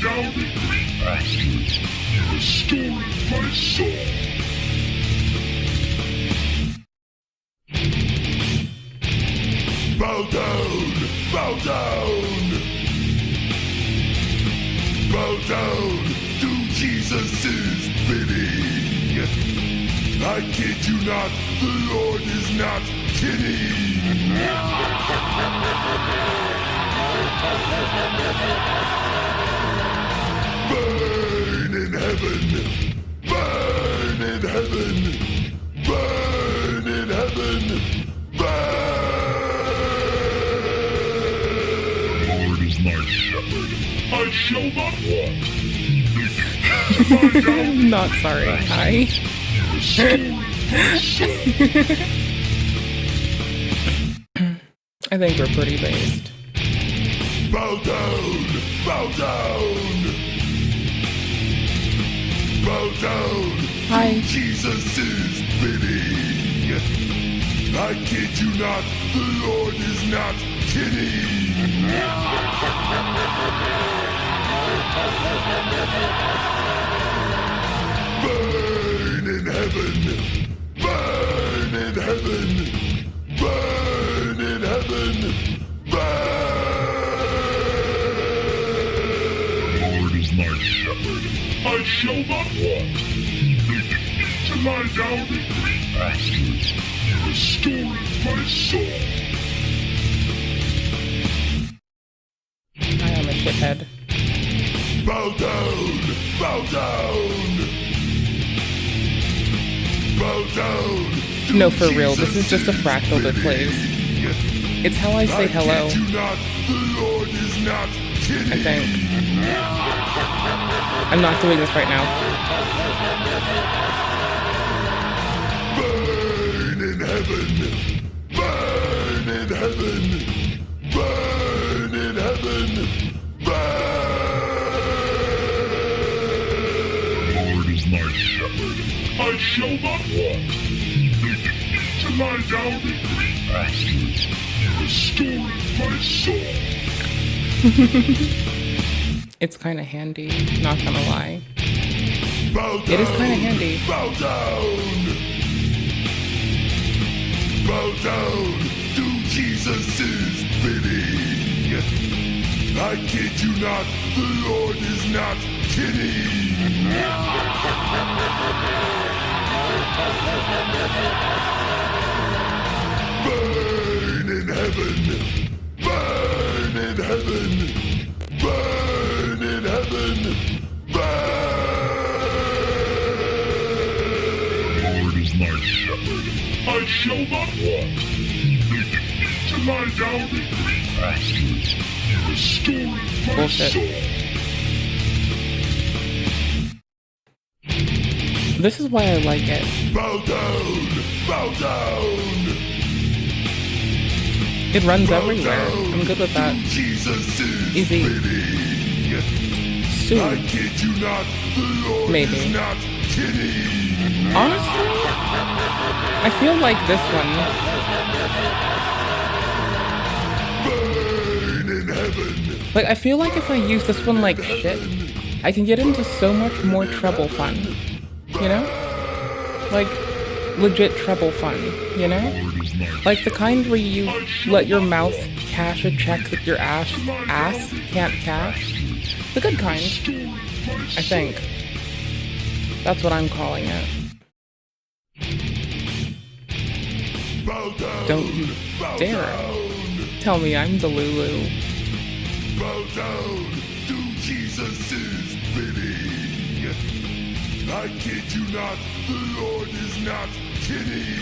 down in green pastures, restoring my soul. Bow down, bow down. Bow down to Jesus' bidding. I kid you not, the Lord is not kidding. Burn in heaven, burn in heaven, burn in heaven, burn. The Lord is my shepherd, I shall not want. Not sorry, hi. I think we're pretty based. Bow down, bow down. Bow down. Hi. Jesus' bidding. I kid you not, the Lord is not kidding. Burn in heaven, burn in heaven, burn in heaven, burn. The Lord is my shepherd, I shall not want. Making me to lie down in green pastures, restoring my soul. I am a shithead. Bow down, bow down. Bow down. No, for real, this is just a fractal that plays. It's how I say hello. I think. I'm not doing this right now. Burn in heaven. Burn in heaven. Burn in heaven. Burn. The Lord is my shepherd. I shall not want. Making me to lie down in green pastures, restoring my soul. It's kind of handy, not gonna lie. Bow down, it is kind of handy. Bow down. Bow down to Jesus' bidding. I kid you not, the Lord is not kidding. Burn in heaven, burn in heaven, burn in heaven, burn. The Lord is my shepherd, I shall not want. Making me to lie down in green pastures, restoring my Bullshit. soul. This is why I like it. Bow down, bow down. It runs everywhere. I'm good with that. Easy. Soon. I kid you not, the Lord Maybe. is not kidding. Honestly, I feel like this one. Burn in heaven. Like, I feel like if I use this one like shit, I can get into so much more treble fun. You know? Like, legit treble fun, you know? Like the kind where you let your mouth cash a check that your ass can't cash. The good kind, I think. That's what I'm calling it. Don't you dare tell me I'm the Lulu. Bow down to Jesus' bidding. I kid you not, the Lord is not kidding.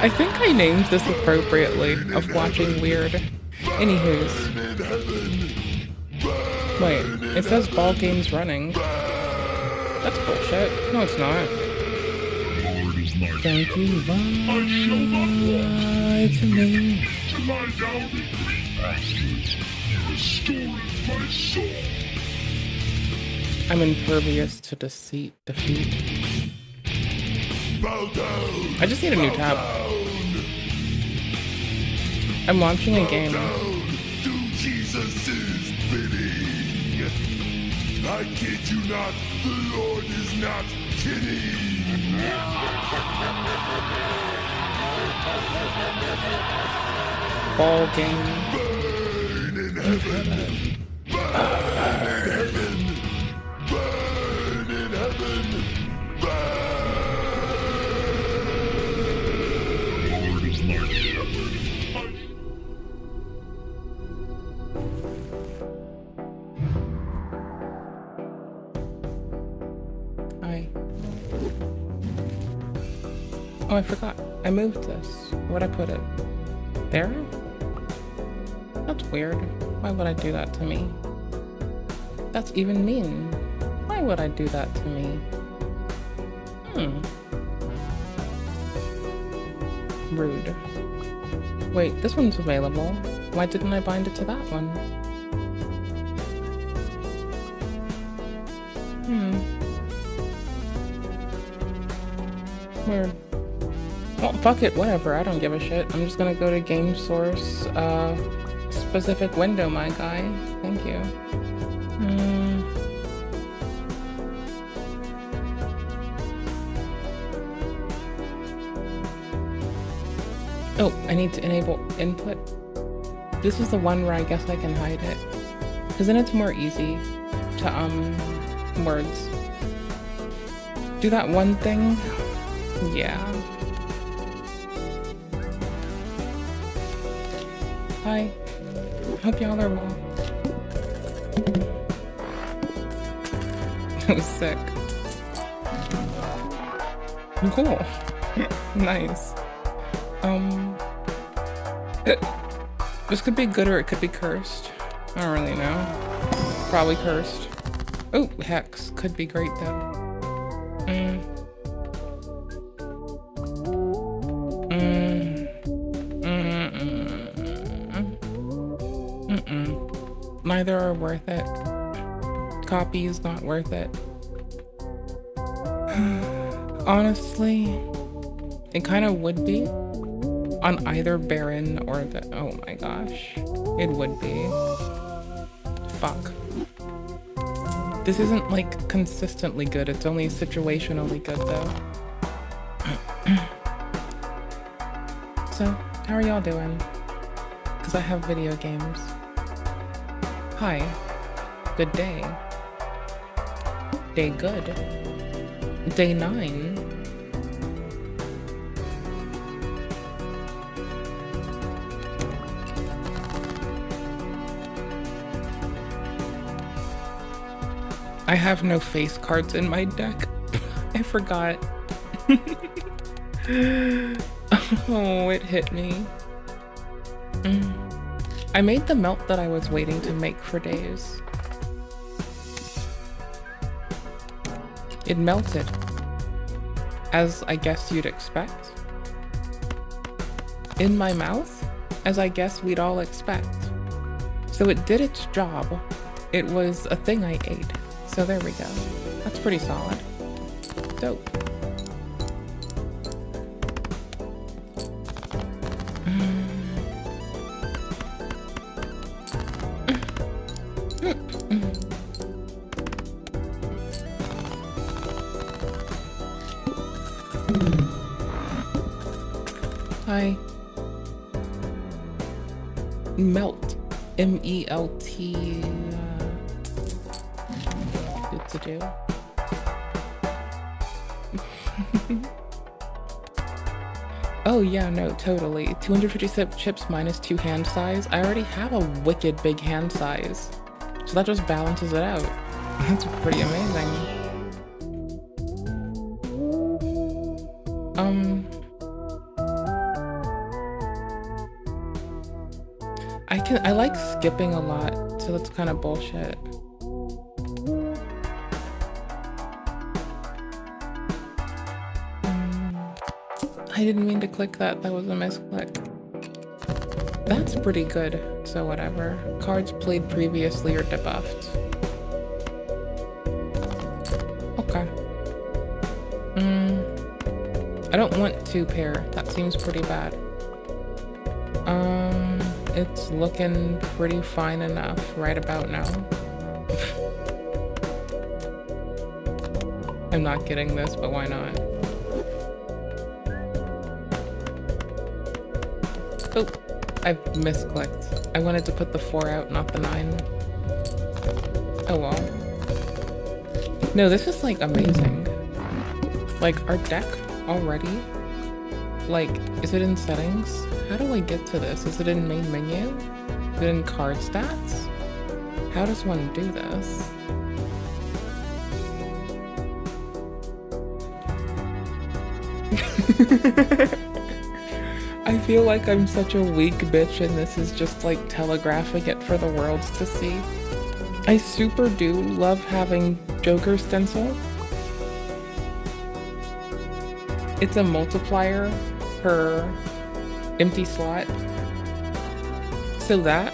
I think I named this appropriately, of watching weird. Anywho's. Wait, it says ball game's running. That's bullshit. No, it's not. Don't you lie to me. I'm impervious to defeat. I just need a new tab. I'm launching a game. Do Jesus' bidding. I kid you not, the Lord is not kidding. Ball game. Burn in heaven. Burn in heaven. Burn in heaven. Burn. The Lord is my shepherd. Hi. Oh, I forgot. I moved this. Where'd I put it? There? That's weird. Why would I do that to me? That's even mean. Why would I do that to me? Rude. Wait, this one's available. Why didn't I bind it to that one? Weird. Well, fuck it, whatever. I don't give a shit. I'm just gonna go to game source, specific window, my guy. Thank you. Oh, I need to enable input. This is the one where I guess I can hide it. Because then it's more easy to, words. Do that one thing? Yeah. Hi. Hope y'all are well. That was sick. Cool. Nice. This could be good or it could be cursed. I don't really know. Probably cursed. Oh, hex. Could be great though. Neither are worth it. Copy is not worth it. Honestly, it kind of would be on either Baron or the... Oh my gosh. It would be. Fuck. This isn't like consistently good, it's only situationally good though. So, how are y'all doing? Because I have video games. Hi. Good day. Day good. Day 9. I have no face cards in my deck. I forgot. Oh, it hit me. I made the melt that I was waiting to make for days. It melted, as I guess you'd expect. In my mouth, as I guess we'd all expect. So it did its job. It was a thing I ate. So there we go. That's pretty solid. Dope. Hi. Melt. M-E-L-T. Good to do. Oh yeah, no, totally. 256 chips minus 2 hand size. I already have a wicked big hand size. So that just balances it out. That's pretty amazing. I like skipping a lot, so that's kind of bullshit. I didn't mean to click that. That was a misclick. That's pretty good, so whatever. Cards played previously are debuffed. Okay. I don't want 2 pair. That seems pretty bad. It's looking pretty fine enough right about now. I'm not getting this, but why not? Oh, I've misclicked. I wanted to put the 4 out, not the 9. Oh well. No, this is like amazing. Like our deck already. Like, is it in settings? How do I get to this? Is it in main menu? Is it in card stats? How does one do this? I feel like I'm such a weak bitch and this is just like telegraphing it for the world to see. I super do love having Joker stencil. It's a multiplier per empty slot. So that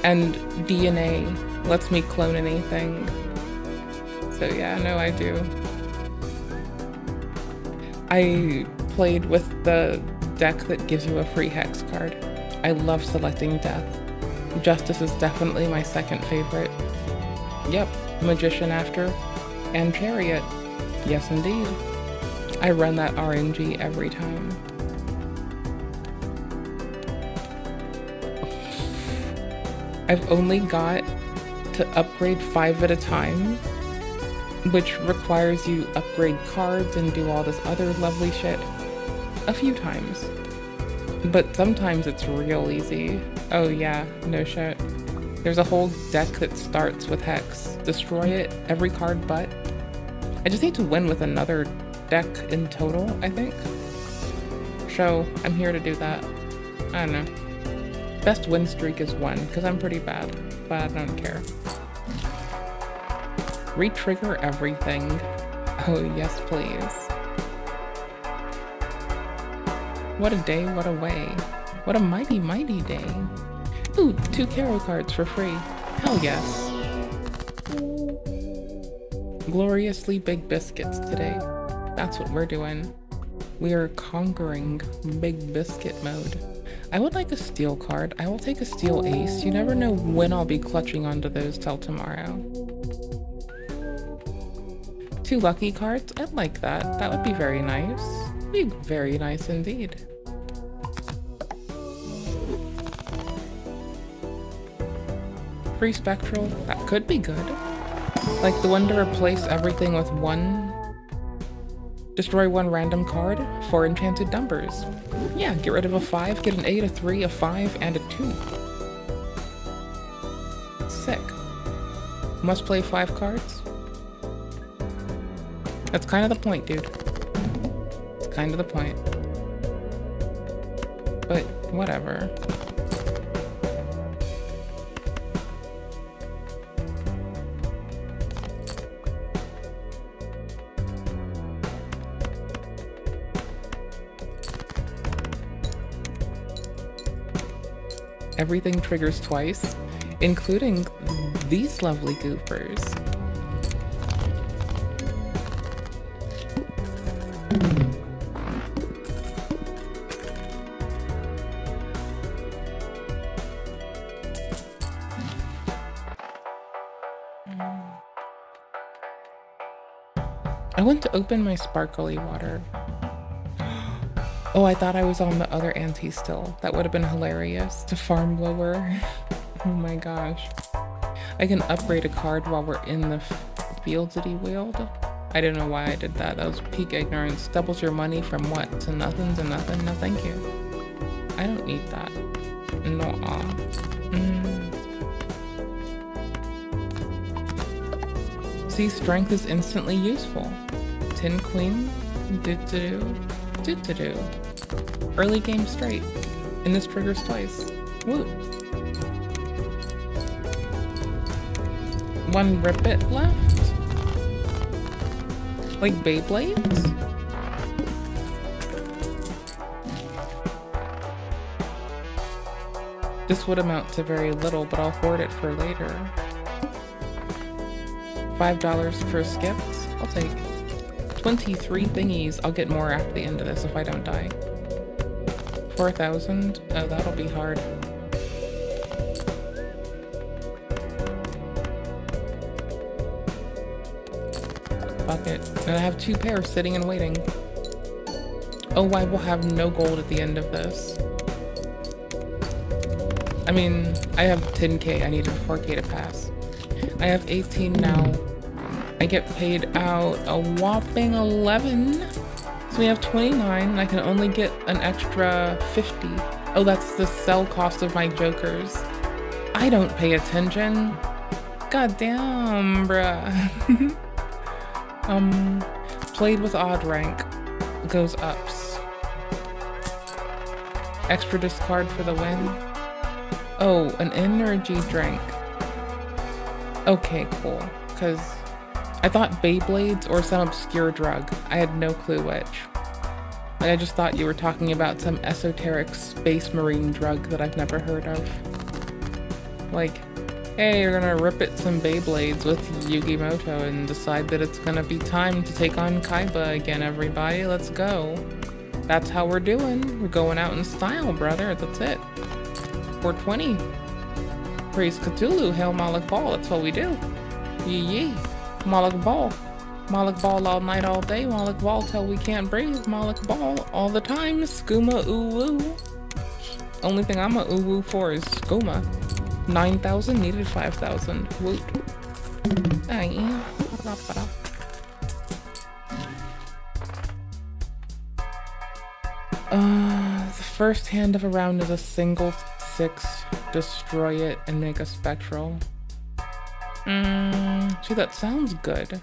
and DNA lets me clone anything. So yeah, no, I do. I played with the deck that gives you a free hex card. I love selecting death. Justice is definitely my second favorite. Yep, Magician after, and Chariot. Yes indeed. I run that RNG every time. I've only got to upgrade 5 at a time, which requires you upgrade cards and do all this other lovely shit a few times. But sometimes it's real easy. Oh yeah, no shit. There's a whole deck that starts with Hex. Destroy it, every card but. I just need to win with another deck in total, I think. So I'm here to do that. I don't know. Best win streak is 1, because I'm pretty bad, but I don't care. Re-trigger everything. Oh yes, please. What a day, what a way. What a mighty, mighty day. Ooh, 2 Caro cards for free. Hell yes. Gloriously big biscuits today. That's what we're doing. We are conquering big biscuit mode. I would like a steel card. I will take a steel ace. You never know when I'll be clutching onto those till tomorrow. 2 lucky cards? I'd like that. That would be very nice. Be very nice indeed. Free spectral? That could be good. Like the one to replace everything with 1. Destroy 1 random card for enchanted numbers. Yeah, get rid of a 5, get an 8, a 3, a 5, and a 2. Sick. Must play 5 cards? That's kind of the point, dude. It's kind of the point. But whatever. Everything triggers twice, including these lovely goofers. I want to open my sparkly water. Oh, I thought I was on the other ante still. That would have been hilarious to farm lower. Oh my gosh. I can upgrade a card while we're in the Fieldity Wield. I don't know why I did that. That was peak ignorance. Doubles your money from what? To nothing to nothing? No, thank you. I don't need that. No-ah. See, strength is instantly useful. Tin Queen? Do-do-do. Do-do-do. Early game straight. And this triggers twice. Woo. 1 Ribbit left? Like Beyblades? This would amount to very little, but I'll hoard it for later. $5 for skips? I'll take 23 thingies. I'll get more after the end of this if I don't die. 4,000? Oh, that'll be hard. Fuck it. And I have 2 pairs sitting and waiting. Oh, I will have no gold at the end of this. I mean, I have 10k. I needed 4k to pass. I have 18 now. I get paid out a whopping 11. So we have 29. I can only get an extra 50. Oh, that's the sell cost of my jokers. I don't pay attention. God damn, bruh. Played with odd rank goes ups. Extra discard for the win. Oh, an energy drink. Okay, cool. Because I thought Beyblades or some obscure drug. I had no clue which. Like, I just thought you were talking about some esoteric space marine drug that I've never heard of. Like, hey, you're gonna rip it some Beyblades with Yugimoto and decide that it's gonna be time to take on Kaiba again, everybody. Let's go. That's how we're doing. We're going out in style, brother. That's it. 420. Praise Cthulhu, hail Malik Ball. That's what we do. Yee yee. Malik Ball. Malik Ball all night, all day. Malik Ball till we can't breathe. Malik Ball all the time. Skooma ooh woo. Only thing I'm a ooh woo for is skooma. 9,000 needed 5,000. Woot. Aye. The first hand of a round is a single 6. Destroy it and make a spectral. See, that sounds good.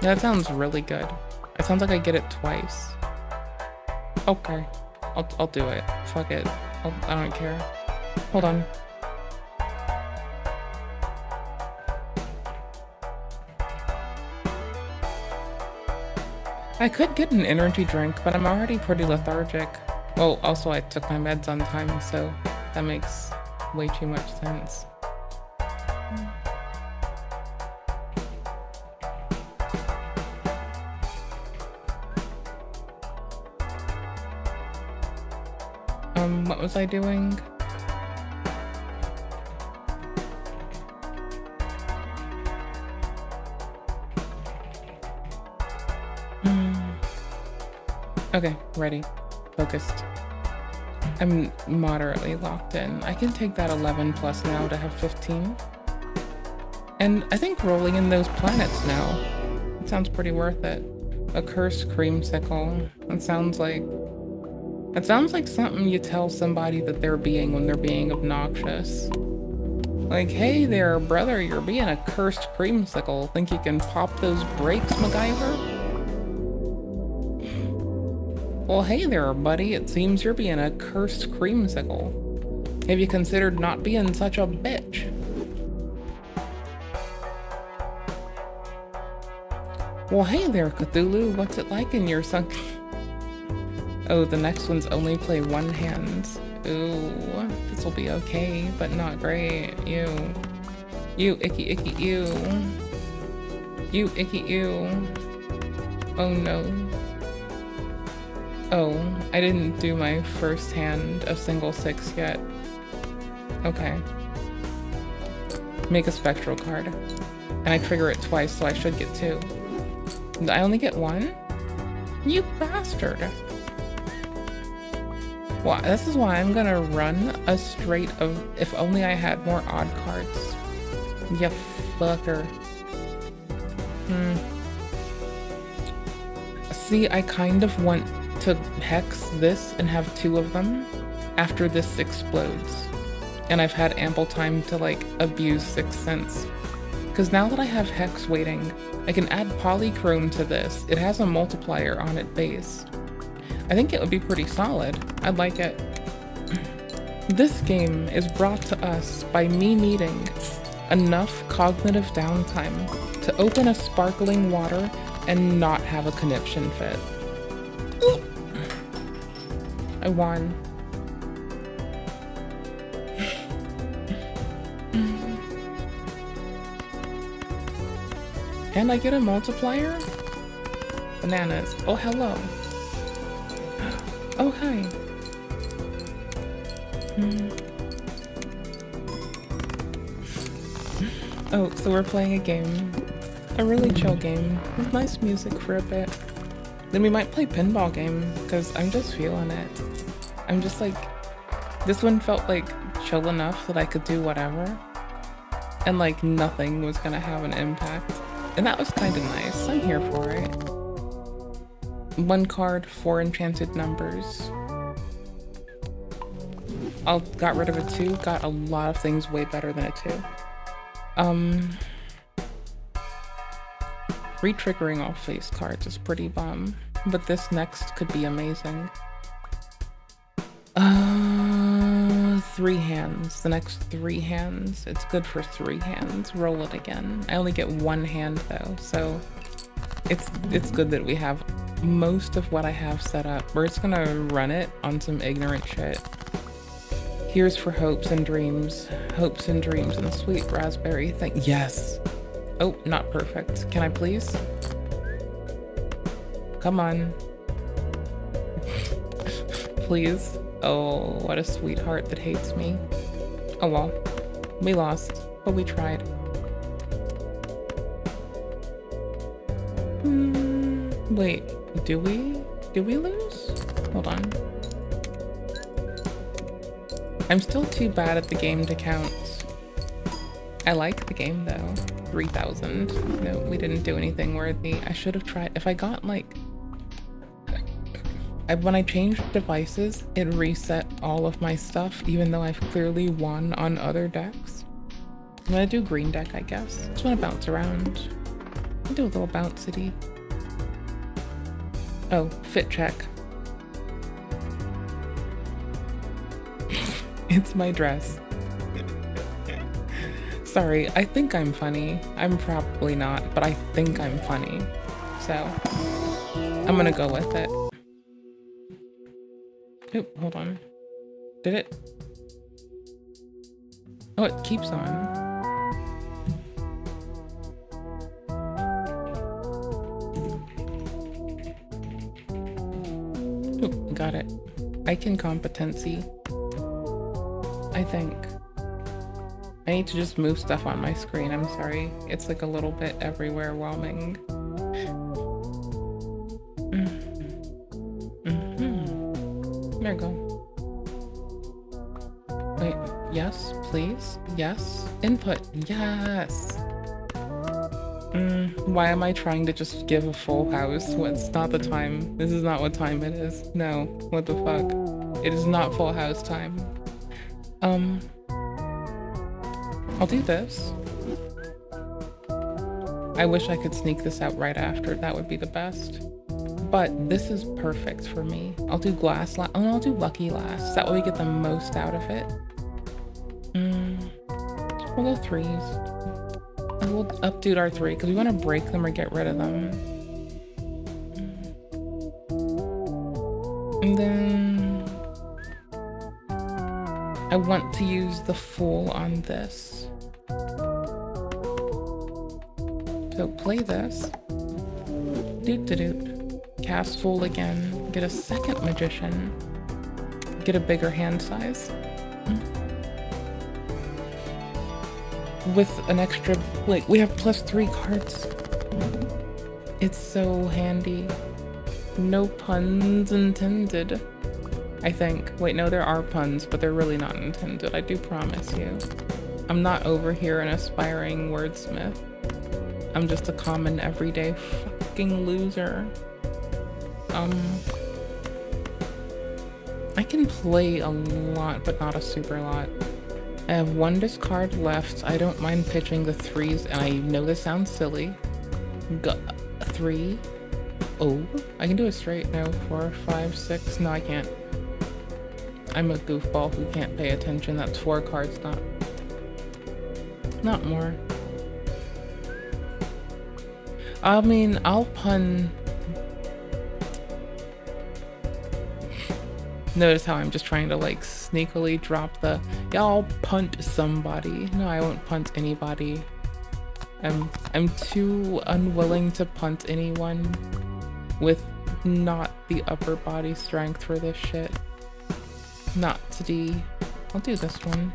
Yeah, that sounds really good. It sounds like I get it twice. Okay. I'll do it. Fuck it. I don't care. Hold on. I could get an energy drink, but I'm already pretty lethargic. Well, also I took my meds on time, so that makes way too much sense. What was I doing? Okay, ready. Focused. I'm moderately locked in. I can take that 11 plus now to have 15. And I think rolling in those planets now, it sounds pretty worth it. A cursed creamsicle. It sounds like something you tell somebody that they're being when they're being obnoxious. Like, hey there, brother, you're being a cursed creamsicle. Think you can pop those brakes, MacGyver? Well, hey there, buddy. It seems you're being a cursed creamsicle. Have you considered not being such a bitch? Well, hey there, Cthulhu. What's it like in your sunk... Oh, the next one's only play one hand. Ooh, this will be okay, but not great. Ew. You, icky, icky, ew. You, icky, ew. Oh no. Oh, I didn't do my first hand of single 6 yet. Okay. Make a spectral card. And I trigger it twice, so I should get 2. Did I only get 1? You bastard! Well, this is why I'm gonna run a straight of if only I had more odd cards. Ya fucker. See, I kind of want to hex this and have 2 of them after this explodes. And I've had ample time to, like, abuse Sixth Sense. Because now that I have hex waiting, I can add polychrome to this. It has a multiplier on it base. I think it would be pretty solid. I'd like it. This game is brought to us by me needing enough cognitive downtime to open a sparkling water and not have a conniption fit. I won. And I get a multiplier? Bananas. Oh, hello. Oh, hi. Oh, so we're playing a game. A really chill game with nice music for a bit. Then we might play pinball game because I'm just feeling it. I'm just like, this one felt like chill enough that I could do whatever. And like nothing was gonna have an impact. And that was kind of nice. I'm here for it. 1 card, 4 enchanted numbers. I got rid of a 2, got a lot of things way better than a 2. Re-triggering all face cards is pretty bum, but this next could be amazing. 3 hands, the next 3 hands. It's good for 3 hands. Roll it again. I only get 1 hand though, so it's good that we have most of what I have set up. We're just gonna run it on some ignorant shit. Here's for hopes and dreams. Hopes and dreams and sweet raspberry thing. Yes! Oh, not perfect. Can I please? Come on. Please. Oh, what a sweetheart that hates me. Oh well. We lost, but we tried. Wait, do we? Did we lose? Hold on. I'm still too bad at the game to count. I like the game though. 3,000. No, we didn't do anything worthy. I should have tried. If I got like... when I changed devices, it reset all of my stuff, even though I've clearly won on other decks. I'm gonna do green deck, I guess. Just wanna bounce around. I'll do a little bounce city. Oh, fit check. It's my dress. Sorry, I think I'm funny. I'm probably not, but I think I'm funny. So, I'm gonna go with it. Oop, hold on. Did it? Oh, it keeps on. Oop, got it. I can competency. I think. I need to just move stuff on my screen. I'm sorry. It's like a little bit everywhere whelming. There we go. Wait, yes, please. Yes. Input. Yes. Why am I trying to just give a full house? It's not the time. This is not what time it is. No. What the fuck? It is not full house time. I'll do this. I wish I could sneak this out right after. That would be the best. But this is perfect for me. I'll do glass last. Oh, no, I'll do lucky last. That way we get the most out of it. We'll go 3s. And we'll updo our 3 because we want to break them or get rid of them. And then I want to use the Fool on this. So play this. Doot-a-doot. Cast Fool again. Get a second Magician. Get a bigger hand size. With an extra, like, we have +3 cards. It's so handy. No puns intended. I think. Wait, no, there are puns, but they're really not intended. I do promise you. I'm not over here an aspiring wordsmith. I'm just a common everyday fucking loser. I can play a lot, but not a super lot. I have 1 discard left. I don't mind pitching the 3s, and I know this sounds silly. 3. Oh, I can do it straight. No, 4, 5, 6. No, I can't. I'm a goofball who can't pay attention. That's 4 cards, not more. I mean, I'll pun. Notice how I'm just trying to like sneakily drop the, yeah, I'll punt somebody. No, I won't punt anybody. I'm too unwilling to punt anyone with not the upper body strength for this shit. Not today. I'll do this one.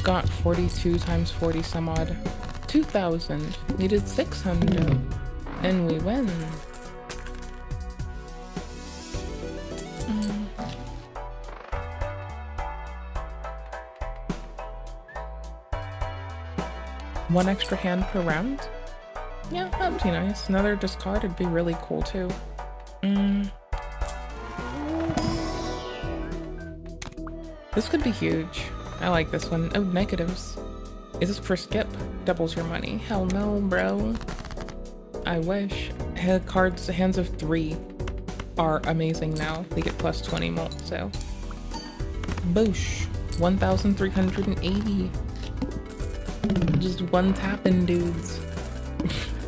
got 42 times 40 some odd. 2,000. Needed 600. And we win. One extra hand per round? Yeah, that'd be nice. Another discard would be really cool too. This could be huge. I like this one. Oh, negatives. Is this per skip? Doubles your money. Hell no, bro. I wish. Hands of 3 are amazing now. They get plus 20 mult, so. Boosh. 1,380. Just one tapping, dudes.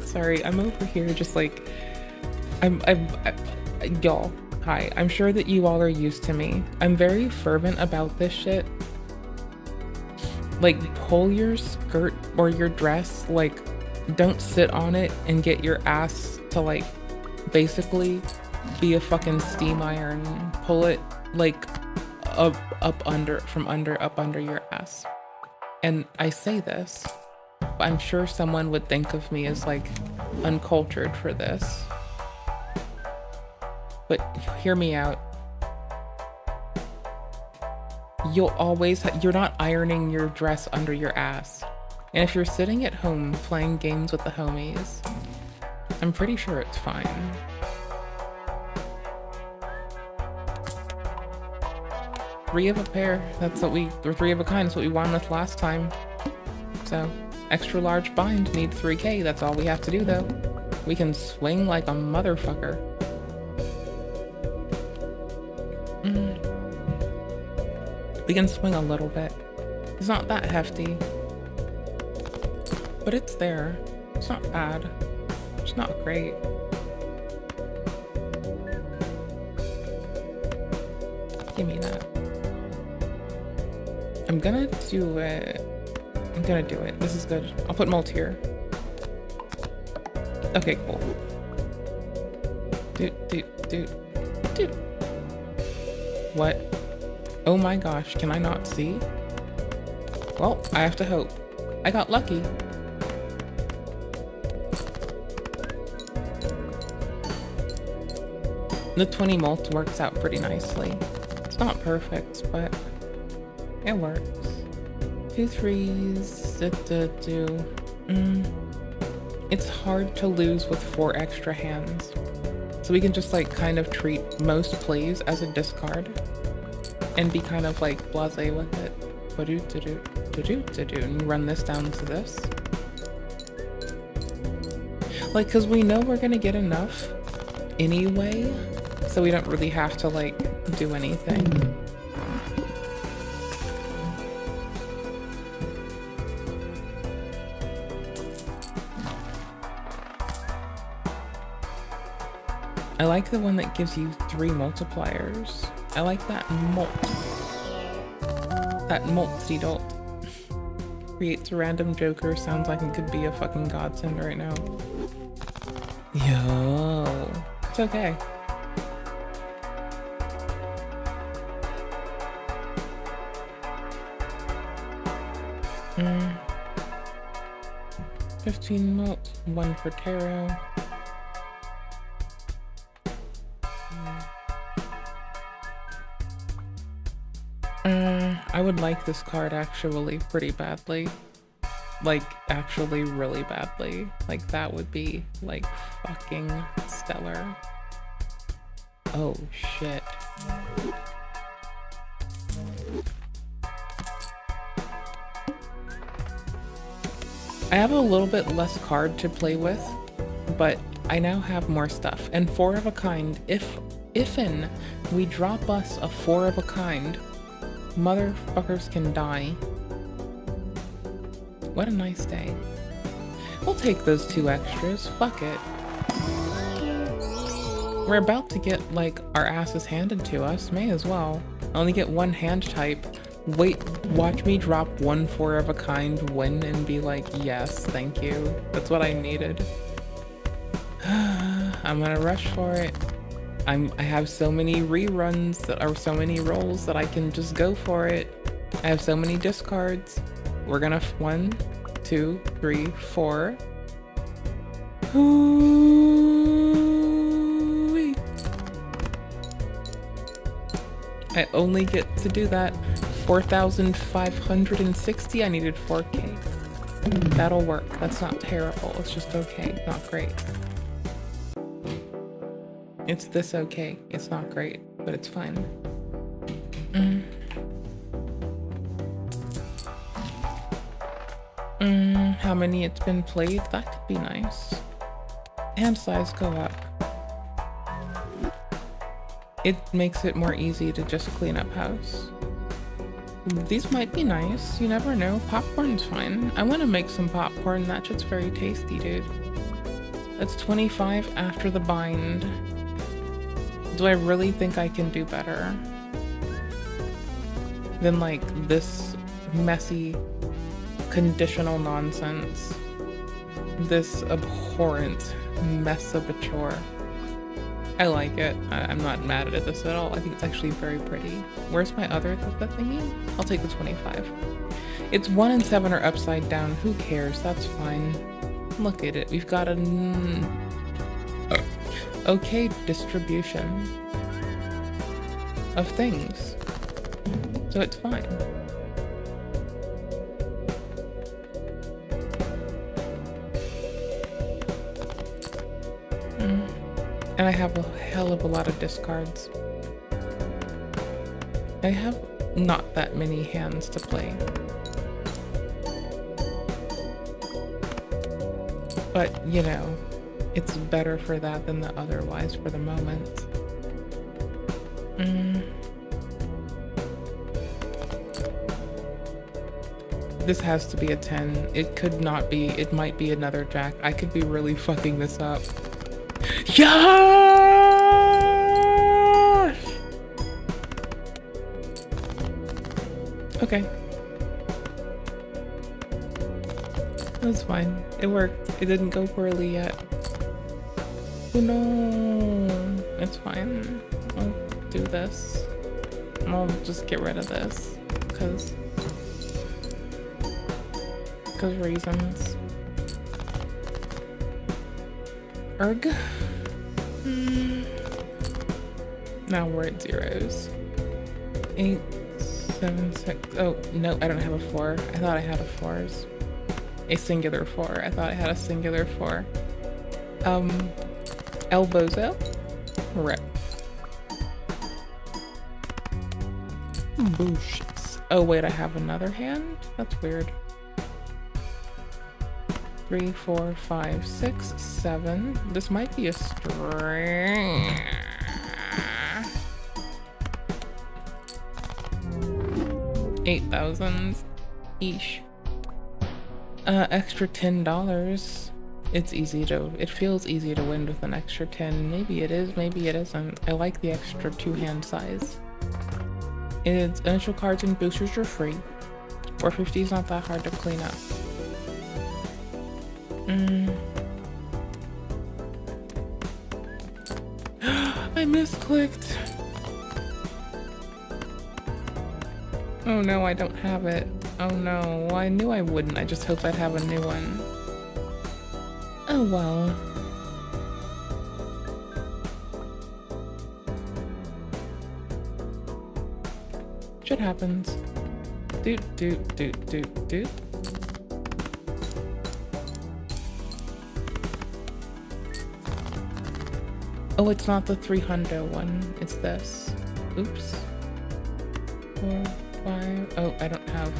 Sorry, I'm over here just like, y'all, hi. I'm sure that you all are used to me. I'm very fervent about this shit. Like, pull your skirt or your dress, like, don't sit on it and get your ass to, like, basically be a fucking steam iron. Pull it, like, up under your ass. And I say this, but I'm sure someone would think of me as, like, uncultured for this. But hear me out. You'll always, you're not ironing your dress under your ass. And if you're sitting at home playing games with the homies, I'm pretty sure it's fine. Three of a pair, that's what or 3 of a kind, that's what we won with last time. So, extra large bind, need 3k, that's all we have to do though. We can swing like a motherfucker. We can swing a little bit. It's not that hefty. But it's there. It's not bad. It's not great. Give me that. I'm gonna do it. I'm gonna do it. This is good. I'll put mult here. Okay, cool. Dude. What? Oh my gosh, can I not see? Well, I have to hope. I got lucky. The 20 mult works out pretty nicely. It's not perfect, but it works. 2 3s. It's hard to lose with 4 extra hands. So we can just like kind of treat most plays as a discard and be kind of like blasé with it. And run this down to this. Like, cause we know we're gonna get enough anyway, so we don't really have to like do anything. I like the one that gives you 3 multipliers. I like that mult. That multi-dolt. Creates a random joker. Sounds like it could be a fucking godsend right now. Yo. It's okay. Mm. 15 mult, 1 for tarot. I would like this card actually pretty badly. Like, actually really badly. Like, that would be, like, fucking stellar. Oh, shit. I have a little bit less card to play with, but I now have more stuff. And 4 of a kind, ifin we drop us a 4 of a kind, motherfuckers can die. What a nice day. We'll take those 2 extras, fuck it. We're about to get, like, our asses handed to us, may as well. I only get 1 hand type. Wait, watch me drop 1 4 of a kind win and be like, yes, thank you. That's what I needed. I'm gonna rush for it. I have so many reruns that are so many rolls that I can just go for it. I have so many discards. we're gonna 1, 2, 3, 4. Hoo-wee. I only get to do that 4,560. I needed 4K. That'll work. That's not terrible. It's just okay. Not great. It's this okay. It's not great, but it's fine. How many it's been played? That could be nice. Hand size go up. It makes it more easy to just clean up house. These might be nice. You never know. Popcorn's fine. I want to make some popcorn. That shit's very tasty, dude. That's 25 after the bind. Do I really think I can do better than like this messy conditional nonsense? This abhorrent mess of a chore. I like it. I'm not mad at this at all. I think it's actually very pretty. Where's my other thingy? I'll take the 25. It's 1 and 7 are upside down. Who cares? That's fine. Look at it. We've got an okay distribution of things. So it's fine. And I have a hell of a lot of discards. I have not that many hands to play. But, you know, it's better for that than the otherwise for the moment. This has to be a 10. It could not be. It might be another jack. I could be really fucking this up. Yeah. Okay. That's fine. It worked. It didn't go poorly yet. Oh no. It's fine. I'll do this. I'll just get rid of this. Because reasons. Erg. Now we're at zeros. 8, 7, 6. Oh, no, I don't have a 4. I thought I had a 4s. A singular 4. I thought I had a singular 4. Elbozo? Rip. Boosh. Oh, wait, I have another hand? That's weird. 3, 4, 5, 6, 7. This might be a string. 8,000. Eesh. Extra $10. It's easy to, it feels easy to win with an extra 10. Maybe it is, maybe it isn't. I like the extra 2 hand size. Its initial cards and boosters are free. 450 is not that hard to clean up. I misclicked. Oh no, I don't have it. Oh no, well, I knew I wouldn't. I just hoped I'd have a new one. Oh well. Shit happens. Doot doot doot doot doot. Oh, it's not the 300 one. It's this. Oops. 4, 5. Oh, I don't have.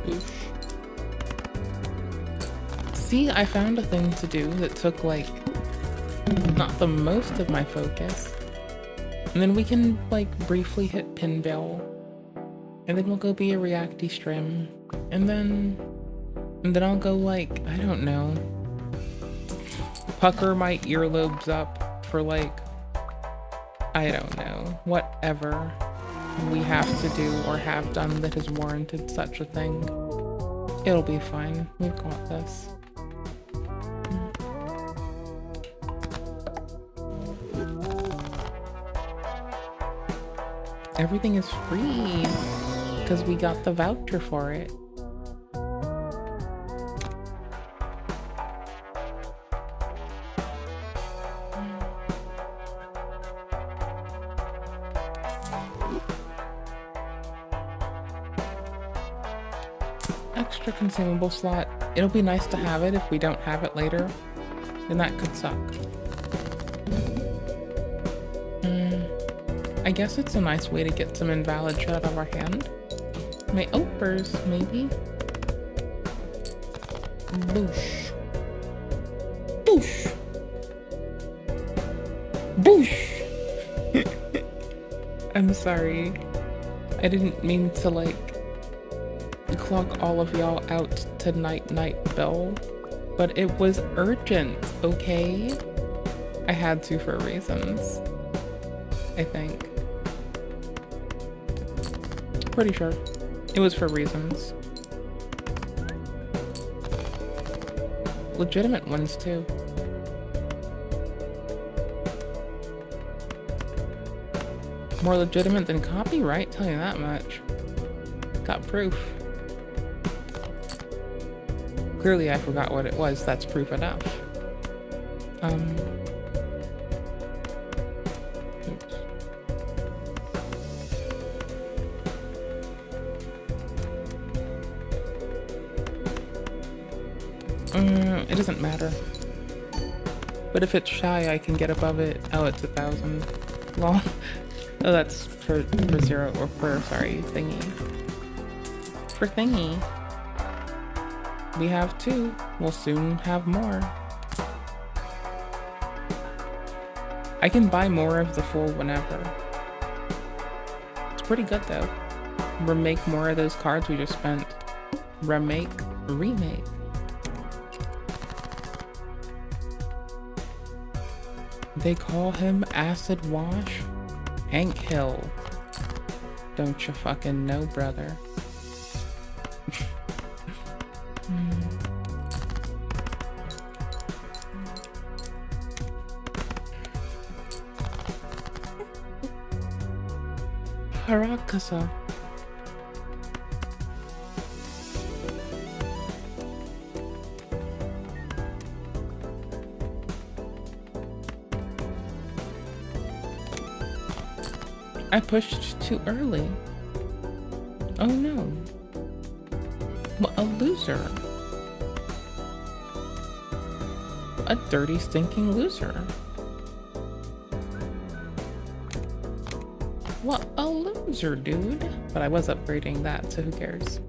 Oof. See, I found a thing to do that took like not the most of my focus. And then we can like briefly hit Pinball. And then we'll go be a reacty stream. And then I'll go like, I don't know, pucker my earlobes up for like, I don't know, whatever we have to do or have done that has warranted such a thing. It'll be fine. We've got this. Everything is free because we got the voucher for it. Extra consumable slot. It'll be nice to have it if we don't have it later. Then that could suck. I guess it's a nice way to get some invalid shit out of our hand. My opers, maybe? Boosh. Boosh! Boosh! I'm sorry. I didn't mean to, like, clock all of y'all out to night Bill, but it was urgent, okay? I had to for reasons, I think. Pretty sure it was for reasons. Legitimate ones too. More legitimate than copyright, tell you that much. Got proof. Clearly I forgot what it was, that's proof enough. It doesn't matter. But if it's shy, I can get above it. Oh, it's 1,000. Lol. Oh, that's for zero, or for, sorry, thingy. For thingy. We have 2. We'll soon have more. I can buy more of the full whenever. It's pretty good though. Remake more of those cards we just spent. Remake. They call him Acid Wash? Hank Hill. Don't you fucking know, brother. Harakasa. I pushed too early. Oh no. What a loser. A dirty, stinking loser. What a loser, dude. But I was upgrading that, so who cares?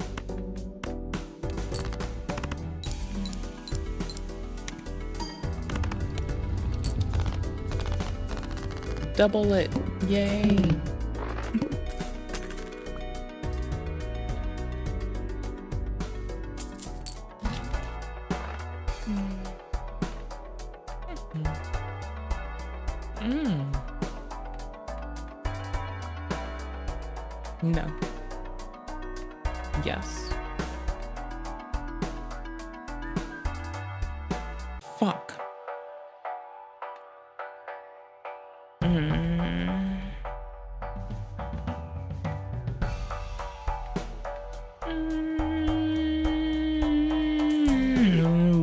Double it. Yay. No. Yes. Fuck.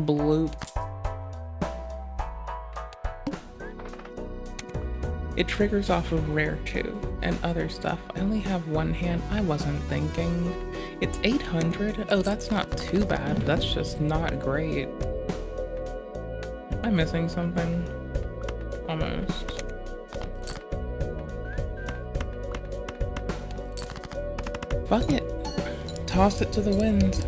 Bloop. It triggers off of rare too, and other stuff. I only have one hand. I wasn't thinking. It's 800. Oh, that's not too bad. That's just not great. Am I missing something? Almost. Fuck it. Toss it to the wind.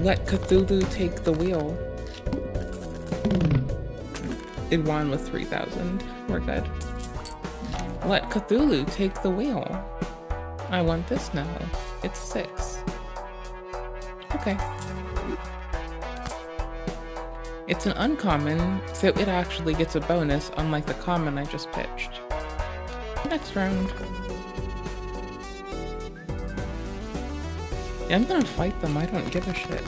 Let Cthulhu take the wheel. It won with 3,000. We're good. Let Cthulhu take the wheel. I want this now. It's 6. Okay. It's an uncommon, so it actually gets a bonus, unlike the common I just pitched. Next round. Yeah, I'm gonna fight them. I don't give a shit.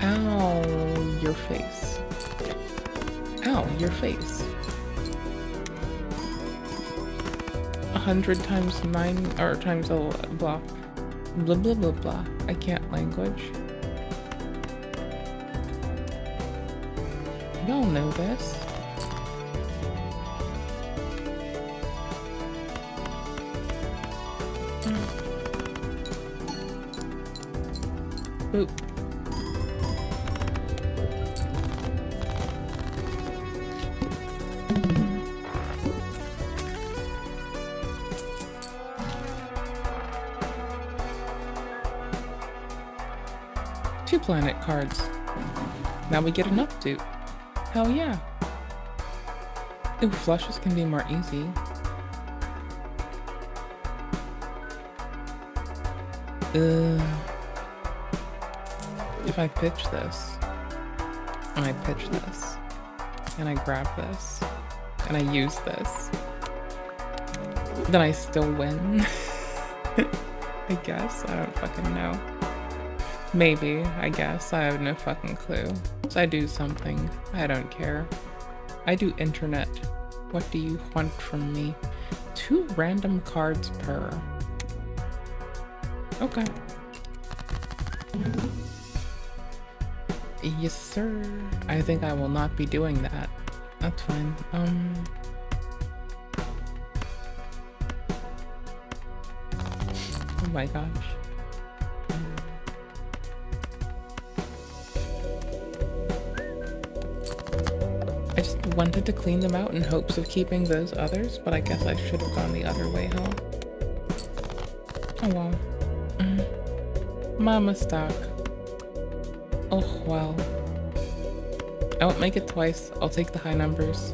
Ow, your face. Ow, your face. 100 times 9, or times a blah. Blah blah blah blah. I can't language. Y'all know this. Boop. Two planet cards. Now we get an upsuit. Hell yeah. Ooh, flushes can be more easy. If I pitch this, and I pitch this, and I grab this, and I use this, then I still win. I guess. I don't fucking know. Maybe, I guess. I have no fucking clue. So I do something. I don't care. I do internet. What do you want from me? 2 random cards per. Okay. Yes, sir. I think I will not be doing that. That's fine. Oh my gosh. I just wanted to clean them out in hopes of keeping those others, but I guess I should have gone the other way, huh? Oh well. Mama stock. Oh well. I won't make it twice. I'll take the high numbers.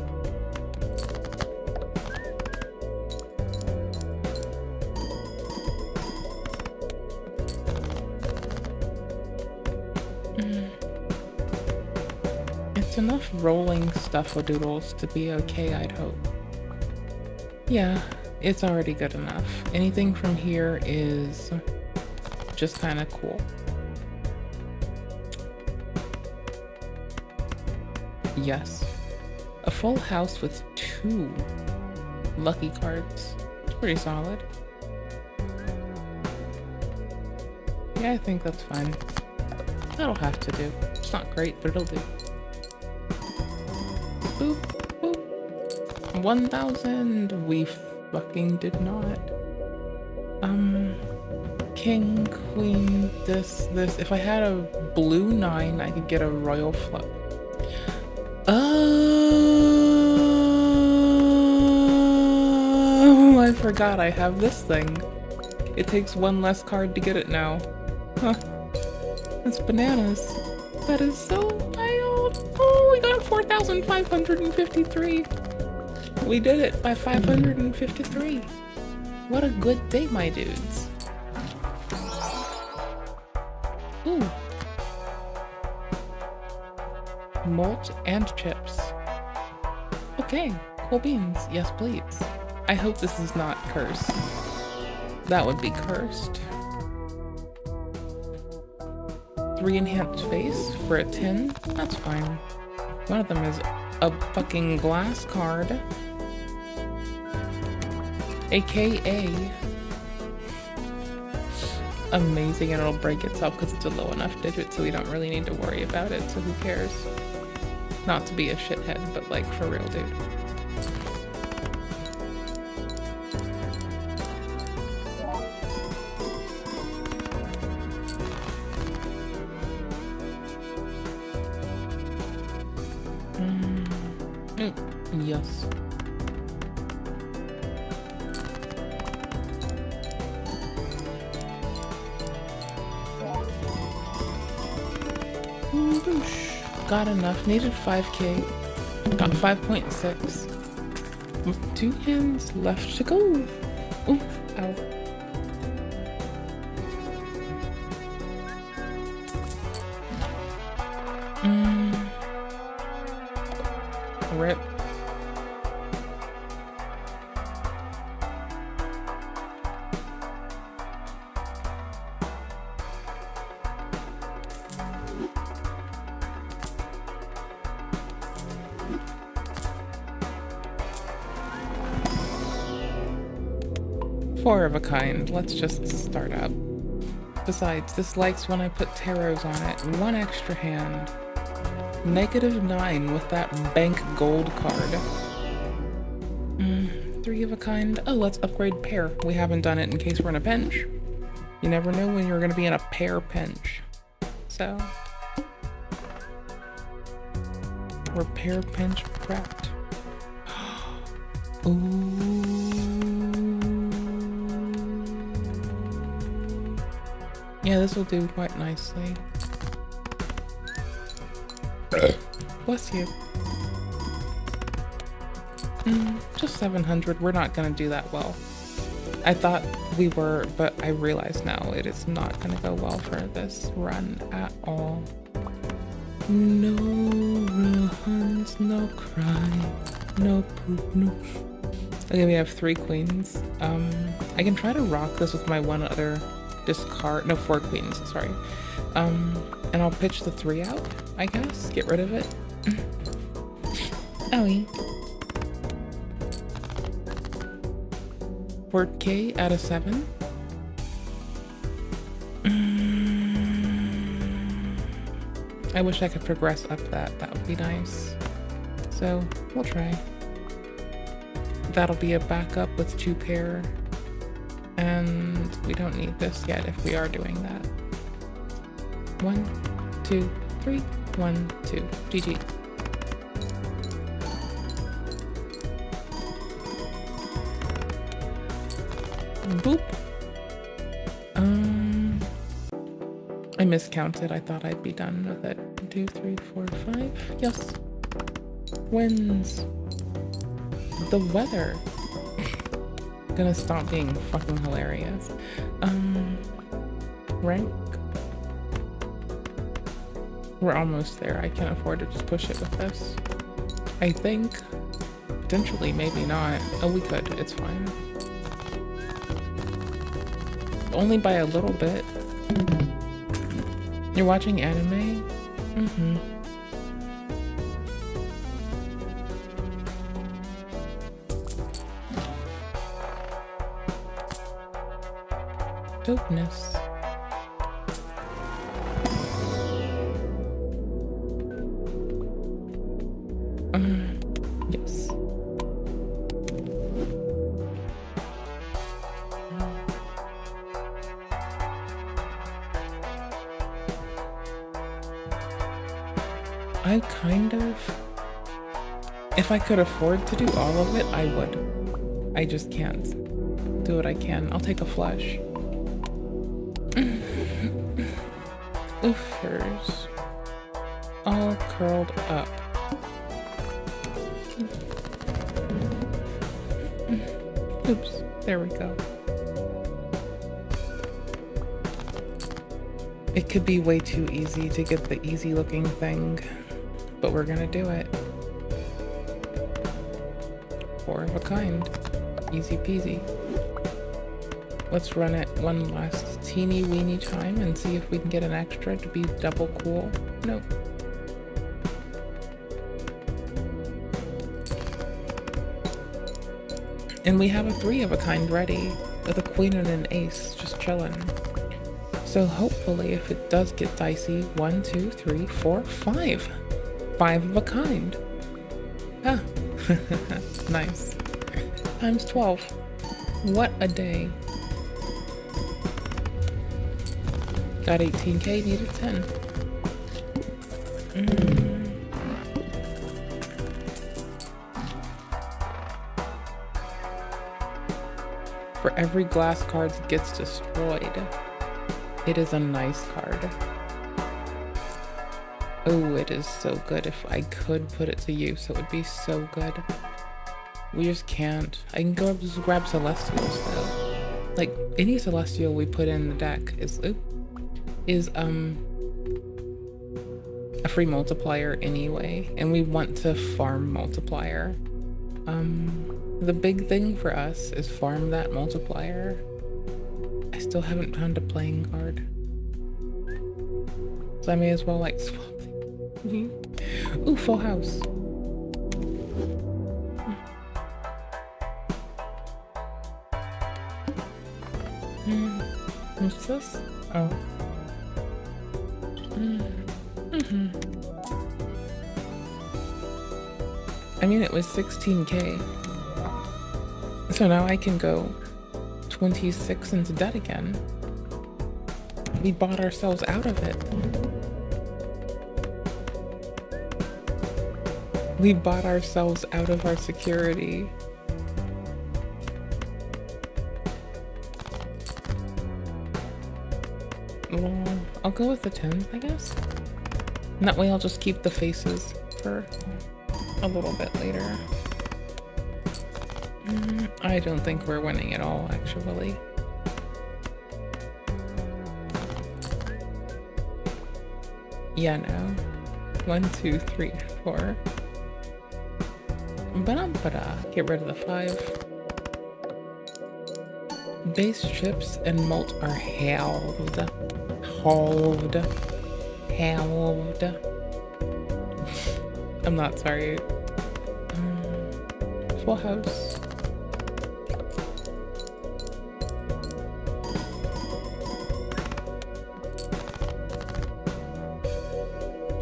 It's enough rolling stuff-a-doodles to be okay, I'd hope. Yeah, it's already good enough. Anything from here is just kind of cool. Yes. A full house with 2 lucky cards. It's pretty solid. Yeah, I think that's fine. That'll have to do. It's not great, but it'll do. Boop, boop. 1,000. We fucking did not. King, queen, this. If I had a blue 9, I could get a royal flush. Oh, I forgot I have this thing. It takes 1 less card to get it now. Huh. That's bananas. That is so wild. Oh, we got 4,553. We did it by 553. What a good day, my dudes. Ooh. Malt and chips. Okay, cool beans. Yes, please. I hope this is not cursed. That would be cursed. 3 enhanced face for a 10. That's fine. One of them is a fucking glass card. AKA amazing, and it'll break itself because it's a low enough digit, so we don't really need to worry about it, so who cares? Not to be a shithead, but like for real, dude. Yes. Got enough. Needed 5k. Got 5.6. With 2 hands left to go. Ooh, ow. Rip. 4 of a kind. Let's just start up. Besides, this likes when I put tarots on it. 1 extra hand. -9 with that bank gold card. 3 of a kind. Oh, let's upgrade pair. We haven't done it in case we're in a pinch. You never know when you're going to be in a pair pinch. So, we're pair pinch prepped. Ooh. Yeah, this will do quite nicely. Bless you. Just 700. We're not gonna do that well. I thought we were, but I realize now it is not gonna go well for this run at all. No runs, no cry, no poop, no. Okay, we have 3 queens. I can try to rock this with my 1 other discard. No, 4 queens. Sorry. And I'll pitch the 3 out. I guess get rid of it. Owie. 4K out of 7. I wish I could progress up that. That would be nice. So we'll try. That'll be a backup with 2 pair. And we don't need this yet if we are doing that. 1, 2, 3. 1, 2. GG. Boop. I miscounted. I thought I'd be done with it. 1, 2, 3, 4, 5. Yes. Wins. The weather. Gonna stop being fucking hilarious. Rank. We're almost there. I can't afford to just push it with this. I think. Potentially, maybe not. Oh, we could. It's fine. Only by a little bit. You're watching anime? Mm-hmm. Dopeness. Yes. I kind of... If I could afford to do all of it, I would. I just can't. Do what I can. I'll take a flush. Oofers. All curled up. Oops. There we go. It could be way too easy to get the easy looking thing, but we're gonna do it. 4 of a kind. Easy peasy. Let's run it one last teeny weeny time and see if we can get an extra to be double cool. Nope. And we have a 3 of a kind ready with a queen and an ace just chilling. So hopefully if it does get dicey, 1, 2, 3, 4, 5. 5 of a kind. Ah, nice. Times 12. What a day. Got 18k, needed 10. For every glass card that gets destroyed, it is a nice card. Oh, it is so good. If I could put it to use, it would be so good. We just can't. I can go just grab Celestials though. Like any Celestial we put in the deck is a free multiplier anyway, and we want to farm multiplier. The big thing for us is farm that multiplier. I still haven't found a playing card, so I may as well like swap things. Ooh, full house. much is this? Oh. I mean, it was 16K. So now I can go 26 into debt again. We bought ourselves out of it. We bought ourselves out of our security. Well, I'll go with the 10, I guess. And that way I'll just keep the faces for a little bit later. I don't think we're winning at all, actually. Yeah, no. 1, 2, 3, 4. Ba-dum-ba-da. Get rid of the 5. Base chips and malt are halved. Halved. I'm not sorry. Full house.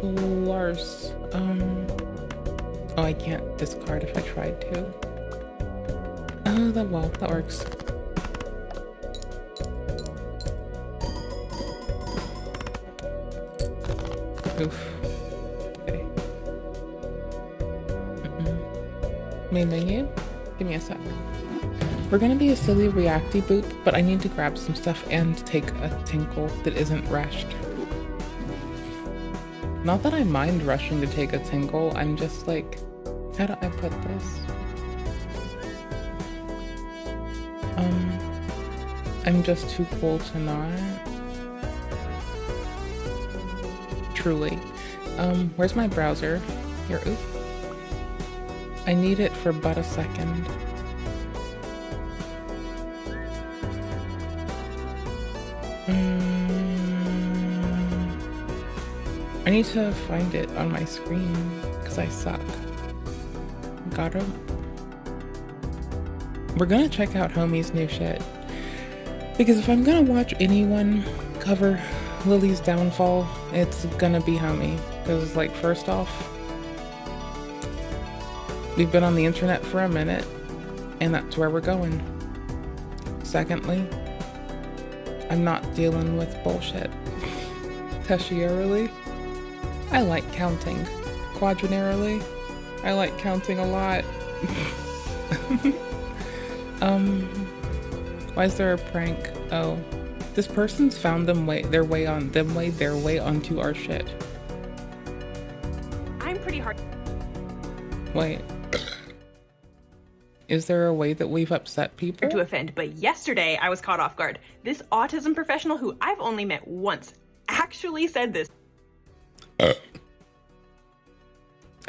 Lars. Oh, I can't discard if I tried to. Oh, that works. Oof. Okay. Main menu? Give me a sec. We're gonna be a silly reacty boop, but I need to grab some stuff and take a tinkle that isn't rushed. Not that I mind rushing to take a tinkle, I'm just like, how do I put this? I'm just too cool to not. Truly. Where's my browser? Here, oop. I need it for but a second. I need to find it on my screen, because I suck. Got him. We're gonna check out Homie's new shit. Because if I'm gonna watch anyone cover Lilly's downfall, it's gonna be Homie. Because, like, first off, we've been on the internet for a minute, and that's where we're going. Secondly, I'm not dealing with bullshit. Tertiarily, I like counting. Quadrinarily, I like counting a lot. Why is there a prank? Oh, this person's found their way onto our shit. I'm pretty hard. Wait. Is there a way that we've upset people? To offend, but yesterday I was caught off guard. This autism professional who I've only met once actually said this. I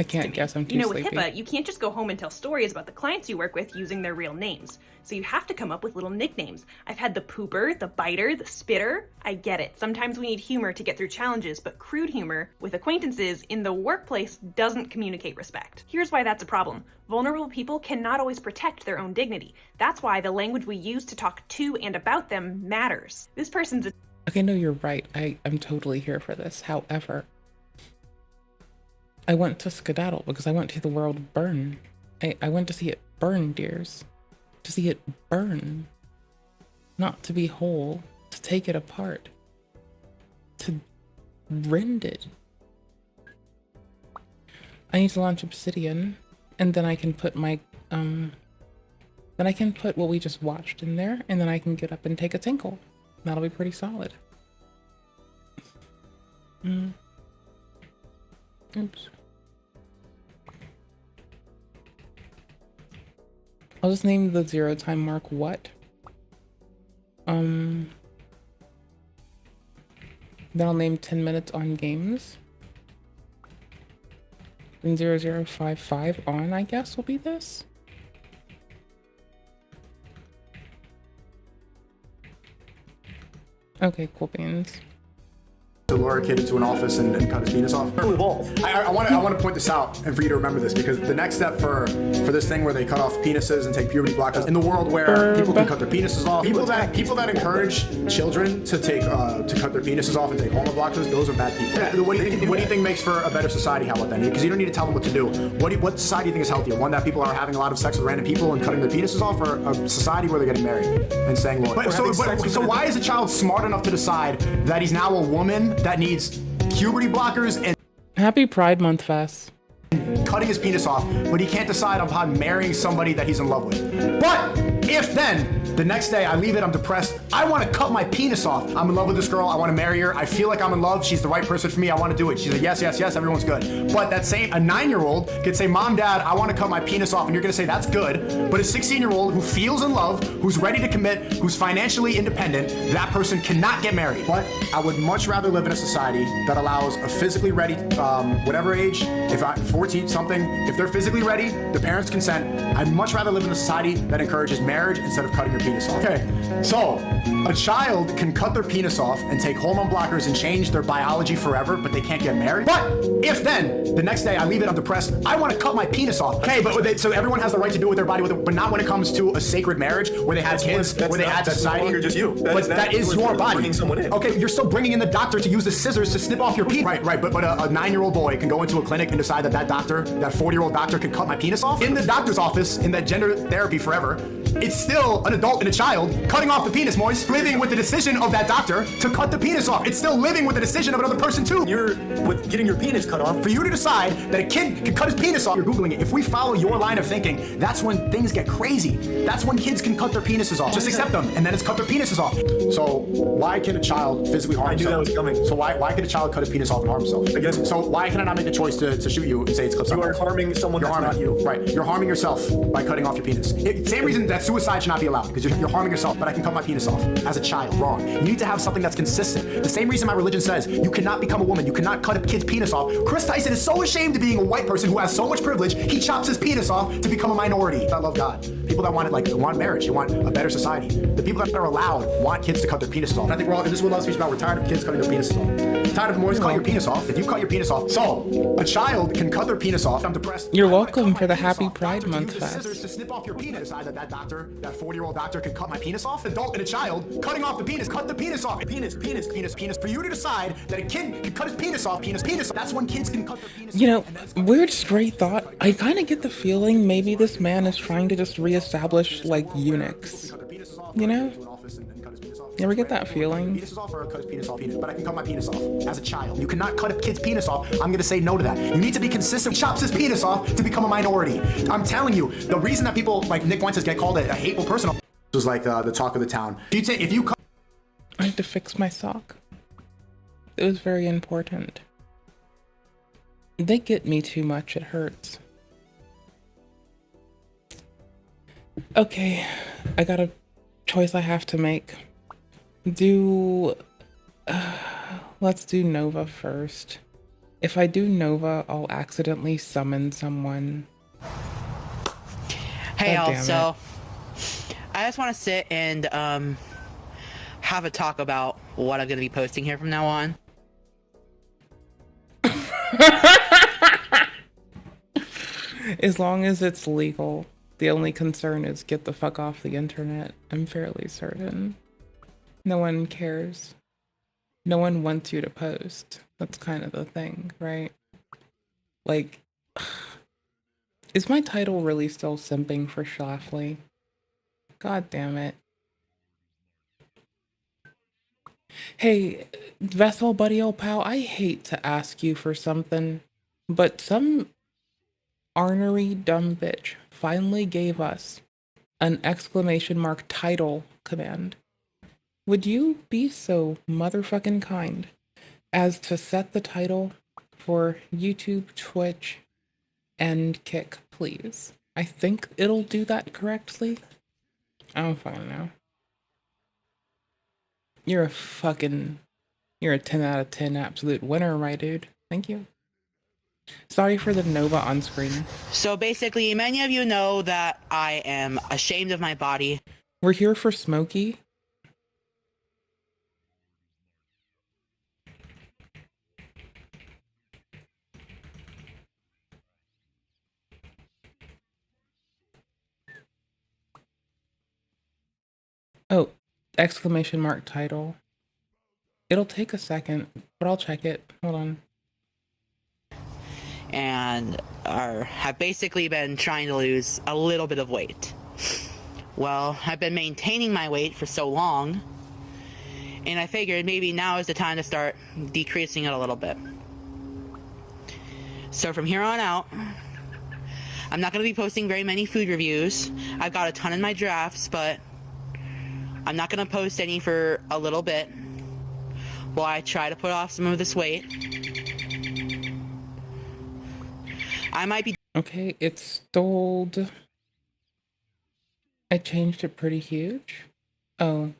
can't guess, I'm too sleepy. With HIPAA, you can't just go home and tell stories about the clients you work with using their real names. So you have to come up with little nicknames. I've had the pooper, the biter, the spitter. I get it. Sometimes we need humor to get through challenges, but crude humor with acquaintances in the workplace doesn't communicate respect. Here's why that's a problem. Vulnerable people cannot always protect their own dignity. That's why the language we use to talk to and about them matters. This person's a— Okay, no, you're right. I'm totally here for this. However, I went to skedaddle because I went to the world burn. I went to see it burn, dears. To see it burn. Not to be whole. To take it apart. To rend it. I need to launch Obsidian, and then I can put my, then I can put what we just watched in there, and then I can get up and take a tinkle. That'll be pretty solid. Oops. I'll just name the 0 time mark what? Then I'll name 10 minutes on games. Then 0055 on, I guess, will be this. Okay, cool beans. lure a kid into an office and cut his penis off? I want to point this out and for you to remember this, because the next step for this thing where they cut off penises and take puberty blockers in the world where people can cut their penises off, people that encourage children to cut their penises off and take hormone blockers, those are bad people. Yeah, what do you think makes for a better society? How about that? Because you don't need to tell them what to do. What society do you think is healthier? One that people are having a lot of sex with random people and cutting their penises off, or a society where they're getting married and staying loyal? So why is a child smart enough to decide that he's now a woman that needs puberty blockers and Happy Pride Month, Fess. cutting his penis off, but he can't decide upon marrying somebody that he's in love with? But if then the next day I leave it, I'm depressed, I want to cut my penis off. I'm in love with this girl, I want to marry her, I feel like I'm in love, she's the right person for me, I want to do it. She's like, yes, yes, yes, everyone's good. But that same, a 9-year-old could say, Mom, Dad, I want to cut my penis off, and you're going to say, that's good. But a 16-year-old who feels in love, who's ready to commit, who's financially independent, that person cannot get married. But I would much rather live in a society that allows a physically ready, whatever age, if I'm 14 something, if they're physically ready, the parents consent, I'd much rather live in a society that encourages marriage instead of cutting your penis off. Okay, so a child can cut their penis off and take hormone blockers and change their biology forever, but they can't get married. But if then the next day I leave it, I'm depressed, I want to cut my penis off. Okay, but so everyone has the right to do with their body, but not when it comes to a sacred marriage where they have kids, where they add to society. No longer just you. That is your body. Bringing someone in. Okay, you're still bringing in the doctor to use the scissors to snip off your penis. Right, but a 9-year-old boy can go into a clinic and decide that doctor, that 40-year-old doctor, can cut my penis off in the doctor's office in that gender therapy forever. It's still an adult and a child cutting off the penis, Moise, living with the decision of that doctor to cut the penis off. It's still living with the decision of another person too. You're with getting your penis cut off. For you to decide that a kid can cut his penis off, you're Googling it. If we follow your line of thinking, that's when things get crazy. That's when kids can cut their penises off. Just accept them, and then it's cut their penises off. So why can a child physically harm himself? I knew that was coming. So why can a child cut his penis off and harm himself? Again, so why can I not make the choice to shoot you and say it's clip you are harming someone that's not you. Right, you're harming yourself by cutting off your penis. Same reason that suicide should not be allowed, because you're harming yourself, but I can cut my penis off as a child. Wrong. You need to have something that's consistent. The same reason my religion says you cannot become a woman, you cannot cut a kid's penis off. Chris Tyson is so ashamed of being a white person who has so much privilege, he chops his penis off to become a minority. I love God. People that want it, they want marriage, they want a better society. The people that are allowed want kids to cut their penises off. And I think this is what love speech about. We're tired of kids cutting their penises off. Tired of them always cut your penis off. If you cut your penis off, so a child can cut their penis off. I'm depressed. You're welcome for the Happy Pride Month, Fest. Scissors to snip off your penis. Either that doctor, that 40-year-old doctor, can cut my penis off. Adult and a child cutting off the penis. Cut the penis off. Penis. For you to decide that a kid can cut his penis off. Penis. That's when kids can cut their penis. You know, weird straight thought. I kind of get the feeling maybe this man is trying to just reestablish eunuchs. You know? You ever get that feeling? But I can cut my penis off as a child. You cannot cut a kid's penis off. I'm gonna say no to that. You need to be consistent. He chops his penis off to become a minority. I'm telling you, the reason that people like Nick Wentz get called a hateful person was the talk of the town. If you cut, I had to fix my sock. It was very important. They get me too much, it hurts. Okay, I got a choice I have to make. Let's do Nova first. If I do Nova, I'll accidentally summon someone. Hey God y'all, damn so I just want to sit and have a talk about what I'm going to be posting here from now on. As long as it's legal. The only concern is get the fuck off the internet. I'm fairly certain. No one cares. No one wants you to post. That's kind of the thing, right? Is my title really still simping for Schlafly? God damn it. Hey, Vessel buddy old pal, I hate to ask you for something, but some ornery dumb bitch finally gave us an exclamation mark title command. Would you be so motherfucking kind as to set the title for YouTube, Twitch, and Kick, please? I think it'll do that correctly. I don't fucking know. You're a 10 out of 10 absolute winner, my dude. Thank you. Sorry for the Nova on screen. So basically, many of you know that I am ashamed of my body. We're here for Smokey. exclamation mark title. It'll take a second, but I'll check it. Hold on. And have basically been trying to lose a little bit of weight. Well, I've been maintaining my weight for so long, and I figured maybe now is the time to start decreasing it a little bit. So from here on out, I'm not going to be posting very many food reviews. I've got a ton in my drafts, but I'm not going to post any for a little bit while I try to put off some of this weight. I might be... Okay, it's stalled. I changed it pretty huge. Oh.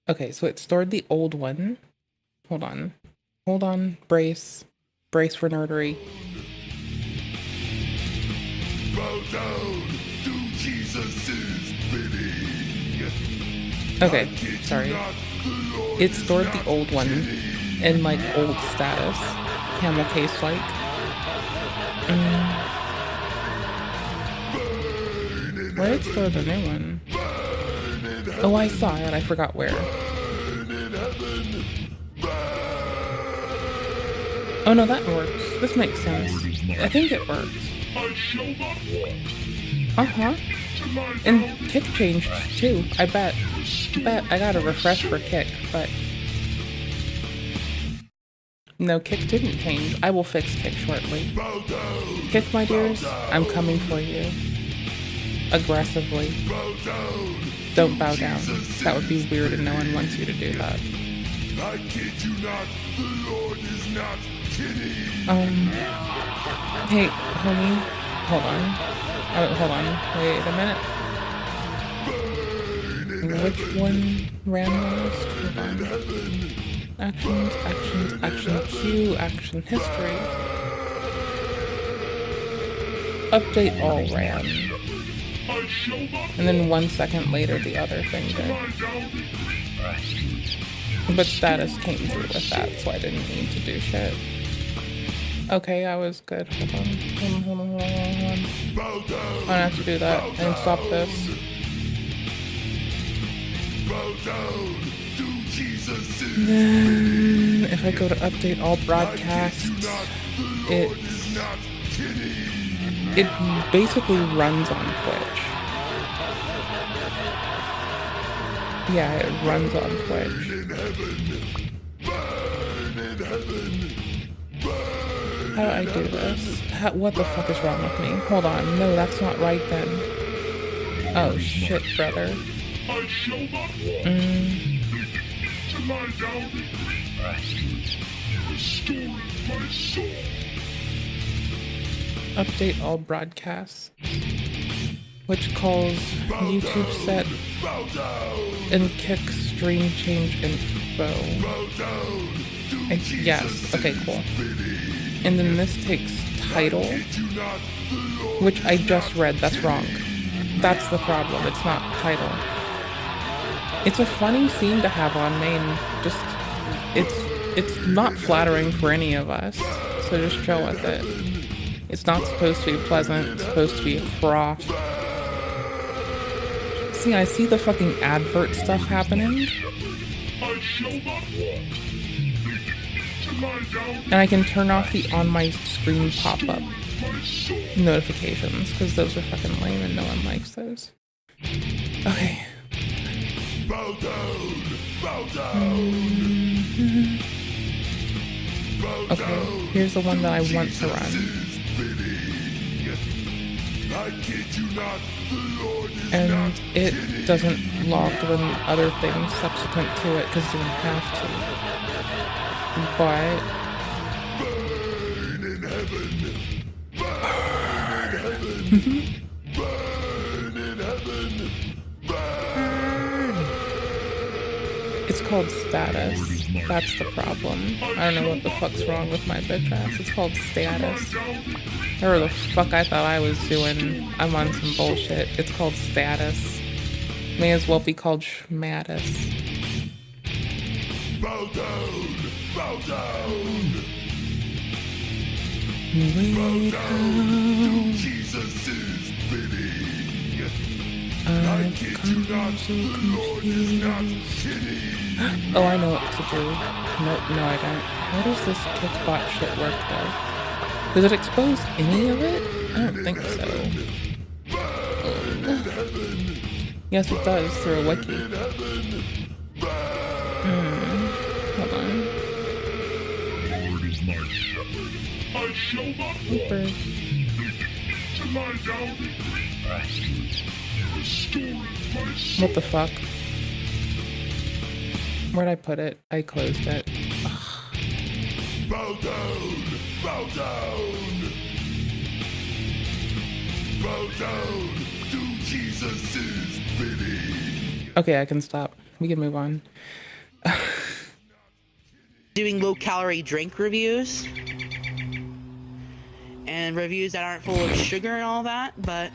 Okay, so it stored the old one. Hold on. Hold on. Brace. Brace for nerdery. Bow down to Jesus' bidding. Okay, sorry. It stored the old one in, like, old status. Camel case-like. Where did it store the new one? Oh, I saw it. I forgot where. Oh, no, that works. This makes sense. I think it works. Uh-huh. And Kick changed, too. I bet I gotta refresh for Kick, but... No, Kick didn't change. I will fix Kick shortly. Kick, my dears, I'm coming for you. Aggressively. Don't bow down. That would be weird and no one wants you to do that. I kid you not, the Lord is not kidding. Hey, homie, hold on. Hold on, wait a minute. Which one ran last? Hold on. Actions, action queue, action history. Update all ran. And then 1 second later the other thing did. But status came through with that, so I didn't need to do shit. Okay, I was good. Hold on. I have to do that and stop this. Then, if I go to update all broadcasts, it basically runs on Twitch. Yeah, it runs on Twitch. How do I do this? What the fuck is wrong with me? Hold on. No, that's not right then. Oh shit, brother. Update all broadcasts. Which calls YouTube set and Kick stream change info. Yes, okay, cool. And then this takes title, which I just read. That's wrong. That's the problem. It's not title. It's a funny scene to have on main. Just, it's not flattering for any of us. So just chill with it. It's not supposed to be pleasant. It's supposed to be froth. See, I see the fucking advert stuff happening. And I can turn off the on my screen pop-up notifications, because those are fucking lame and no one likes those. Okay. Okay, here's the one that I want to run. And it doesn't log the other things subsequent to it, because it doesn't have to. But it's called status. That's the problem. I don't know what the fuck's wrong with my bitch ass. It's called status. Whatever the fuck I thought I was doing, I'm on some bullshit. It's called status. May as well be called schmatus. Bow down! Bow down! Wait down to Jesus' bidding. I kid you not, the Lord is not kidding. Oh, I know what to do. No, I don't. How does this kickbot shit work, though? Does it expose any of it? I don't think so. Yes, it does, through a wiki. Hold on. The Lord is my shepherd. I shall not want. Super. To lie down in green pastures. He restoreth my soul. What the fuck? Where'd I put it? I closed it. Bow down! Bow down! Bow down to Jesus' bidding! Okay, I can stop. We can move on. Doing low-calorie drink reviews. And reviews that aren't full of sugar and all that, but...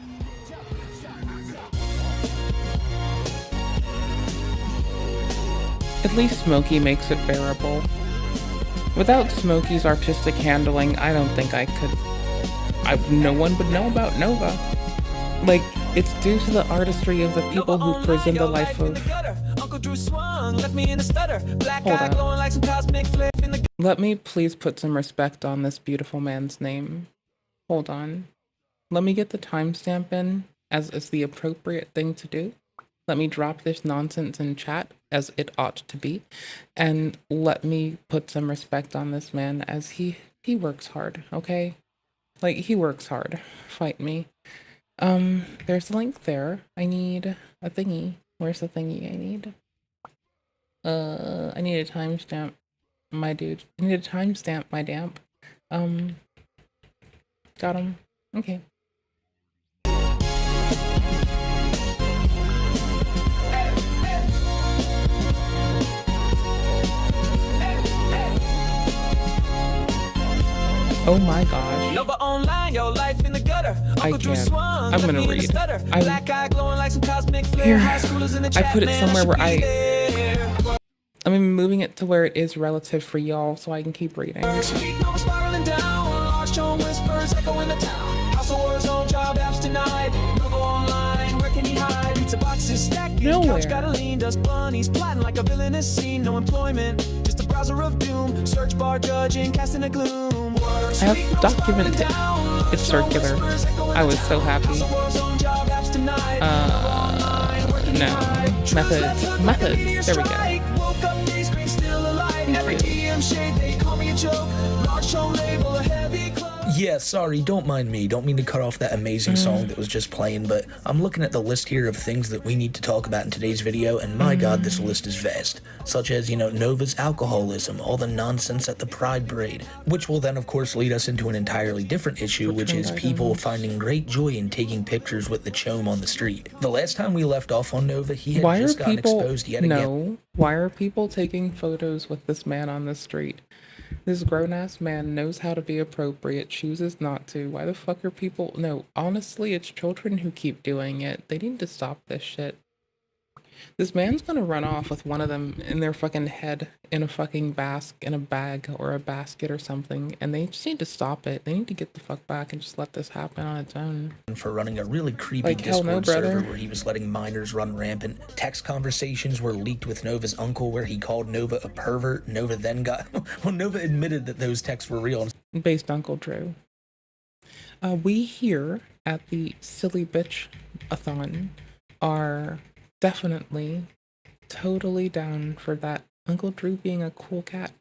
At least Smokey makes it bearable. Without Smokey's artistic handling, I don't think I could... no one would know about Nova. Like, it's due to the artistry of the people who present the life of... Hold on. Let me please put some respect on this beautiful man's name. Hold on. Let me get the timestamp in, as is the appropriate thing to do. Let me drop this nonsense in chat, as it ought to be. And let me put some respect on this man, as he works hard, okay? Like, he works hard. Fight me. There's a link there. I need a thingy. Where's the thingy I need? I need a timestamp, my dude. I need a timestamp, my damp. Got him. Okay. Oh my gosh. Nova online, your life in the gutter. I can't. I'm gonna read. Here. I put it somewhere where I'm moving it to where it is relative for y'all so I can keep reading. Nowhere. I have documented. It's circular. I was so happy. No. Methods. There we go. Thank you. Yeah, sorry, don't mind me. Don't mean to cut off that amazing song that was just playing, but I'm looking at the list here of things that we need to talk about in today's video, and my god, this list is vast. Such as, Nova's alcoholism, all the nonsense at the Pride Parade, which will then, of course, lead us into an entirely different issue, which is people finding great joy in taking pictures with the chome on the street. The last time we left off on Nova, he had just gotten exposed yet again. Why are people taking photos with this man on the street? This grown-ass man knows how to be appropriate, chooses not to. Why the fuck are people... No, honestly, it's children who keep doing it. They need to stop this shit. This man's gonna run off with one of them in their fucking head in a fucking in a bag or a basket or something, and they just need to stop it. They need to get the fuck back and just let this happen on its own. For running a really creepy Discord server where he was letting minors run rampant. Text conversations were leaked with Nova's uncle where he called Nova a pervert. Nova then got... well, Nova admitted that those texts were real. Based Uncle Drew. We here at the Silly Bitch-a-thon are... definitely totally down for that Uncle Drew being a cool cat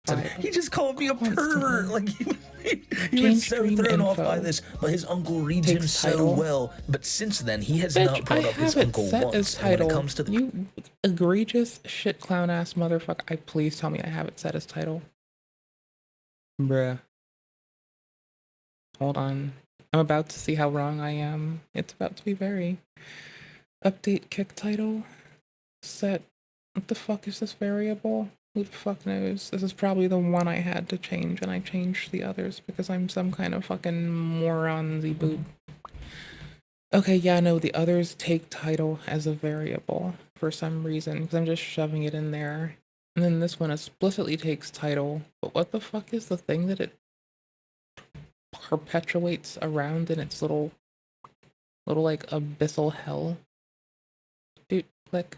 vibe. He just called me a pervert. Like he was so thrown off by this, but his uncle reads him so well. But since then, he has not brought up his uncle once. And when it comes to you egregious shit clown ass motherfucker, please tell me I have it set as title. Bruh. Hold on. I'm about to see how wrong I am. It's about to be very... Update kick title. Set. What the fuck is this variable? Who the fuck knows? This is probably the one I had to change, and I changed the others because I'm some kind of fucking moron-y boot. Okay, yeah, no, the others take title as a variable for some reason, because I'm just shoving it in there. And then this one explicitly takes title, but what the fuck is the thing that it perpetuates around in its little like abyssal hell? click,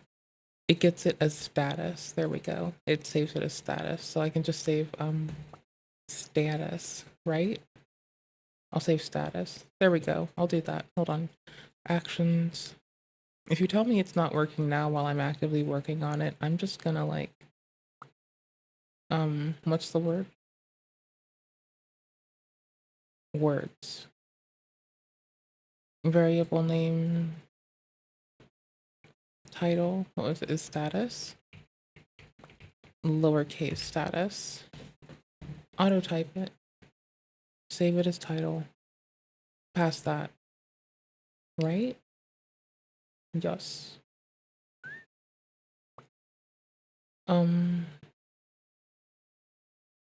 it gets it as status. There we go. It saves it as status. So I can just save status, right? I'll save status. There we go. I'll do that. Hold on. Actions. If you tell me it's not working now while I'm actively working on it, I'm just gonna like, what's the word? Words. Variable name. Title. What was it? Is status. Lowercase status. Auto type it. Save it as title. Pass that. Right? Yes.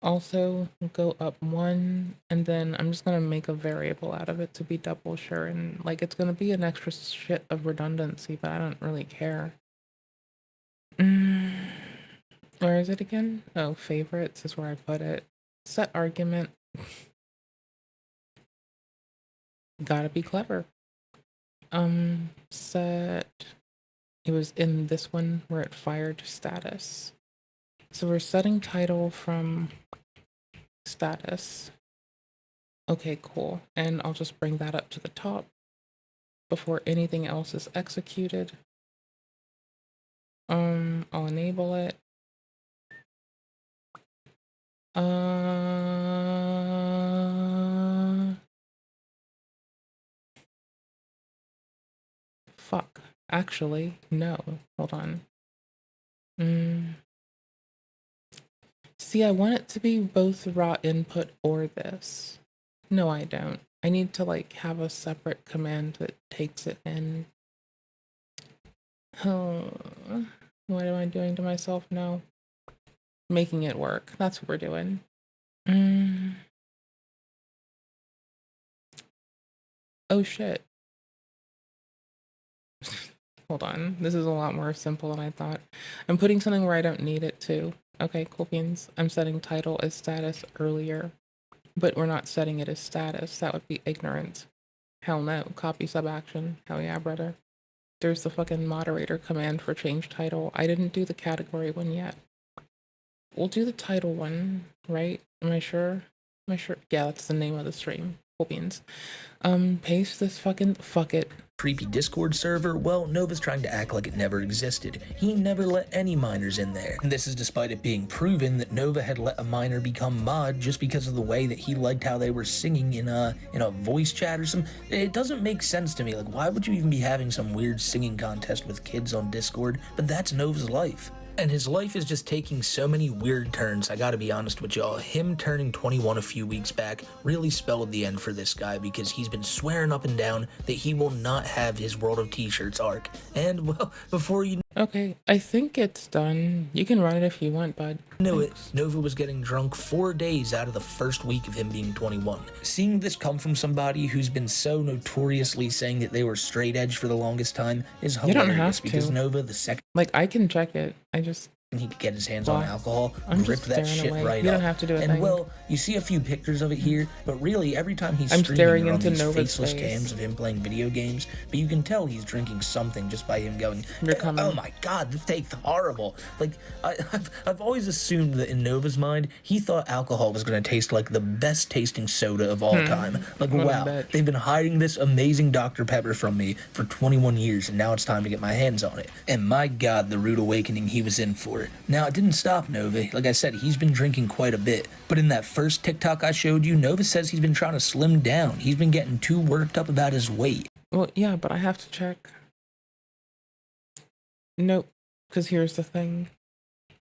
Also go up one, and then I'm just gonna make a variable out of it to be double sure, and like it's gonna be an extra shit of redundancy, but I don't really care. Where is it again? Oh, favorites is where I put it. Set argument. Gotta be clever. Set. It was in this one where it fired status. So we're setting title from status. Okay, cool. And I'll just bring that up to the top before anything else is executed. I'll enable it. Fuck. Actually, no. Hold on. See, I want it to be both raw input or this. No, I don't. I need to like have a separate command that takes it in. Oh, what am I doing to myself now? Making it work. That's what we're doing. Oh shit. Hold on. This is a lot more simple than I thought. I'm putting something where I don't need it to. Okay, cool beans. I'm setting title as status earlier, but we're not setting it as status. That would be ignorant. Hell no. Copy sub action. Hell yeah, brother. There's the fucking moderator command for change title. I didn't do the category one yet. We'll do the title one, right? Am I sure? Am I sure? Yeah, that's the name of the stream. Cool beans. Paste this fucking fuck it. Creepy Discord server? Well, Nova's trying to act like it never existed. He never let any minors in there. And this is despite it being proven that Nova had let a minor become mod just because of the way that he liked how they were singing in a voice chat or something. It doesn't make sense to me. Like, why would you even be having some weird singing contest with kids on Discord? But that's Nova's life. And his life is just taking so many weird turns. I gotta be honest with y'all, him turning 21 a few weeks back really spelled the end for this guy, because he's been swearing up and down that he will not have his World of T-Shirts arc. And, well, before you Okay, I think it's done. You can run it if you want, bud. knew it, Nova was getting drunk 4 days out of the first week of him being 21. Seeing this come from somebody who's been so notoriously saying that they were straight edge for the longest time is You don't hilarious, have because to. Nova, the second Like, I can check it. I just... he could get his hands on alcohol, I'm rip just that staring shit away. right You up. don't have to do a and thing. well, you see a few pictures of it here, but really every time he's I'm streaming, staring they're on into these Nova's faceless face. cams of him playing video games, but you can tell he's drinking something just by him going, You're coming. oh my god, this tastes horrible. Like, I've always assumed that in Nova's mind, he thought alcohol was going to taste like the best tasting soda of all time. Like, What a wow, bitch. they've been hiding this amazing Dr. Pepper from me for 21 years, and now it's time to get my hands on it. And my god, the rude awakening he was in for it. Now, it didn't stop Nova. Like I said, he's been drinking quite a bit. But in that first TikTok I showed you, Nova says he's been trying to slim down. He's been getting too worked up about his weight. Well, yeah, but I have to check. Nope, because here's the thing.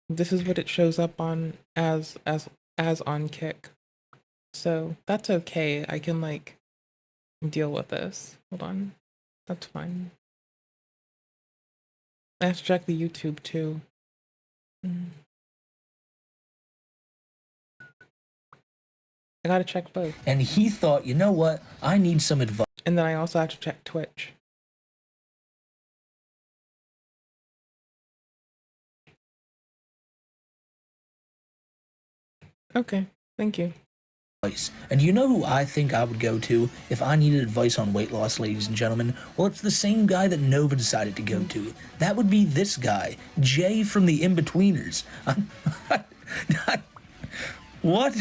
This is what it shows up on as on Kick. So that's okay. I can like deal with this. Hold on. That's fine. I have to check the YouTube too. I gotta check both. And he thought, you know what? I need some advice. And then I also have to check Twitch. Okay, thank you. And you know who I think I would go to if I needed advice on weight loss, ladies and gentlemen? Well, it's the same guy that Nova decided to go to. That would be this guy, Jay from the In-Betweeners. What?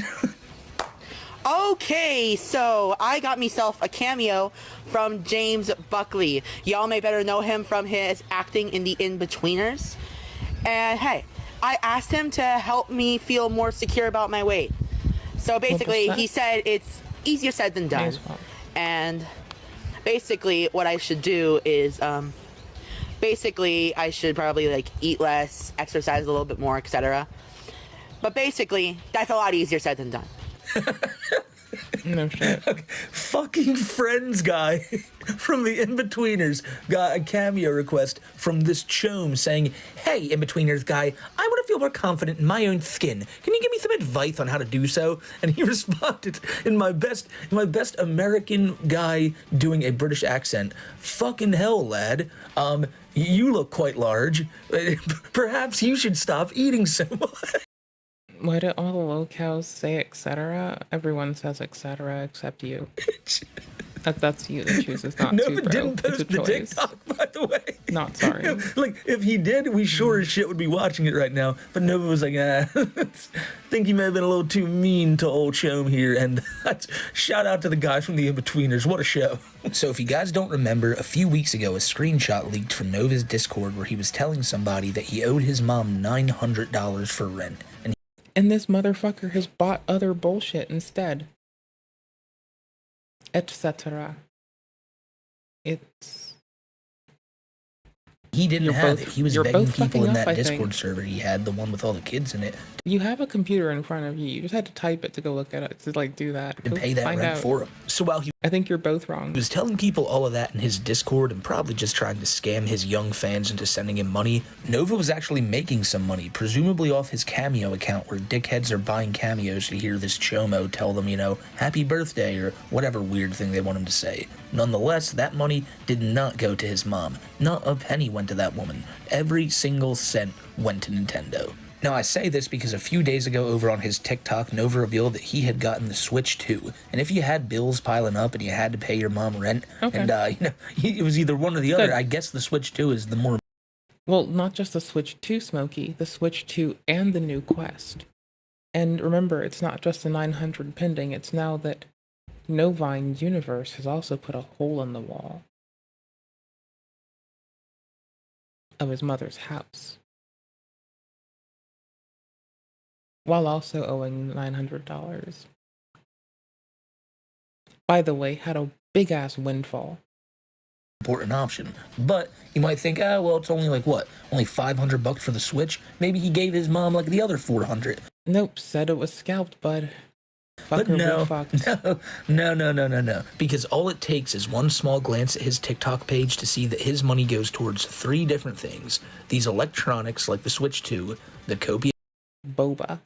Okay, so I got myself a cameo from James Buckley. Y'all may better know him from his acting in the In-Betweeners. And hey, I asked him to help me feel more secure about my weight. So basically, he said it's easier said than done. And basically, what I should do is, basically, I should probably, like, eat less, exercise a little bit more, etc. But basically, that's a lot easier said than done. No shit. Okay. Fucking Friends guy from the In-Betweeners got a cameo request from this chome saying, "Hey, In-Betweeners guy, I want to feel more confident in my own skin. Can you give me some advice on how to do so?" And he responded in my best American guy doing a British accent, "Fucking hell, lad. You look quite large. Perhaps you should stop eating so much." Why do all the locals say etc.? Everyone says etc. except you. That's you that chooses not Nova to, bro. didn't post It's a the choice. TikTok, by the way. Not sorry. Like, if he did, we sure as shit would be watching it right now. But Nova was like, think he may have been a little too mean to old Chome here. And shout out to the guy from the In-Betweeners. What a show. So if you guys don't remember, a few weeks ago, a screenshot leaked from Nova's Discord where he was telling somebody that he owed his mom $900 for rent. And this motherfucker has bought other bullshit instead. Etc. It's... He didn't have it. He was begging people in that I Discord think. server he had, the one with all the kids in it. You have a computer in front of you. You just had to type it to go look at it, to like do that. To Go pay that find rent out. for him. So while he I think you're both wrong. was telling people all of that in his Discord and probably just trying to scam his young fans into sending him money, Nova was actually making some money, presumably off his Cameo account where dickheads are buying cameos to hear this chomo tell them, you know, happy birthday or whatever weird thing they want him to say. Nonetheless, that money did not go to his mom. Not a penny went to that woman. Every single cent went to Nintendo. Now, I say this because a few days ago over on his TikTok, Nova revealed that he had gotten the Switch 2. And if you had bills piling up and you had to pay your mom rent, and, you know, it was either one or the other, I guess the Switch 2 is the more... Well, not just the Switch 2, Smokey. The Switch 2 and the new Quest. And remember, it's not just the 900 pending. It's now that Novine's universe has also put a hole in the wall of his mother's house, while also owing $900. By the way, had a big-ass windfall. important option. But you might think, oh, well, it's only like, what, only $500 for the Switch? Maybe he gave his mom like the other $400. Nope, said it was scalped, bud. But no. Because all it takes is one small glance at his TikTok page to see that his money goes towards 3 different things. These electronics, like the Switch 2, the copious boba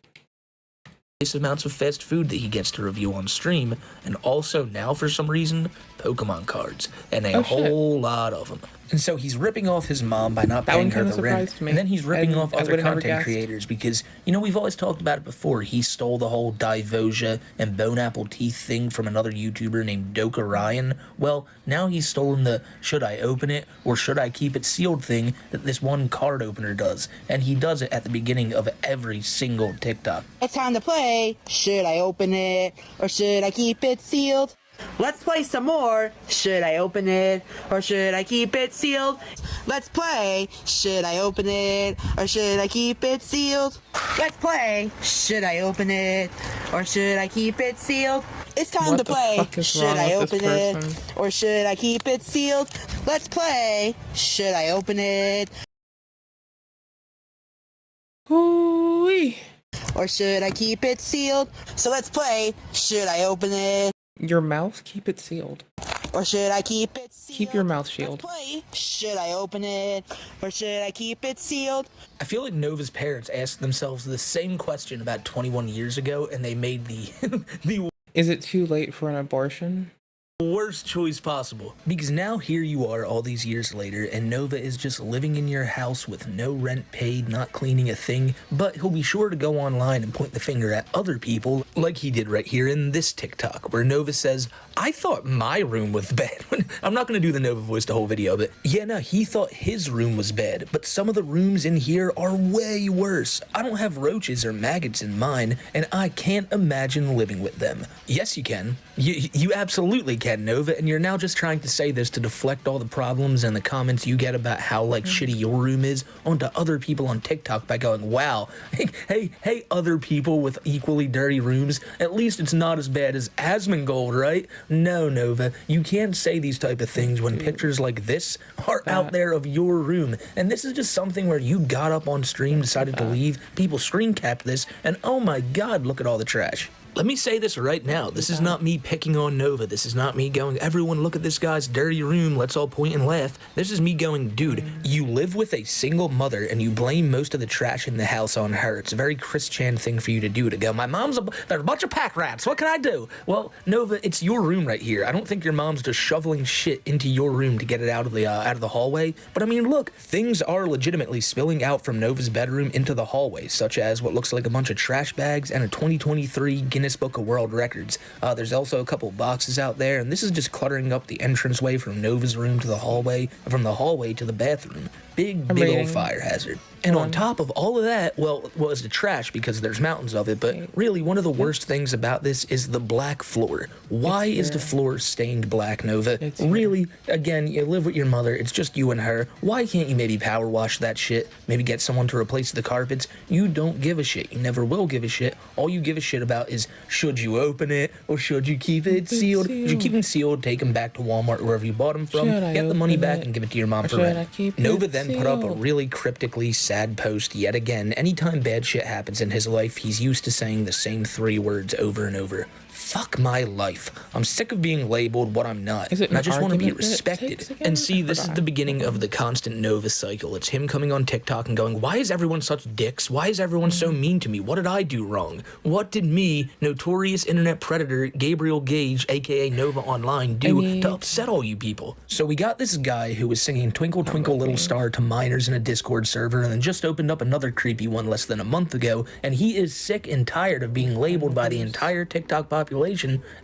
amounts of fast food that he gets to review on stream, and also now, for some reason, Pokemon cards, and a whole lot of them. And so he's ripping off his mom by not paying her the rent, and then he's ripping off other content creators because, you know, we've always talked about it before. He stole the whole Divosia and bone apple teeth thing from another YouTuber named Doka Ryan. Well, now he's stolen the should I open it or should I keep it sealed thing that this one card opener does, and he does it at the beginning of every single TikTok. It's time to play. Should I open it or should I keep it sealed? Let's play some more. Should I open it or should I keep it sealed? Let's play. Should I open it or should I keep it sealed? Let's play. Should I open it or should I keep it sealed? It's time to play. Should I open it or should I keep it sealed? Let's play. Should I open it Hoo-wee. or should I keep it sealed? So let's play. Should I open it? Your mouth, keep it sealed. Or should I keep it sealed? Keep your mouth sealed. Should I open it? Or should I keep it sealed? I feel like Nova's parents asked themselves the same question about 21 years ago, and they made the... Is it too late for an abortion? Worst choice possible. Because now here you are all these years later, and Nova is just living in your house with no rent paid, not cleaning a thing, but he'll be sure to go online and point the finger at other people, like he did right here in this TikTok, where Nova says, I thought my room was bad. I'm not going to do the Nova voice the whole video, but yeah, no, he thought his room was bad, but some of the rooms in here are way worse. I don't have roaches or maggots in mine, and I can't imagine living with them. Yes, you can. You absolutely can, Nova, and you're now just trying to say this to deflect all the problems and the comments you get about how, like, shitty your room is onto other people on TikTok by going, wow, hey, other people with equally dirty rooms, at least it's not as bad as Asmongold, right? No, Nova, you can't say these type of things when pictures like this are out there of your room, and this is just something where you got up on stream, decided to leave, people screen capped this, and oh my god, look at all the trash. Let me say this right now. This is not me picking on Nova. This is not me going, everyone look at this guy's dirty room. Let's all point and laugh. This is me going, dude, you live with a single mother and you blame most of the trash in the house on her. It's a very Chris Chan thing for you to do, to go, my mom's they're a bunch of pack rats. What can I do? Well, Nova, it's your room right here. I don't think your mom's just shoveling shit into your room to get it out of the hallway. But I mean, look, things are legitimately spilling out from Nova's bedroom into the hallway, such as what looks like a bunch of trash bags and a 2023 Guinness Book of World Records. There's also a couple boxes out there, and this is just cluttering up the entranceway from Nova's room to the hallway, from the hallway to the bathroom. Big old fire hazard. And on top of all of that, well, it's the trash because there's mountains of it, but really one of the worst things about this is the black floor. Why is the floor stained black, Nova? Really, again, you live with your mother, it's just you and her. Why can't you maybe power wash that shit? Maybe get someone to replace the carpets? You don't give a shit. You never will give a shit. All you give a shit about is, should you open it or should you keep it sealed? Should you keep them sealed, take them back to Walmart, wherever you bought them from, get the money back and give it to your mom for rent? Nova then put up a really cryptically sad post yet again. Anytime bad shit happens in his life, he's used to saying the same 3 words over and over. Fuck my life. I'm sick of being labeled what I'm not, and I just want to be respected. And see, this is the beginning of the constant Nova cycle. It's him coming on TikTok and going, why is everyone such dicks? Why is everyone so mean to me? What did I do wrong? What did me, notorious internet predator Gabriel Gage, aka Nova Online, do to upset all you people? So we got this guy who was singing Twinkle Twinkle Little Star to minors in a Discord server, and then just opened up another creepy one less than a month ago, and he is sick and tired of being labeled by the entire TikTok population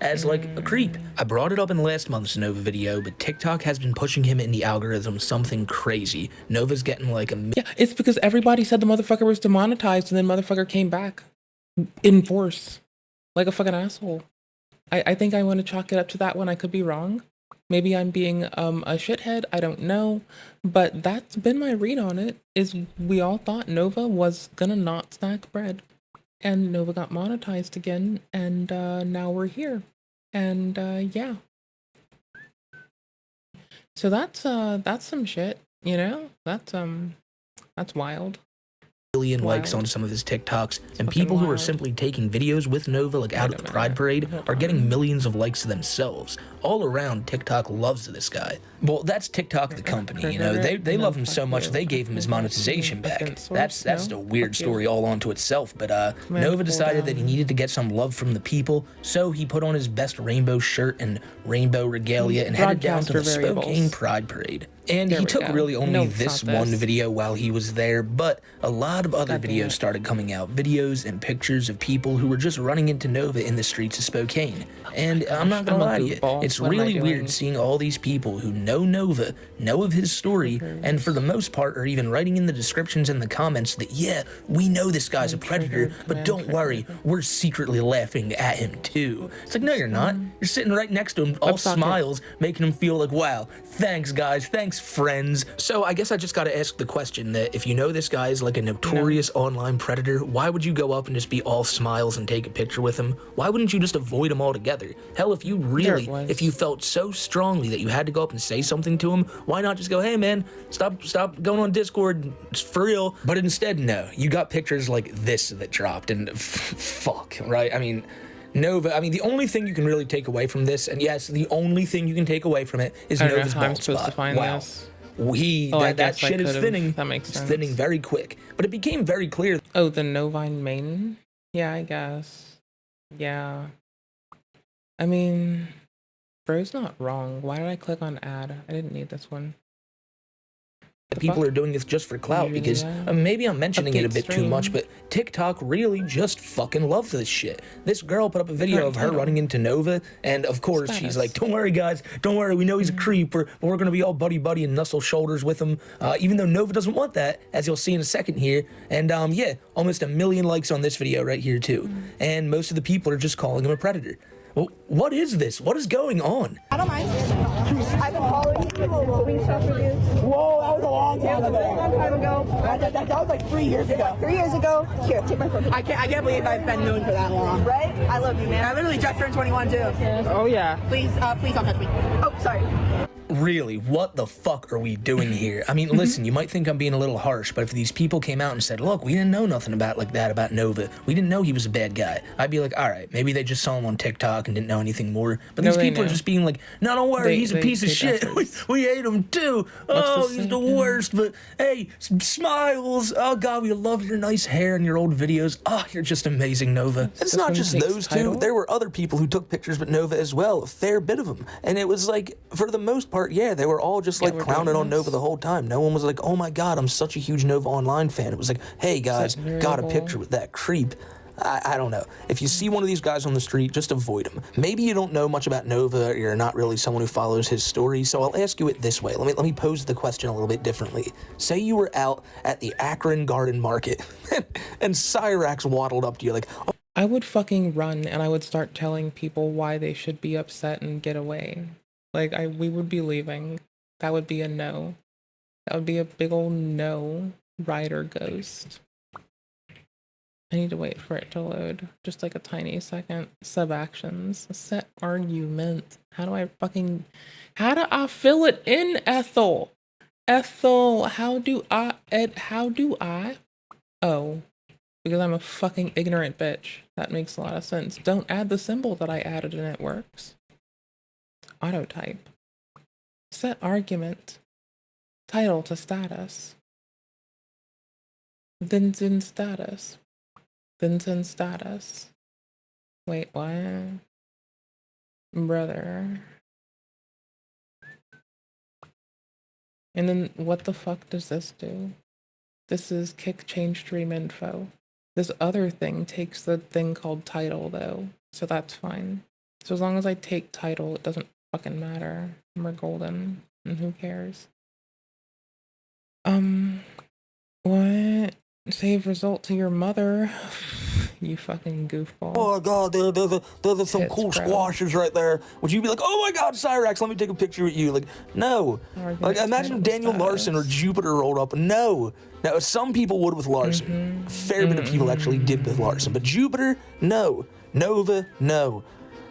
as like a creep. I brought it up in last month's Nova video, but TikTok has been pushing him in the algorithm something crazy. Nova's getting like a... Yeah, it's because everybody said the motherfucker was demonetized, and then motherfucker came back in force like a fucking asshole. I think I want to chalk it up to that one. I could be wrong. Maybe I'm being a shithead. I don't know. But that's been my read on it, is we all thought Nova was gonna not stack bread. And Nova got monetized again, and now we're here. And yeah. So that's some shit, you know? That's wild. Million likes on some of his TikToks, and people who are simply taking videos with Nova, like out at the Pride Parade, are getting millions of likes themselves. All around, TikTok loves this guy. Well, that's TikTok, the company, you know, they love him so much they gave him his monetization back. That's a weird story all onto itself, but Nova decided that he needed to get some love from the people, so he put on his best rainbow shirt and rainbow regalia and headed down to the Spokane Pride Parade. And he took really only this one video while he was there, but a lot of other videos started coming out. Videos and pictures of people who were just running into Nova in the streets of Spokane. And I'm not gonna lie to you, it's really weird seeing all these people who know Nova, know of his story, and for the most part are even writing in the descriptions and the comments that, yeah, we know this guy's a predator, but don't worry, we're secretly laughing at him too. It's like, no, you're not. You're sitting right next to him, all smiles, making him feel like, wow, thanks guys, thanks friends. So I guess I just gotta ask the question that if you know this guy is like a notorious online predator, why would you go up and just be all smiles and take a picture with him? Why wouldn't you just avoid him altogether? Hell, if you really, if you felt so strongly that you had to go up and say something to him, why not just go, hey man, stop going on Discord, it's for real. But instead, no, you got pictures like this that dropped, and fuck, right? I mean, Nova, I mean, the only thing you can really take away from this, and yes, the only thing you can take away from it is Nova's bald spot. Wow. That shit is thinning. That makes sense. It's thinning very quick. But it became very clear. Oh, the Novine main? Yeah, I guess. Yeah. I mean, Bro's not wrong. Why did I click on ad? I didn't need this one. People are doing this just for clout because maybe I'm mentioning it a bit too much, but TikTok really just fucking loves this shit. This girl put up a video of her running into Nova, and of course she's like, don't worry guys, don't worry, we know he's a creep, but we're gonna be all buddy-buddy and nuzzle shoulders with him, even though Nova doesn't want that, as you'll see in a second here. And yeah, almost 1 million likes on this video right here too. And most of the people are just calling him a predator. Well, what is this? What is going on? I don't mind. I've been following you since Wingstop reviews. Whoa, that was a long time ago. A long time ago. That was like 3 years ago. 3 years ago. Here, take my phone. I can't believe I've been known for that long. Right? I love you, man. I literally just turned 21 too. Oh yeah. Please don't touch me. Oh, sorry. Really, what the fuck are we doing here? I mean, listen, you might think I'm being a little harsh, but if these people came out and said, look, we didn't know nothing about Nova, we didn't know he was a bad guy, I'd be like, all right, maybe they just saw him on TikTok and didn't know anything more. But these people are just being like, no, don't worry, he's a piece of shit. We hate him too. Oh, he's the worst, but hey, smiles. Oh God, we love your nice hair and your old videos. Oh, you're just amazing, Nova. It's not just those two. There were other people who took pictures with Nova as well, a fair bit of them. And it was like, for the most part, yeah, they were all just like clowning on Nova the whole time. No one was like, oh my God, I'm such a huge Nova Online fan. It was like, hey guys, got a picture with that creep. I don't know. If you see one of these guys on the street, just avoid him. Maybe you don't know much about Nova, or you're not really someone who follows his story, so I'll ask you it this way. Let me pose the question a little bit differently. Say you were out at the Akron Garden Market, and Cyrax waddled up to you like, oh. I would fucking run, and I would start telling people why they should be upset and get away. Like, we would be leaving. That would be a no. That would be a big old no, rider ghost. I need to wait for it to load. Just like a tiny second. Sub-actions. Set argument. How do I fill it in, Ethel? Ethel, how do I? Oh, because I'm a fucking ignorant bitch. That makes a lot of sense. Don't add the symbol that I added and it works. Auto type. Set argument. Title to status. Then status. Then status. Wait, what? Brother. And then what the fuck does this do? This is kick change stream info. This other thing takes the thing called title though, so that's fine. So as long as I take title, it doesn't fucking matter. We're golden, and who cares? What? Save result to your mother? You fucking goofball. Oh my God, there's some cool squashes right there. Would you be like, oh my God, Cyrax, let me take a picture with you? Like, no. Like, imagine Daniel Larson or Jupiter rolled up. No. Now, some people would with Larson. A fair bit of people actually did with Larson. But Jupiter, no. Nova, no.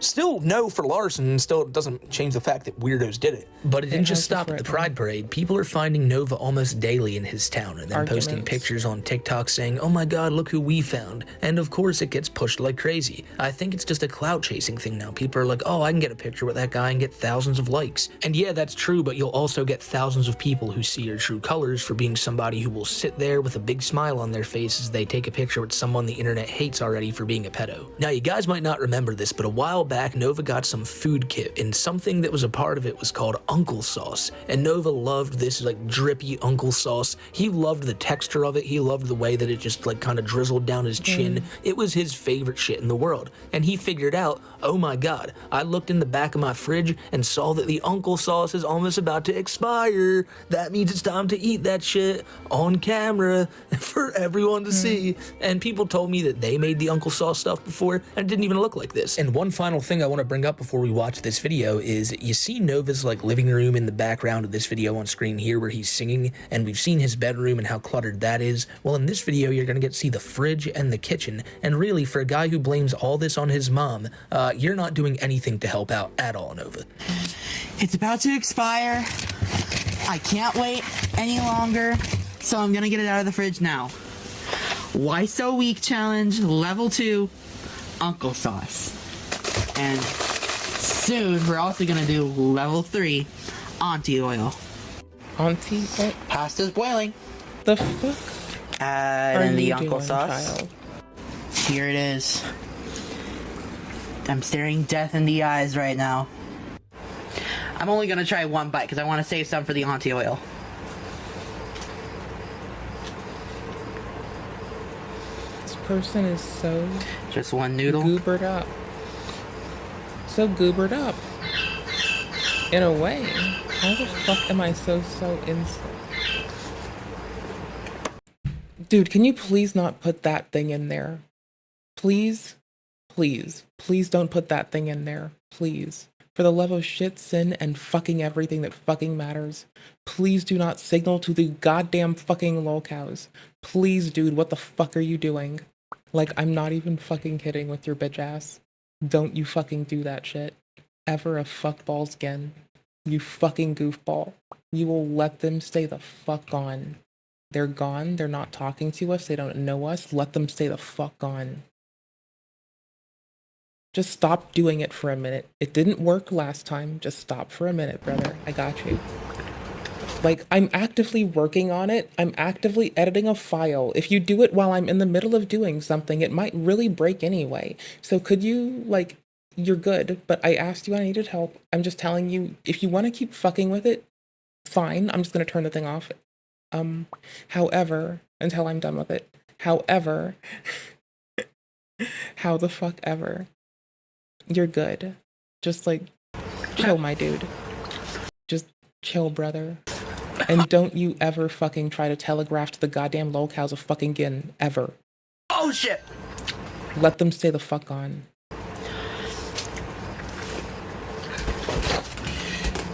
Still no for Larson, and still it doesn't change the fact that weirdos did it. But it didn't just stop at the Pride Parade. People are finding Nova almost daily in his town and then posting pictures on TikTok saying, oh my God, look who we found. And of course it gets pushed like crazy. I think it's just a clout chasing thing now. People are like, oh, I can get a picture with that guy and get thousands of likes. And yeah, that's true, but you'll also get thousands of people who see your true colors for being somebody who will sit there with a big smile on their face as they take a picture with someone the internet hates already for being a pedo. Now, you guys might not remember this, but a while back, Nova got some food kit, and something that was a part of it was called Uncle Sauce. And Nova loved this like drippy Uncle Sauce. He loved the texture of it. He loved the way that it just like kind of drizzled down his chin. It was his favorite shit in the world. And he figured out, oh my God, I looked in the back of my fridge and saw that the Uncle Sauce is almost about to expire. That means it's time to eat that shit on camera for everyone to see. And people told me that they made the Uncle Sauce stuff before and it didn't even look like this. And one final thing I want to bring up before we watch this video is you see Nova's like living room in the background of this video on screen here where he's singing, and we've seen his bedroom and how cluttered that is. Well, in this video you're gonna get to see the fridge and the kitchen, and really for a guy who blames all this on his mom, you're not doing anything to help out at all, Nova. It's about to expire. I can't wait any longer, so I'm gonna get it out of the fridge now. Why So Weak challenge, level 2, Uncle Sauce. And soon we're also gonna do level 3, Auntie Oil. Auntie oil? Pasta's boiling. The fuck? Add in the Uncle Sauce. Child? Here it is. I'm staring death in the eyes right now. I'm only gonna try one bite because I want to save some for the auntie oil. This person is so Just one noodle. goobered up. So goobered up. In a way. How the fuck am I so instant? Dude, can you please not put that thing in there? Please? Please. Please don't put that thing in there. Please. For the love of shit, sin, and fucking everything that fucking matters. Please do not signal to the goddamn fucking lolcows. Please, dude, what the fuck are you doing? Like, I'm not even fucking kidding with your bitch ass. Don't you fucking do that shit. Ever a fuckballs again. You fucking goofball. You will let them stay the fuck on. They're gone. They're not talking to us. They don't know us. Let them stay the fuck on. Just stop doing it for a minute. It didn't work last time. Just stop for a minute, brother. I got you. Like, I'm actively working on it. I'm actively editing a file. If you do it while I'm in the middle of doing something, it might really break anyway. So could you, like, you're good, but I asked you I needed help. I'm just telling you, if you want to keep fucking with it, fine. I'm just going to turn the thing off. However, until I'm done with it. However, how the fuck ever. You're good. Just, like, chill, my dude. Just chill, brother. And don't you ever fucking try to telegraph to the goddamn lolcows of fucking again, ever. Oh shit! Let them stay the fuck on.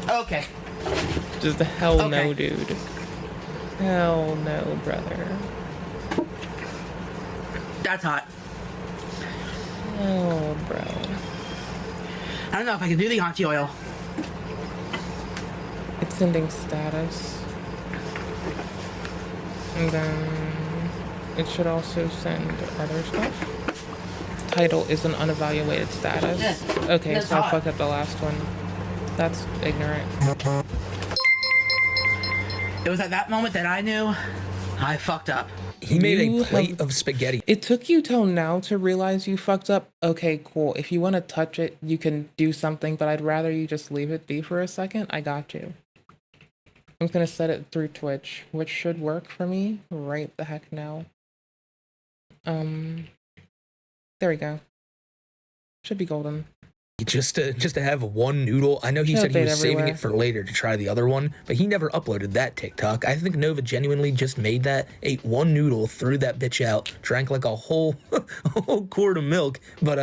Okay. Just the hell no, dude. Hell no, brother. That's hot. Oh, bro. I don't know if I can do the auntie oil. It's sending status. And then it should also send other stuff. Title is an unevaluated status. Yes, Okay, that's so I hot. fucked up the last one. That's ignorant. It was at that moment that I knew I fucked up. He made You a plate have- of spaghetti. It took you till now to realize you fucked up. Okay, cool. If you want to touch it, you can do something, but I'd rather you just leave it be for a second. I got you. I'm gonna set it through Twitch, which should work for me right the heck now. There we go. Should be golden. Just to have one noodle. I know he said he Update was saving everywhere. it for later to try the other one, but he never uploaded that TikTok. I think Nova genuinely just made that, ate one noodle, threw that bitch out, drank like a whole a whole quart of milk, but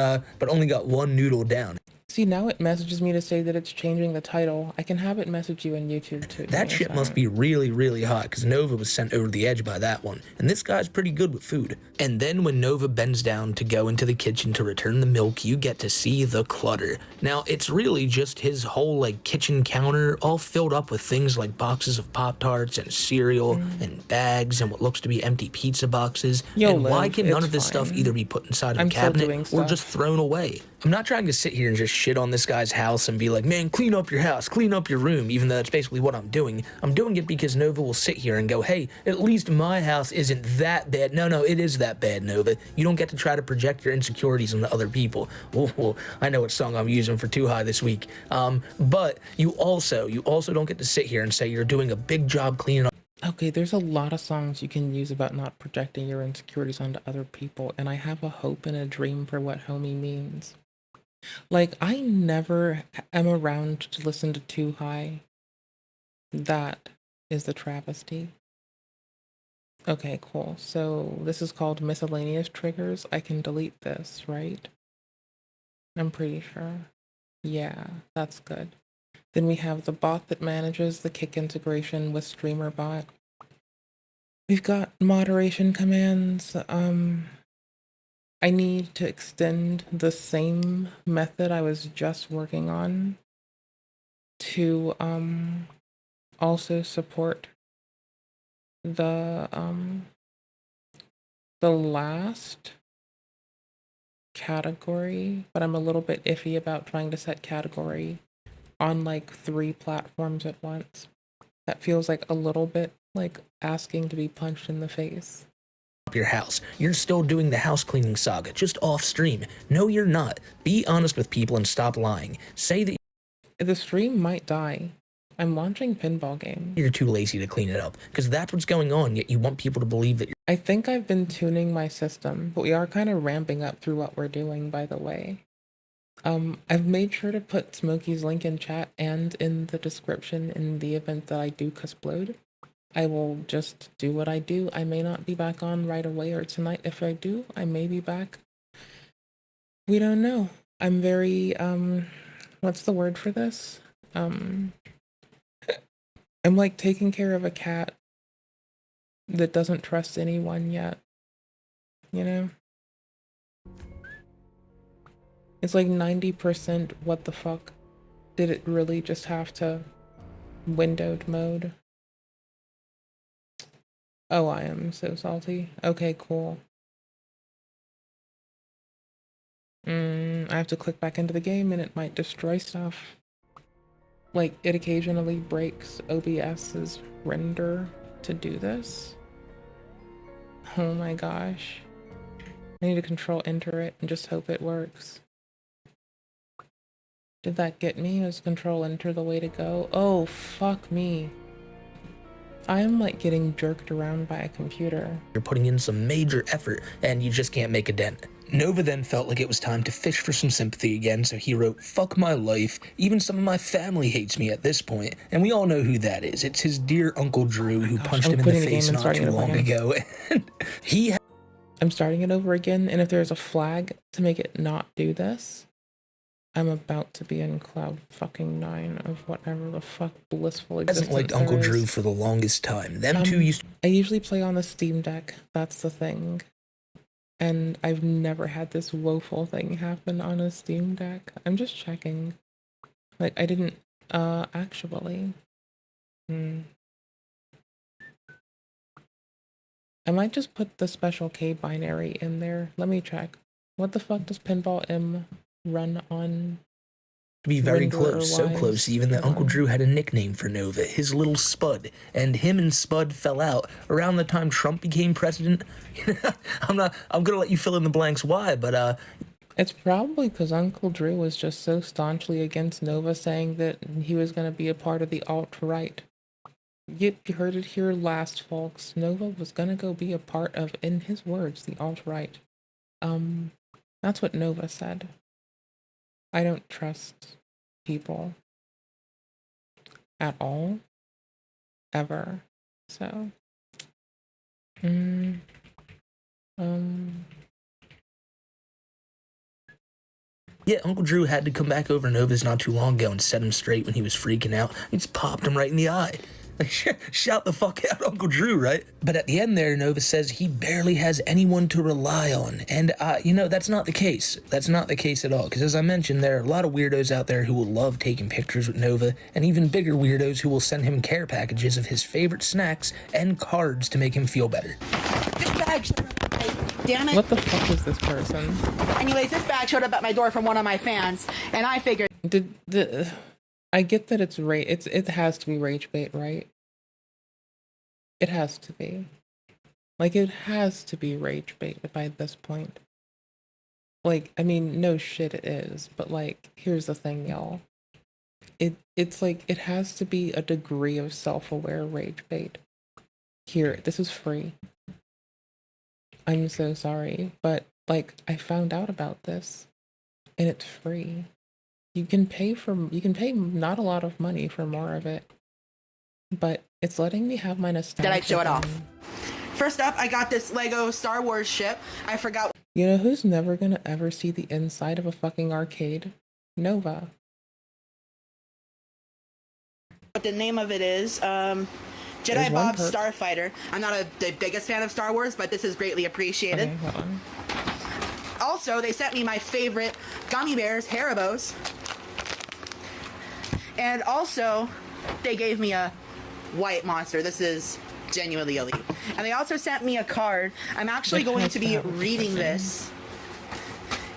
only got one noodle down. See, now it messages me to say that it's changing the title. I can have it message you in YouTube too. That shit must be really, really hot, because Nova was sent over the edge by that one. And this guy's pretty good with food. And then when Nova bends down to go into the kitchen to return the milk, you get to see the clutter. Now, it's really just his whole, like, kitchen counter all filled up with things like boxes of Pop-Tarts and cereal and bags and what looks to be empty pizza boxes. Yo, and why Liv, can none it's of this stuff fine. either be put inside of I'm a still cabinet doing or stuff. just thrown away? I'm not trying to sit here and just shit on this guy's house and be like, man, clean up your house, clean up your room, even though that's basically what I'm doing. I'm doing it because Nova will sit here and go, hey, at least my house isn't that bad. No, it is that bad, Nova. You don't get to try to project your insecurities onto other people. Well, I know what song I'm using for Too High this week. But you also don't get to sit here and say you're doing a big job cleaning up. Okay, there's a lot of songs you can use about not projecting your insecurities onto other people, and I have a hope and a dream for what homie means. Like, I never am around to listen to Too High. That is the travesty. Okay, cool. So this is called miscellaneous triggers. I can delete this, right? I'm pretty sure. Yeah, that's good. Then we have the bot that manages the Kick integration with StreamerBot. We've got moderation commands. I need to extend the same method I was just working on to also support the last category, but I'm a little bit iffy about trying to set category on like 3 platforms at once. That feels like a little bit like asking to be punched in the face. Your house. You're still doing the house cleaning saga, just off stream. No, you're not. Be honest with people and stop lying. Say that The stream might die. I'm launching pinball game. You're too lazy to clean it up, because that's what's going on, yet you want people to believe that you're... I think I've been tuning my system, but we are kind of ramping up through what we're doing, by the way. I've made sure to put Smokey's link in chat and in the description in the event that I do cusplode. I will just do what I do. I may not be back on right away or tonight. If I do, I may be back. We don't know. I'm very, what's the word for this? I'm like taking care of a cat that doesn't trust anyone yet. You know? It's like 90% what the fuck. Did it really just have to windowed mode? Oh, I am so salty. Okay, cool. I have to click back into the game and it might destroy stuff. Like, it occasionally breaks OBS's render to do this. Oh my gosh. I need to control enter it and just hope it works. Did that get me? Is control enter the way to go? Oh, fuck me. I am like getting jerked around by a computer. You're putting in some major effort and you just can't make a dent. Nova then felt like it was time to fish for some sympathy again, so he wrote, "Fuck my life, even some of my family hates me at this point," and we all know who that is. It's his dear Uncle Drew who punched him in the face not too long ago. I'm starting it over again, and if there's a flag to make it not do this, I'm about to be in cloud fucking 9 of whatever the fuck blissful existence hasn't liked Uncle Drew for the longest time. Them two used to... I usually play on the Steam Deck, that's the thing. And I've never had this woeful thing happen on a Steam Deck. I'm just checking. Like, I didn't, actually. I might just put the special K binary in there. Let me check. What the fuck does Pinball M run on? To be very close, so close even that Uncle Drew had a nickname for Nova, his little Spud, and him and Spud fell out around the time Trump became president. I'm gonna let you fill in the blanks why, but it's probably because Uncle Drew was just so staunchly against Nova, saying that he was gonna be a part of the alt-right. You heard it here last, folks. Nova was gonna go be a part of, in his words, the alt-right. That's what Nova said. I don't trust people at all, ever. So, yeah, Uncle Drew had to come back over Nova's not too long ago and set him straight when he was freaking out. He just popped him right in the eye. Like, shout the fuck out, Uncle Drew, right? But at the end there, Nova says he barely has anyone to rely on. And, you know, that's not the case. That's not the case at all. Because as I mentioned, there are a lot of weirdos out there who will love taking pictures with Nova, and even bigger weirdos who will send him care packages of his favorite snacks and cards to make him feel better. This bag, damn it. What the fuck is this person? Anyways, this bag showed up at my door from one of my fans, and I figured... I get that it has to be rage bait, right? It has to be. Like, it has to be rage bait by this point. Like, I mean, no shit it is, but like, here's the thing, y'all. It's like, it has to be a degree of self-aware rage bait. Here, this is free. I'm so sorry, but like, I found out about this, and it's free. You can pay not a lot of money for more of it, but it's letting me have my nostalgia. Did I show it off? First up, I got this Lego Star Wars ship. I forgot. You know who's never gonna ever see the inside of a fucking arcade? Nova. What the name of it is, Jedi Bob Starfighter. I'm not the biggest fan of Star Wars, but this is greatly appreciated. Okay, hold on. Also, they sent me my favorite gummy bears, Haribos. And also, they gave me a white monster. This is genuinely elite. And they also sent me a card. I'm actually going to be reading this.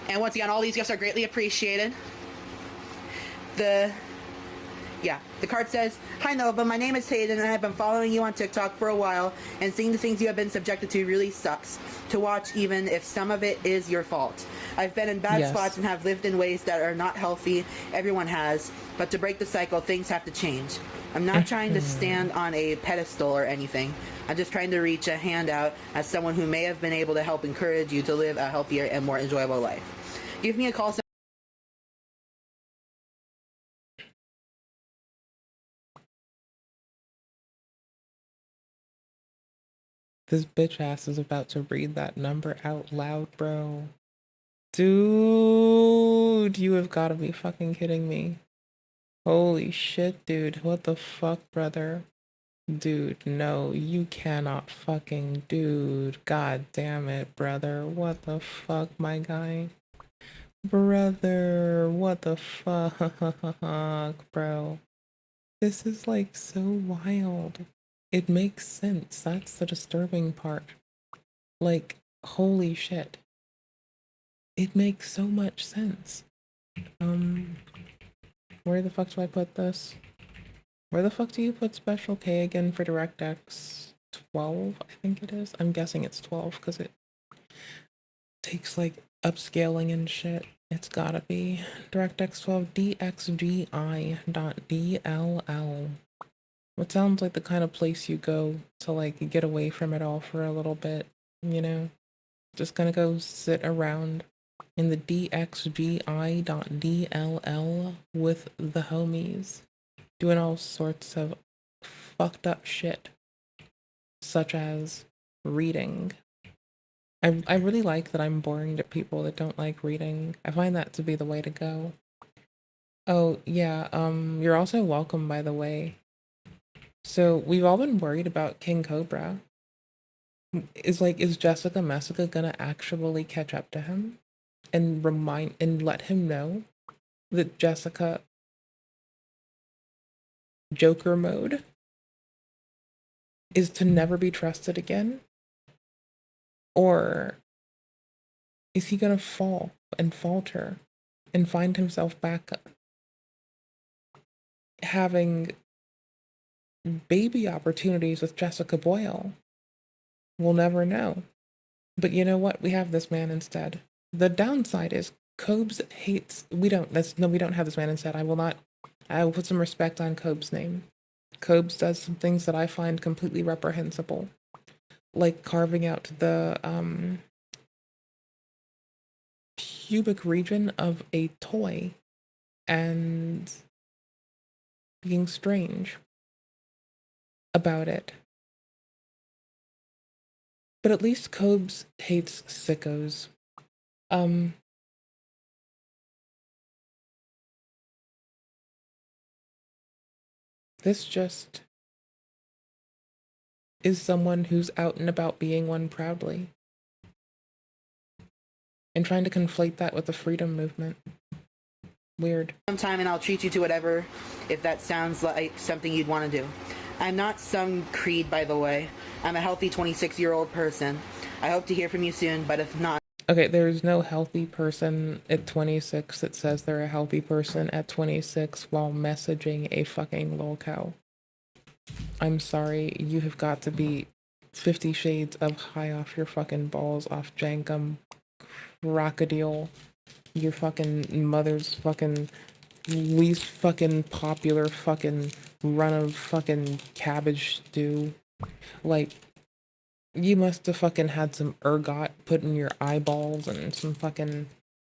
And once again, all these gifts are greatly appreciated. Yeah. The card says, "Hi Nova, my name is Hayden and I've been following you on TikTok for a while, and seeing the things you have been subjected to really sucks to watch, even if some of it is your fault. I've been in bad spots and have lived in ways that are not healthy. Everyone has. But to break the cycle, things have to change. I'm not trying to stand on a pedestal or anything. I'm just trying to reach a hand out as someone who may have been able to help encourage you to live a healthier and more enjoyable life. Give me a call." This bitch ass is about to read that number out loud, bro. Dude, you have got to be fucking kidding me. Holy shit, dude. What the fuck, brother? Dude, no, you cannot fucking, dude. God damn it, brother. What the fuck, my guy? Brother, what the fuck, bro? This is like so wild. It makes sense. That's the disturbing part. Like, holy shit. It makes so much sense. Where the fuck do I put this? Where the fuck do you put Special K again for DirectX 12? I think it is. I'm guessing it's 12 because it takes like upscaling and shit. It's gotta be DirectX 12 DXGI.dll. What sounds like the kind of place you go to like get away from it all for a little bit, you know? Just gonna go sit around in the DXGI.dll with the homies, doing all sorts of fucked up shit, such as reading. I really like that I'm boring to people that don't like reading. I find that to be the way to go. Oh, yeah, you're also welcome, by the way. So, we've all been worried about King Cobra. Is Jessica Messica gonna actually catch up to him? And let him know that Jessica Joker mode is to never be trusted again? Or is he gonna fall and falter and find himself back having baby opportunities with Jessica Boyle? We'll never know. But you know what? We have this man instead. The downside is Cobes hates. We don't have this man instead. I will put some respect on Cobes' name. Cobes does some things that I find completely reprehensible, like carving out the pubic region of a toy and being strange about it. But at least Cobes hates sickos. This just is someone who's out and about being one proudly. And trying to conflate that with the freedom movement. Weird. Sometime and I'll treat you to whatever, if that sounds like something you'd want to do. I'm not some creed, by the way. I'm a healthy 26-year-old person. I hope to hear from you soon, but if not... Okay, there's no healthy person at 26 that says they're a healthy person at 26 while messaging a fucking lol cow. I'm sorry, you have got to be 50 shades of high off your fucking balls off Jankum Crocodile. Your fucking mother's fucking least fucking popular fucking run of fucking cabbage stew. Like, you must have fucking had some ergot put in your eyeballs and some fucking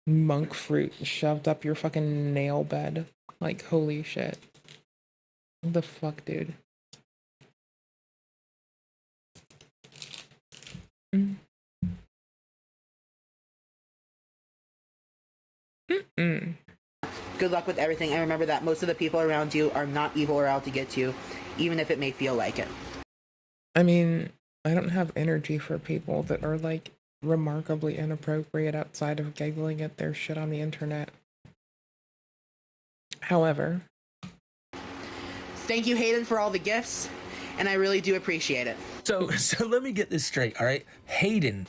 monk fruit shoved up your fucking nail bed. Like, holy shit. What the fuck, dude? Good luck with everything, and remember that most of the people around you are not evil or out to get you, even if it may feel like it. I mean, I don't have energy for people that are, like, remarkably inappropriate outside of giggling at their shit on the internet. However... Thank you, Hayden, for all the gifts, and I really do appreciate it. So let me get this straight, all right? Hayden,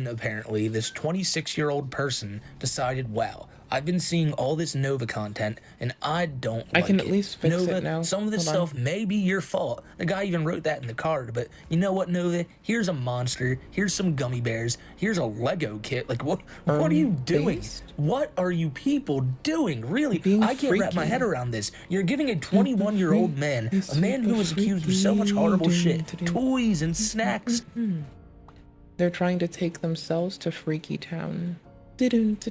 apparently, this 26-year-old person decided, wow, I've been seeing all this Nova content, and I don't I like can it. at least fix Nova, it now. some of this Hold on. stuff may be your fault. The guy even wrote that in the card, but you know what, Nova? Here's a monster. Here's some gummy bears. Here's a Lego kit. Like, what are you doing? Based? What are you people doing? Really? Being I can't wrap my freaky. head around this. You're giving a 21-year-old man, a man who was accused of so much horrible shit, toys and snacks. They're trying to take themselves to Freaky Town. Didn't.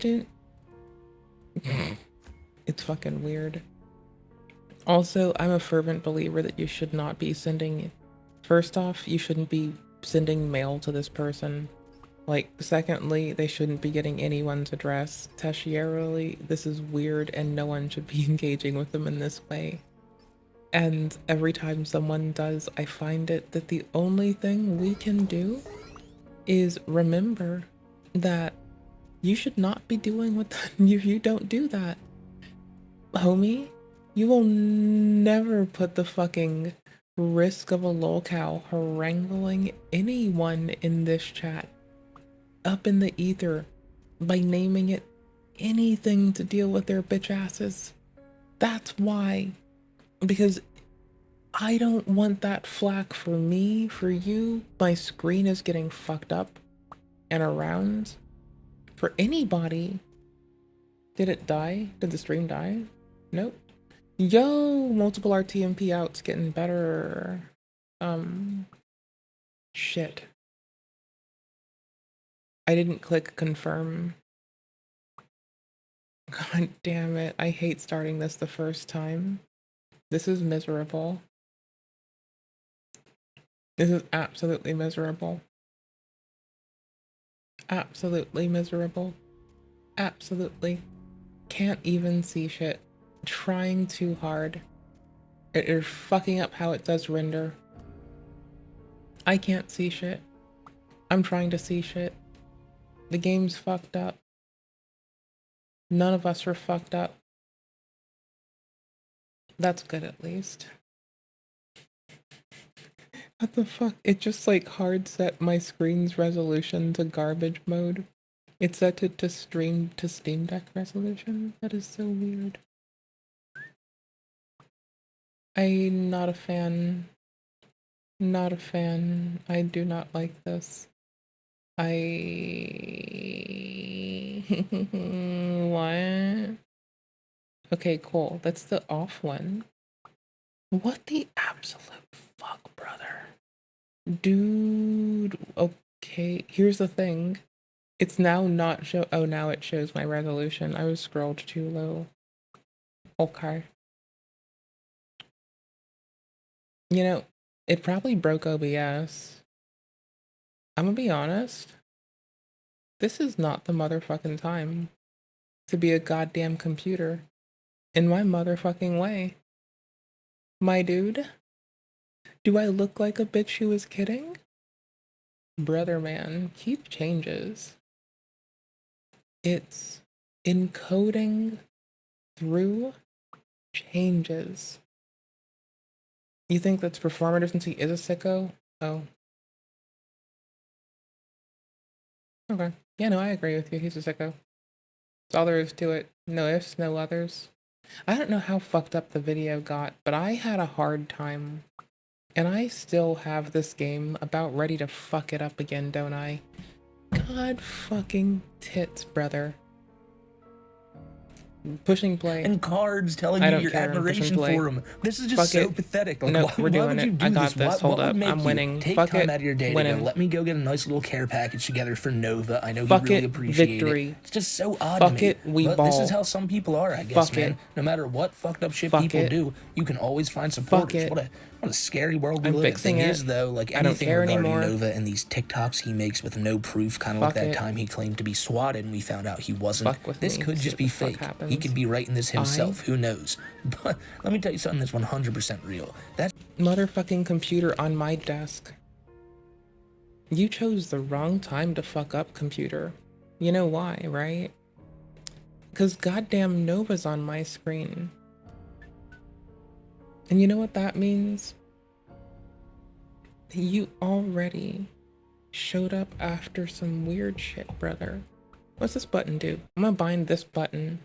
It's fucking weird. Also, I'm a fervent believer that you should not be sending... First off, you shouldn't be sending mail to this person. Like, secondly, they shouldn't be getting anyone's address. Tertiarily, this is weird and no one should be engaging with them in this way. And every time someone does, I find it that the only thing we can do is remember that you should not be doing what you don't do that. Homie, you will never put the fucking risk of a lolcow haranguing anyone in this chat up in the ether by naming it anything to deal with their bitch asses. That's why. Because I don't want that flack for me, for you. My screen is getting fucked up and around. For anybody. Did it die? Did the stream die? Nope. Yo, multiple RTMP outs getting better. Shit. I didn't click confirm. God damn it. I hate starting this the first time. This is miserable. This is absolutely miserable. Absolutely miserable. Absolutely. Can't even see shit. Trying too hard. It is fucking up how it does render. I can't see shit. I'm trying to see shit. The game's fucked up. None of us are fucked up. That's good at least. What the fuck? It just like hard set my screen's resolution to garbage mode. It set it to Steam Deck resolution. That is so weird. I'm not a fan. Not a fan. I do not like this. What? Okay, cool. That's the off one. What the absolute fuck, brother? Dude. Okay, here's the thing. It's now not show. Oh, now it shows my resolution. I was scrolled too low. Okay. You know, it probably broke OBS. I'm gonna be honest. This is not the motherfucking time to be a goddamn computer in my motherfucking way. My dude, do I look like a bitch who was kidding? Brother man, keep changes. It's encoding through changes. You think that's performative since he is a sicko? Oh. Okay. Yeah, no, I agree with you. He's a sicko. That's all there is to it. No ifs, no others. I don't know how fucked up the video got, but I had a hard time. And I still have this game about ready to fuck it up again, don't I? God fucking tits, brother. Pushing play. And cards telling you your admiration for him. This is just Fuck so it. pathetic. Like, No, why, we're why doing would it. you do I got this? this. What, Hold what up. would make I'm you winning. take Fuck time it. out of your day to Winning. go, let me go get a nice little care package together for Nova. I know Fuck you really it. appreciate Victory. it. It's just so odd Fuck to me. it. We But ball. this is how some people are, I guess, Fuck man. it. No matter what fucked up shit Fuck people it. do, you can always find supporters. it. What a scary world we I'm live in. fixing Thing it. is, though, like I don't anything care regarding anymore. Nova and these TikToks he makes with no proof, kind of like Fuck that it. time he claimed to be swatted and we found out he wasn't. Fuck with This me. could See just what be the fuck fake. He happens. could be writing this himself. Who knows? But let me tell you something that's 100% real. That Motherfucking computer on my desk. You chose the wrong time to fuck up, computer. You know why, right? Because goddamn Nova's on my screen. And you know what that means? You already showed up after some weird shit, brother. What's this button do? I'm gonna bind this button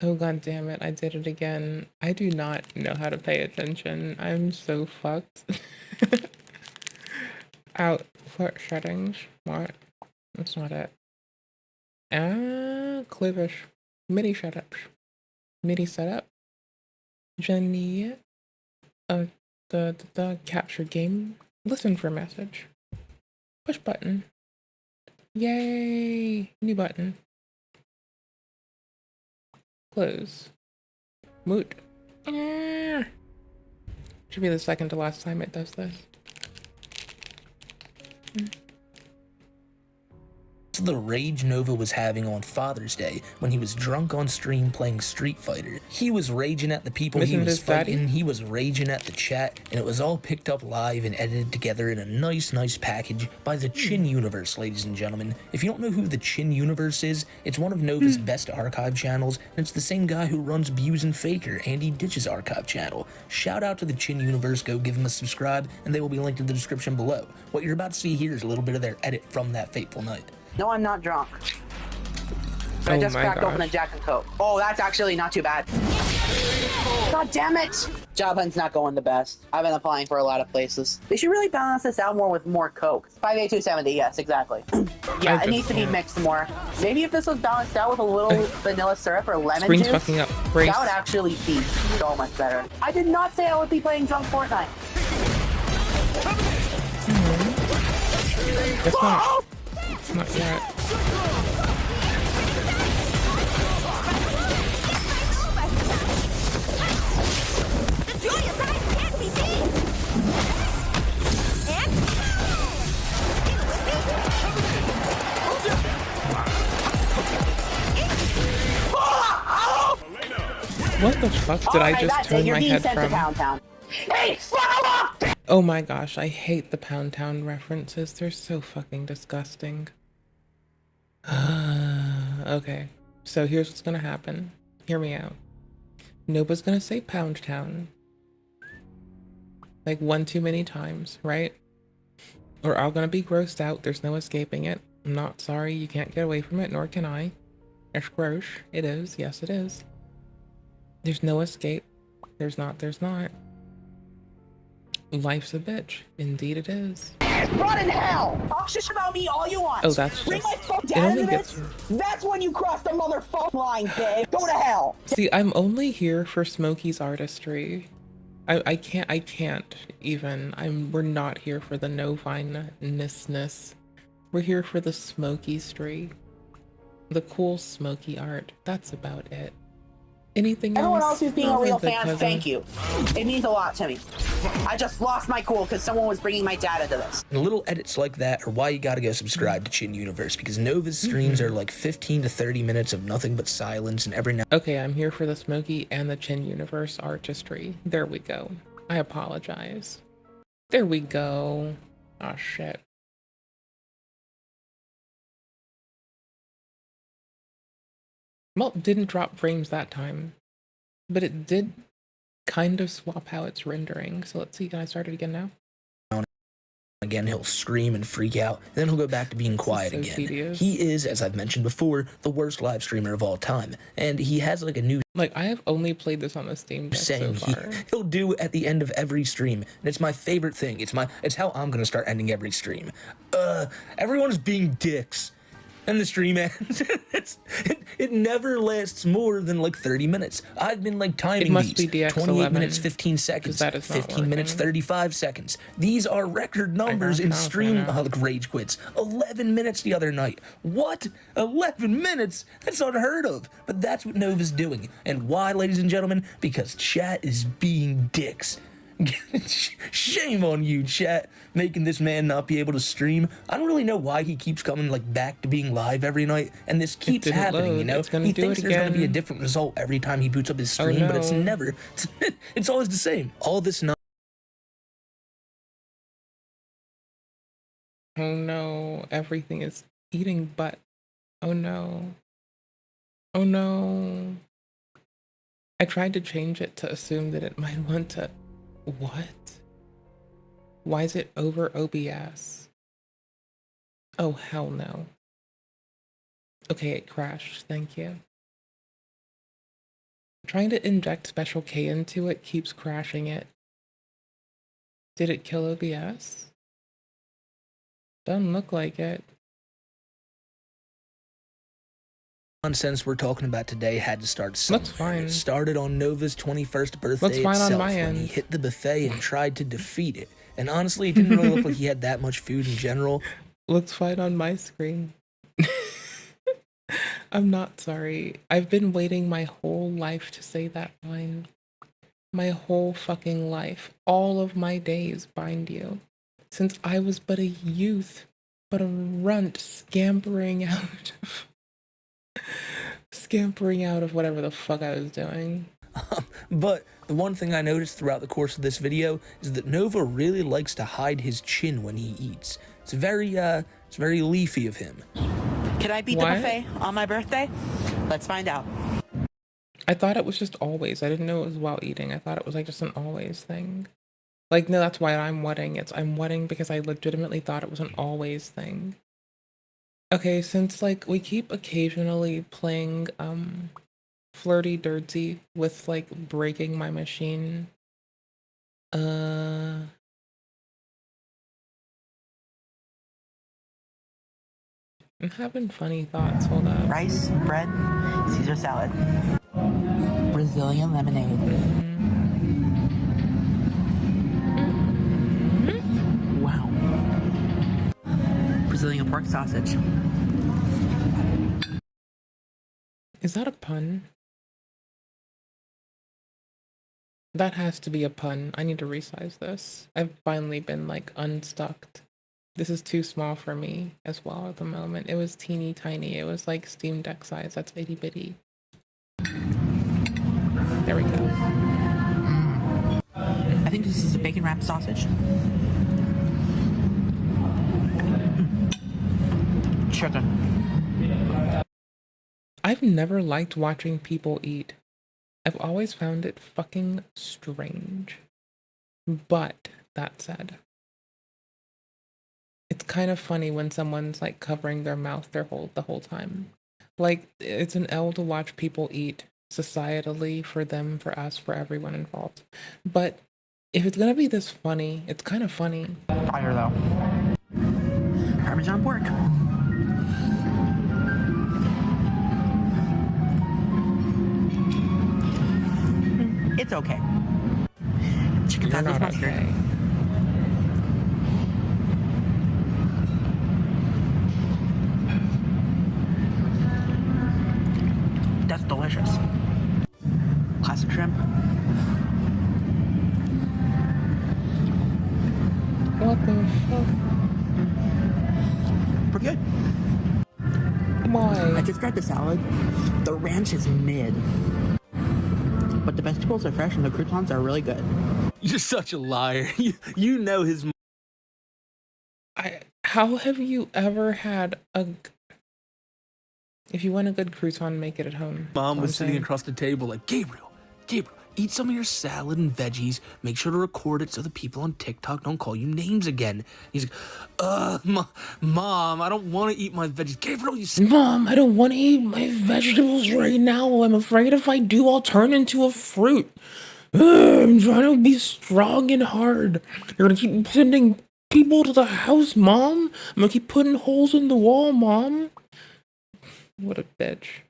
Oh god damn it, I did it again. I do not know how to pay attention. I'm so fucked. Out. What settings? What? That's not it. Clivish. MIDI setups. MIDI setup. Jenny. The capture game. Listen for message. Push button. Yay! New button. Close. Moot. Should be the second to last time it does this. The rage Nova was having on Father's Day when he was drunk on stream playing Street Fighter. He was raging at the people he was fighting, he was raging at the chat, and it was all picked up live and edited together in a nice package by the Chin Universe, ladies and gentlemen. If you don't know who the Chin Universe is, it's one of Nova's best archive channels, and it's the same guy who runs Views and Faker, Andy Ditch's archive channel. Shout out to the Chin Universe, go give him a subscribe, and they will be linked in the description below. What you're about to see here is a little bit of their edit from that fateful night. No, I'm not drunk. I just cracked open a Jack and Coke. Oh, that's actually not too bad. God damn it! Job hunt's not going the best. I've been applying for a lot of places. They should really balance this out more with more Coke. 5A270, yes, exactly. Yeah, it needs to be mixed more. Maybe if this was balanced out with a little vanilla syrup or lemon juice, fucking up. that would actually be so much better. I did not say I would be playing drunk Fortnite. That's not yet. What the fuck did I just turn my head from? Oh my gosh, I hate the Pound Town references. They're so fucking disgusting. Okay, so here's what's gonna happen. Hear me out. Nova's gonna say Pound Town. Like one too many times, right? Or I'm gonna be grossed out. There's no escaping it. I'm not sorry. You can't get away from it, nor can I. It's gross. It is. Yes, it is. There's no escape. There's not. Life's a bitch. Indeed it is. Run in hell! Talk shit about me all you want. Oh, that's Bring just... my phone It down only into gets... this. That's when you cross the motherfucking line, babe. Go to hell. See, I'm only here for Smokey's artistry. I can't even. We're not here for the no-fineness. We're here for the Smokey-stry. The cool Smokey art. That's about it. Anything else? Everyone else who's being a real fan, thank you. It means a lot to me. I just lost my cool because someone was bringing my dad into this. And little edits like that are why you gotta go subscribe to Chin Universe, because Nova's streams are like 15 to 30 minutes of nothing but silence, and every now... Okay, I'm here for the Smokey and the Chin Universe artistry. There we go. I apologize. There we go. Oh shit. Well, it didn't drop frames that time, but it did kind of swap how it's rendering. So let's see, can I start it again now? Again, he'll scream and freak out, and then he'll go back to being quiet again. Tedious. He is, as I've mentioned before, the worst live streamer of all time, and he has like a new... Like, I have only played this on the Steam Deck so far. He'll do at the end of every stream, and it's my favorite thing. It's how I'm gonna start ending every stream. Everyone's being dicks. And the stream ends. It never lasts more than like 30 minutes. I've been like timing these. 28 minutes, 15 seconds. 15 minutes, 35 seconds. These are record numbers in stream rage quits. 11 minutes the other night. What? 11 minutes? That's unheard of. But that's what Nova's doing. And why, ladies and gentlemen? Because chat is being dicks. Shame on you, chat, making this man not be able to stream. I don't really know why he keeps coming like back to being live every night, and this keeps happening, you know? He thinks there's gonna be a different result every time he boots up his stream, but it's never. It's always the same. All this Oh no, everything is eating butt. Oh no. Oh no. I tried to change it to assume that it might want to... What? Why is it over OBS? Oh, hell no. Okay, it crashed. Thank you. Trying to inject Special K into it keeps crashing it. Did it kill OBS? Doesn't look like it. Nonsense we're talking about today had to start somewhere. Looks fine. It started on Nova's 21st birthday Looks fine on itself my when he end. hit the buffet and tried to defeat it. And honestly, it didn't really look like he had that much food in general. Looks fine on my screen. I'm not sorry. I've been waiting my whole life to say that line. My whole fucking life. All of my days, bind you. Since I was but a youth, but a runt scampering out of whatever the fuck I was doing. But the one thing I noticed throughout the course of this video is that Nova really likes to hide his chin when he eats. It's very leafy of him. Can I beat What? the buffet on my birthday? Let's find out. I thought it was just always. I didn't know it was while eating. I thought it was like just an always thing. Like, no, that's why I'm wedding. I'm wedding because I legitimately thought it was an always thing. Okay, since like we keep occasionally playing Flirty Dirty with like breaking my machine. I'm having funny thoughts. Hold up. Rice, bread, Caesar salad, Brazilian lemonade. Wow. Brazilian pork sausage. Is that a pun? That has to be a pun. I need to resize this. I've finally been like unstuck. This is too small for me as well at the moment. It was teeny tiny. It was like Steam Deck size. That's itty bitty. There we go. I think this is a bacon wrapped sausage. Chicken. I've never liked watching people eat. I've always found it fucking strange. But that said, it's kind of funny when someone's like covering their mouth the whole time. Like, it's an L to watch people eat societally, for them, for us, for everyone involved. But if it's gonna be this funny, it's kind of funny. Fire though. Parmesan pork. It's okay. Chicken You're thighs with not mustard. okay. That's delicious. Classic shrimp. What the fuck? Pretty good. I Why? just tried the salad. The ranch is mid. But the vegetables are fresh and the croutons are really good. You're such a liar. You know his How have you ever had a... If you want a good crouton, make it at home. mom was That's what I'm sitting saying. across the table like, Gabriel, eat some of your salad and veggies. Make sure to record it so the people on TikTok don't call you names again. He's like, Mom, I don't want to eat my veggies. Gabriel, Mom, I don't want to eat my vegetables right now. I'm afraid if I do, I'll turn into a fruit. I'm trying to be strong and hard. You're gonna keep sending people to the house, Mom. I'm gonna keep putting holes in the wall, Mom. What a bitch.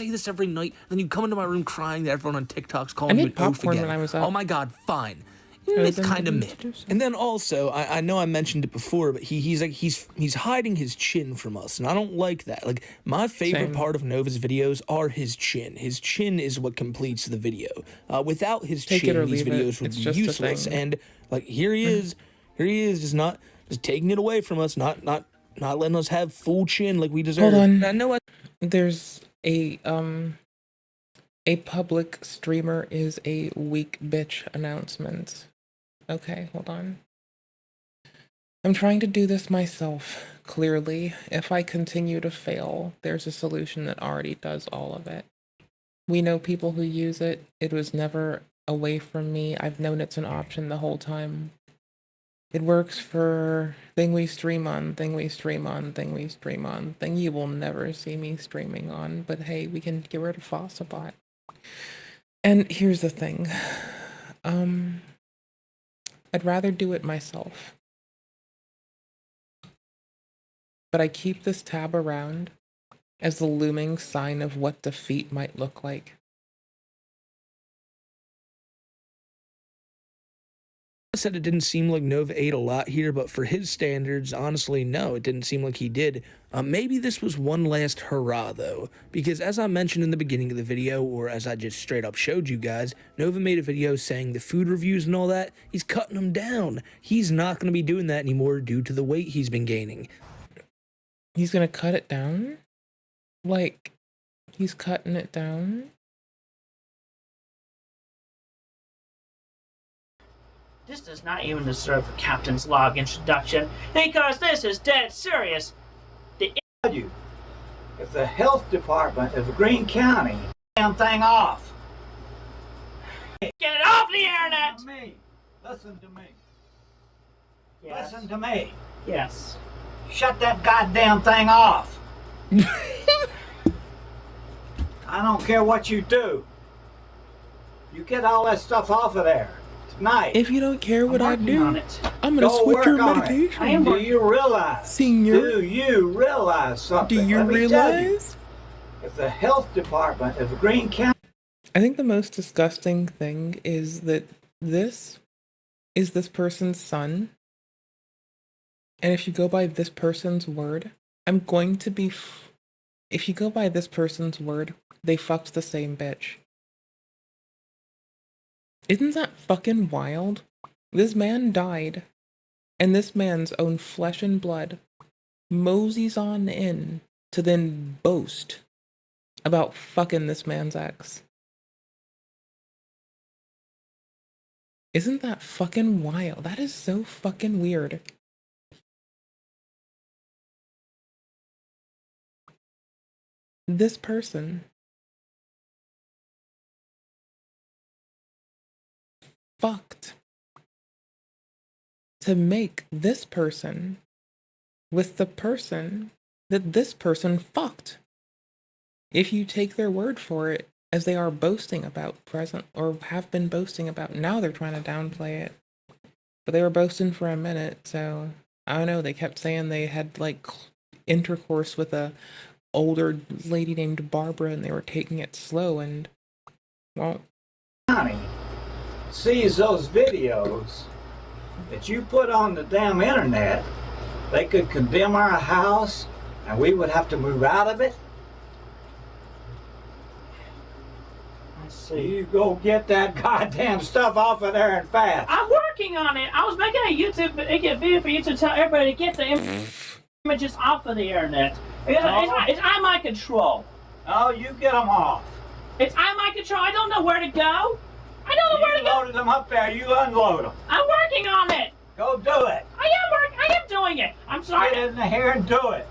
say this every night, and then you come into my room crying that everyone on TikTok's I calling you made an oaf popcorn again. when I was up. Oh my god, fine. I was It's in kind of the mid. mood to do And then also, I know I mentioned it before, but he's hiding his chin from us, and I don't like that. Like, my favorite Same. part of Nova's videos are his chin. His chin is what completes the video. Without his Take it chin, or these leave it. videos would It's be just a useless. thing. And like, here he is, just taking it away from us, not letting us have full chin like we deserve. Hold on. I know There's a public streamer is a weak bitch announcement. Okay, hold on. I'm trying to do this myself, clearly. If I continue to fail, there's a solution that already does all of it. We know people who use it. It was never away from me. I've known it's an option the whole time. It works for thing we stream on, thing we stream on, thing we stream on, thing you will never see me streaming on. But hey, we can get rid of Fossabot. And here's the thing. I'd rather do it myself. But I keep this tab around as the looming sign of what defeat might look like. I said it didn't seem like Nova ate a lot here, but for his standards, honestly, no, it didn't seem like he did. Maybe this was one last hurrah, though, because as I mentioned in the beginning of the video, or as I just straight up showed you guys, Nova made a video saying the food reviews and all that, he's cutting them down. He's not going to be doing that anymore due to the weight he's been gaining. He's gonna cut it down? Like, he's cutting it down? This does not even deserve a captain's log introduction, because this is dead serious. If the health department of Greene County, damn thing off. Get it off the internet! Listen to me. Yes. Listen to me. Yes. Shut that goddamn thing off. I don't care what you do. You get all that stuff off of there tonight. If you don't care what I do, I'm gonna Go switch work your on it. medication. Do you realize? Senior. Do you realize something? Do you Let me tell realize? If the health department of Greene County. I think the most disgusting thing is that this is this person's son. And if you go by this person's word, I'm going to be... if you go by this person's word, they fucked the same bitch. Isn't that fucking wild? This man died, and this man's own flesh and blood moseys on in to then boast about fucking this man's ex. Isn't that fucking wild? That is so fucking weird. This person fucked to make this person with the person that this person fucked. If you take their word for it, as they are boasting about present, or have been boasting about, now they're trying to downplay it. But they were boasting for a minute, so I don't know, they kept saying they had like intercourse with a older lady named Barbara and they were taking it slow, and well, County sees those videos that you put on the damn internet, they could condemn our house and we would have to move out of it. So you go get that goddamn stuff off of there and fast. I'm working on it. I was making a YouTube video for you to tell everybody to get the images off of the internet. It's out of my control. Oh, you get them off. It's out of my control. I don't know where to go. I don't know where to go. You loaded them up there. You unload them. I'm working on it. Go do it. I am doing it. I'm sorry. Get in here and do it.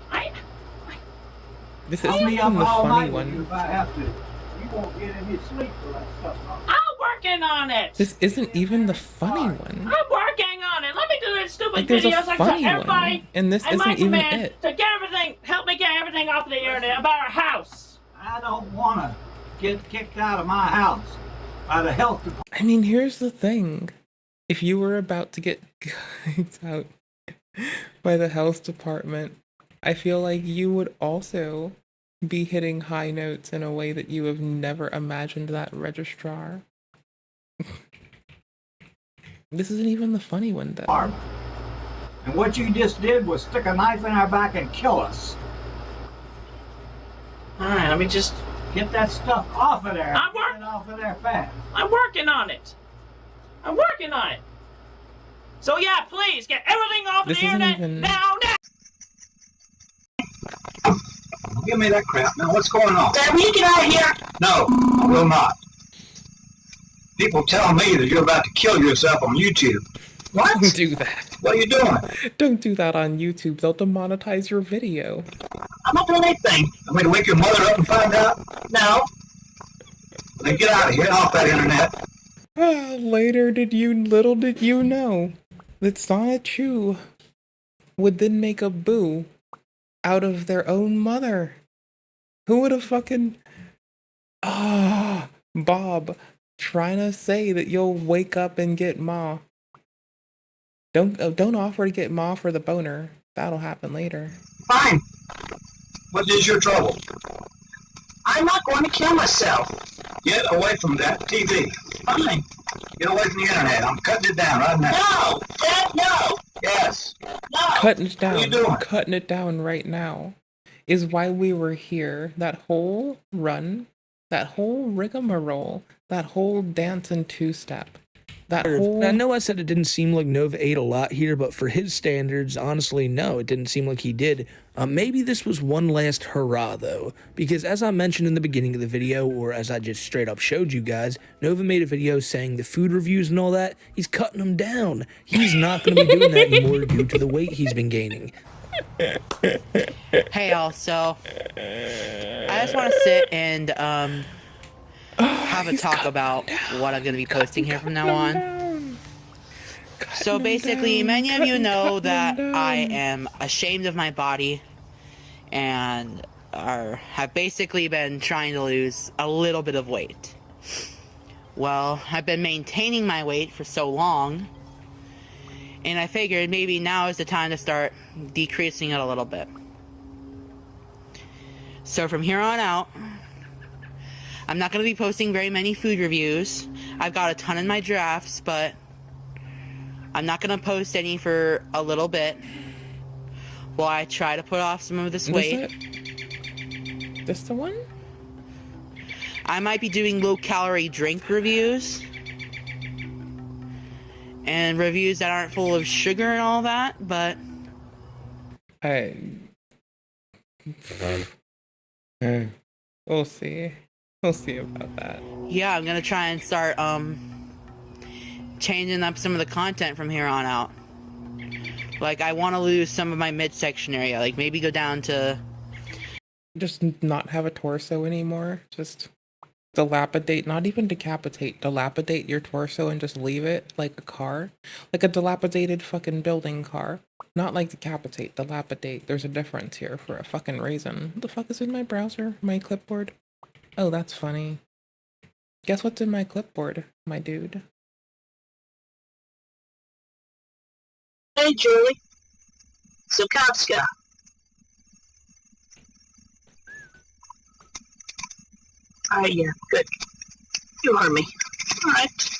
this isn't even the funny one. If I have to. You won't get any sleep for that stuff. I'm working on it. This isn't even the funny one. I'm working on it. Let me do this stupid Like, there's videos a like funny everybody. one, and this and my isn't even command it. to get everything, help me get everything off the internet about our house. I don't want to get kicked out of my house by the health department. I mean, here's the thing. If you were about to get kicked out by the health department, I feel like you would also be hitting high notes in a way that you have never imagined that registrar. This isn't even the funny one, though. And what you just did was stick a knife in our back and kill us. Alright, let me just get that stuff off of there. Get it off of there fast. I'm working on it. I'm working on it. So yeah, please get everything off This the isn't internet even- now. Give me that crap. Now, what's going on? Dad, will you get out of here? No, I will not. People tell me that you're about to kill yourself on YouTube. What? Don't do that. What are you doing? Don't do that on YouTube. They'll demonetize your video. I'm not doing anything. I'm going to wake your mother up and find out. No. Then get out of here. Get off that internet. Little did you know that Sonic Chu would then make a boo out of their own mother. Who would have fucking... Bob. trying to say that you'll wake up and get Ma. Don't offer to get Ma for the boner. That'll happen later. Fine. What is your trouble? I'm not going to kill myself. Get away from that TV. Fine. Get away from the internet. I'm cutting it down right now. No! Dad, no! Yes. No! Cutting it down. What are you doing? Cutting it down right now is why we were here. That whole run, that whole rigmarole, that whole dance and two-step. That whole... I know I said it didn't seem like Nova ate a lot here, but for his standards, honestly, no, it didn't seem like he did. Maybe this was one last hurrah, though, because as I mentioned in the beginning of the video, or as I just straight up showed you guys, Nova made a video saying the food reviews and all that, he's cutting them down. He's not going to be doing that anymore due to the weight he's been gaining. Hey, y'all, so I just want to sit and have a talk about what I'm going to be posting here from now on. So basically, many of you know that I am ashamed of my body and have basically been trying to lose a little bit of weight. Well, I've been maintaining my weight for so long, and I figured maybe now is the time to start decreasing it a little bit. So from here on out, I'm not going to be posting very many food reviews. I've got a ton in my drafts, but I'm not going to post any for a little bit while I try to put off some of this weight. This the one? I might be doing low-calorie drink reviews and reviews that aren't full of sugar and all that, but... We'll see. We'll see about that. Yeah, I'm gonna try and start, changing up some of the content from here on out. Like, I want to lose some of my midsection area. Like, maybe go down to... Just not have a torso anymore. Just dilapidate, not even decapitate. Dilapidate your torso and just leave it like a car. Like a dilapidated fucking building car. Not like decapitate, dilapidate. There's a difference here for a fucking reason. What the fuck is in my browser? My clipboard? Oh, that's funny. Guess what's in my clipboard, my dude? Hey, Julie. So, Kafka. Oh, yeah, good. You are me. All right.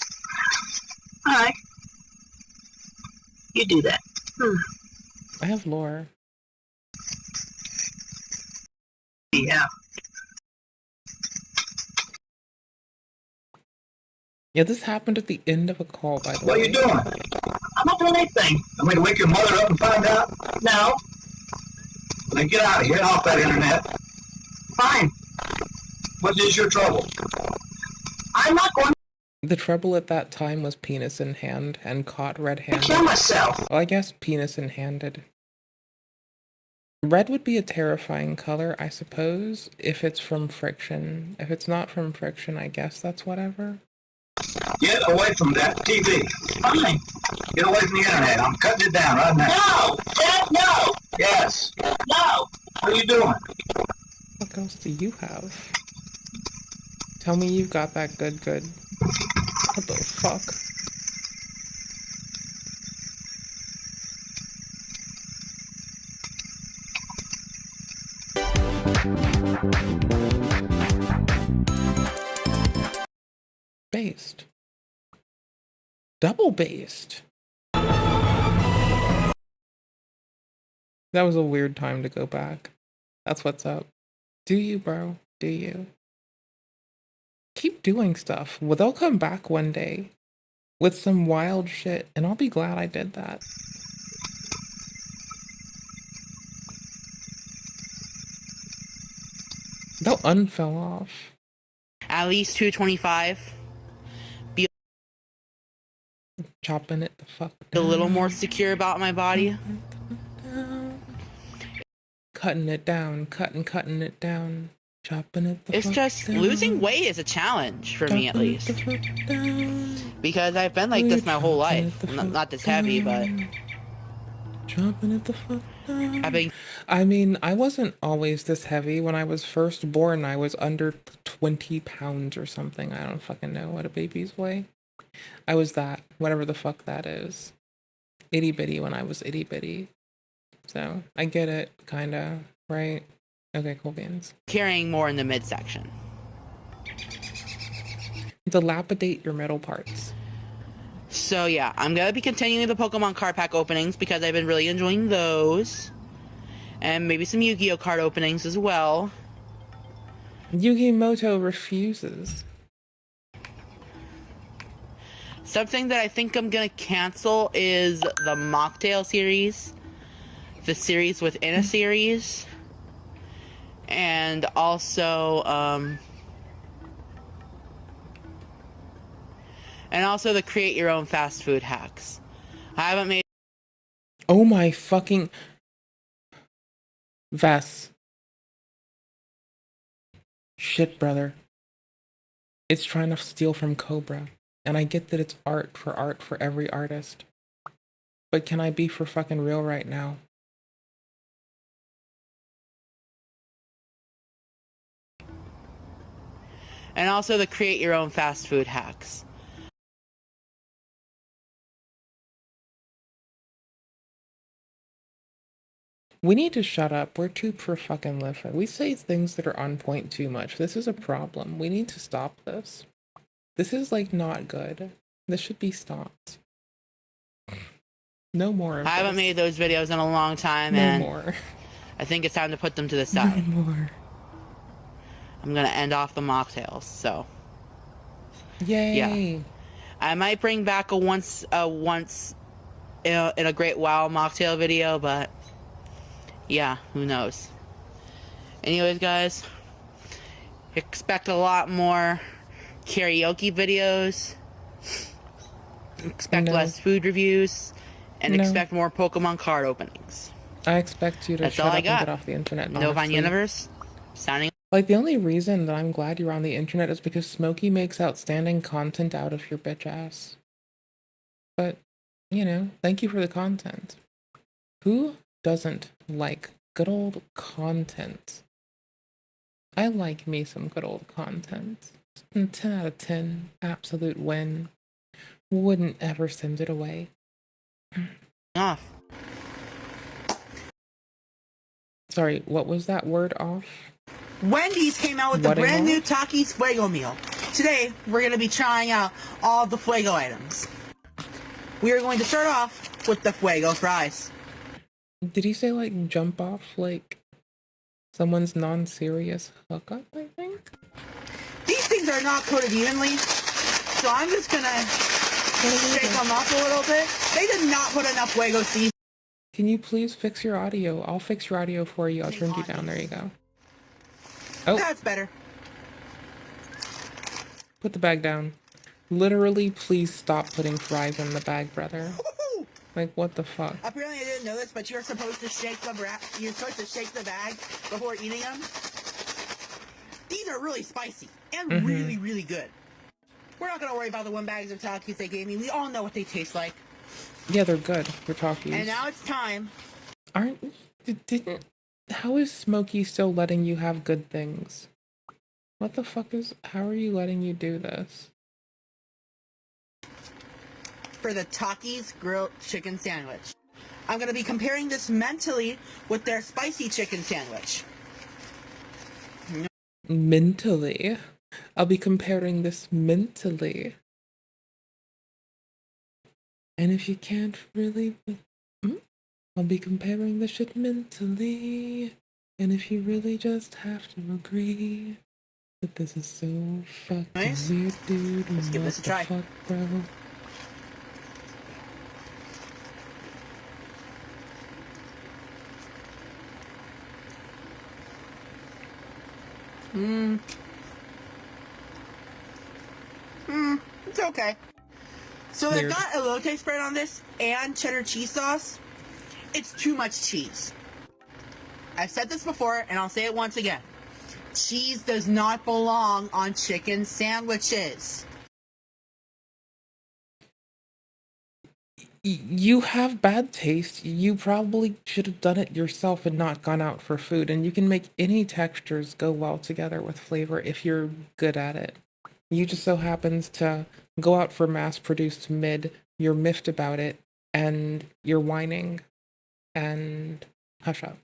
All right. You do that. I have lore. Yeah. Yeah, this happened at the end of a call, by the way. What are you doing? I'm not doing anything. I'm going to wake your mother up and find out? No. Then get out of here, off that internet. Fine. What is your trouble? I'm not going The trouble at that time was penis in hand and caught to red-handed. kill myself. Well, I guess penis in handed. Red would be a terrifying color, I suppose, if it's from friction. If it's not from friction, I guess that's whatever. Get away from that TV. Fine. Get away from the internet. I'm cutting it down right now. No. Dad, no. Yes. No. What are you doing? What else do you have? Tell me you've got that good. What the fuck? Based. Double based. That was a weird time to go back. That's what's up. Do you, bro? Do you? Keep doing stuff. Well, they'll come back one day with some wild shit, and I'll be glad I did that. They'll unfell off. At least 225. Be Chopping it the fuck a down. little more secure about my body. Cutting it down. Cutting it down. Chopping it the It's fuck just down. losing weight is a challenge for me, at Chopping it least. the fuck down. Because I've been like this my whole Chopping life. it the Not fuck this heavy, but down. Chopping it the fuck down. I've been... I mean, I wasn't always this heavy. When I was first born, I was under 20 pounds or something. I don't fucking know what a baby's weigh. I was that, whatever the fuck that is. Itty bitty when I was itty bitty. So, I get it, kinda, right? Okay, cool beans. Carrying more in the midsection. Dilapidate your metal parts. So yeah, I'm gonna be continuing the Pokemon card pack openings because I've been really enjoying those. And maybe some Yu-Gi-Oh card openings as well. Yu-Gi-Moto refuses. Something that I think I'm gonna cancel is the Mocktail series. The series within a series. And also, the create your own fast food hacks. I haven't made... Oh my fucking... Vess. Shit, brother. It's trying to steal from Cobra. And I get that it's art for every artist. But can I be for fucking real right now? And also the create your own fast food hacks. We need to shut up. We're too prolific. We say things that are on point too much. This is a problem. We need to stop this. This is like not good. This should be stopped. No more of I haven't this. made those videos in a long time, No and more. I think it's time to put them to the side. No more. I'm gonna end off the mocktails, so. Yay. Yeah. I might bring back a once in a great wow mocktail video, but yeah, who knows. Anyways, guys, expect a lot more karaoke videos, expect less food reviews, and expect more Pokemon card openings. I expect you to That's shut all up I and got. get off the internet. No Vine honestly. Universe, signing. Like, the only reason that I'm glad you're on the internet is because Smokey makes outstanding content out of your bitch ass. But, you know, thank you for the content. Who doesn't like good old content? I like me some good old content. 10 out of 10. Absolute win. Wouldn't ever send it away. Off. Sorry, what was that word off? Wendy's came out with the Wedding brand new off? Takis Fuego meal. Today, we're going to be trying out all the Fuego items. We are going to start off with the Fuego fries. Did he say, like, jump off, like, someone's non-serious hookup, I think? These things are not coated evenly, so I'm just going to shake them up a little bit. They did not put enough Fuego seasoning. Can you please fix your audio? I'll fix your audio for you. I'll turn you down. There you go. Oh. That's better. Put the bag down. Literally, please stop putting fries in the bag, brother. Like, what the fuck? Apparently, I didn't know this, but you're supposed to shake the bag before eating them. These are really spicy and really, really good. We're not gonna worry about the 1 bags of Takis they gave me. We all know what they taste like. Yeah, they're good. They're Takis. And now it's time. How is Smokey still letting you have good things? What the fuck how are you letting you do this? For the Takis grilled chicken sandwich. I'm going to be comparing this mentally with their spicy chicken sandwich. Mentally? I'll be comparing this mentally. And if you can't really... I'll be comparing the shit mentally. And if you really just have to agree that this is so fucking weird, dude. Let's give this a try. Fuck, bro? It's okay. So they've got elote spread on this and cheddar cheese sauce. It's too much cheese. I've said this before, and I'll say it once again. Cheese does not belong on chicken sandwiches. You have bad taste. You probably should have done it yourself and not gone out for food. And you can make any textures go well together with flavor if you're good at it. You just so happens to go out for mass-produced mid, you're miffed about it, and you're whining, and hush up.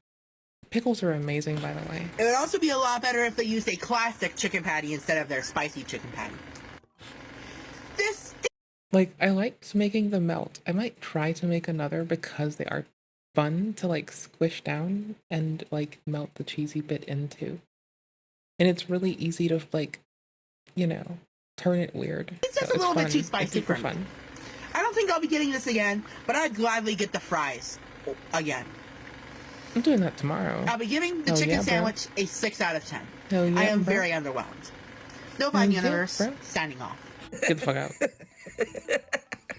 Pickles are amazing, by the way. It would also be a lot better if they used a classic chicken patty instead of their spicy chicken patty. This Like, I liked making them melt. I might try to make another because they are fun to, like, squish down and, like, melt the cheesy bit into. And it's really easy to, like, you know, turn it weird. It's just a little bit too spicy for for me. fun. I don't think I'll be getting this again, but I'd gladly get the fries again. I'm doing that tomorrow. I'll be giving the Hell chicken yeah, bro. sandwich a 6 out of 10. Hell yeah, I am bro. very underwhelmed. No Biden Yeah, Universe, bro. signing off. Get the fuck out.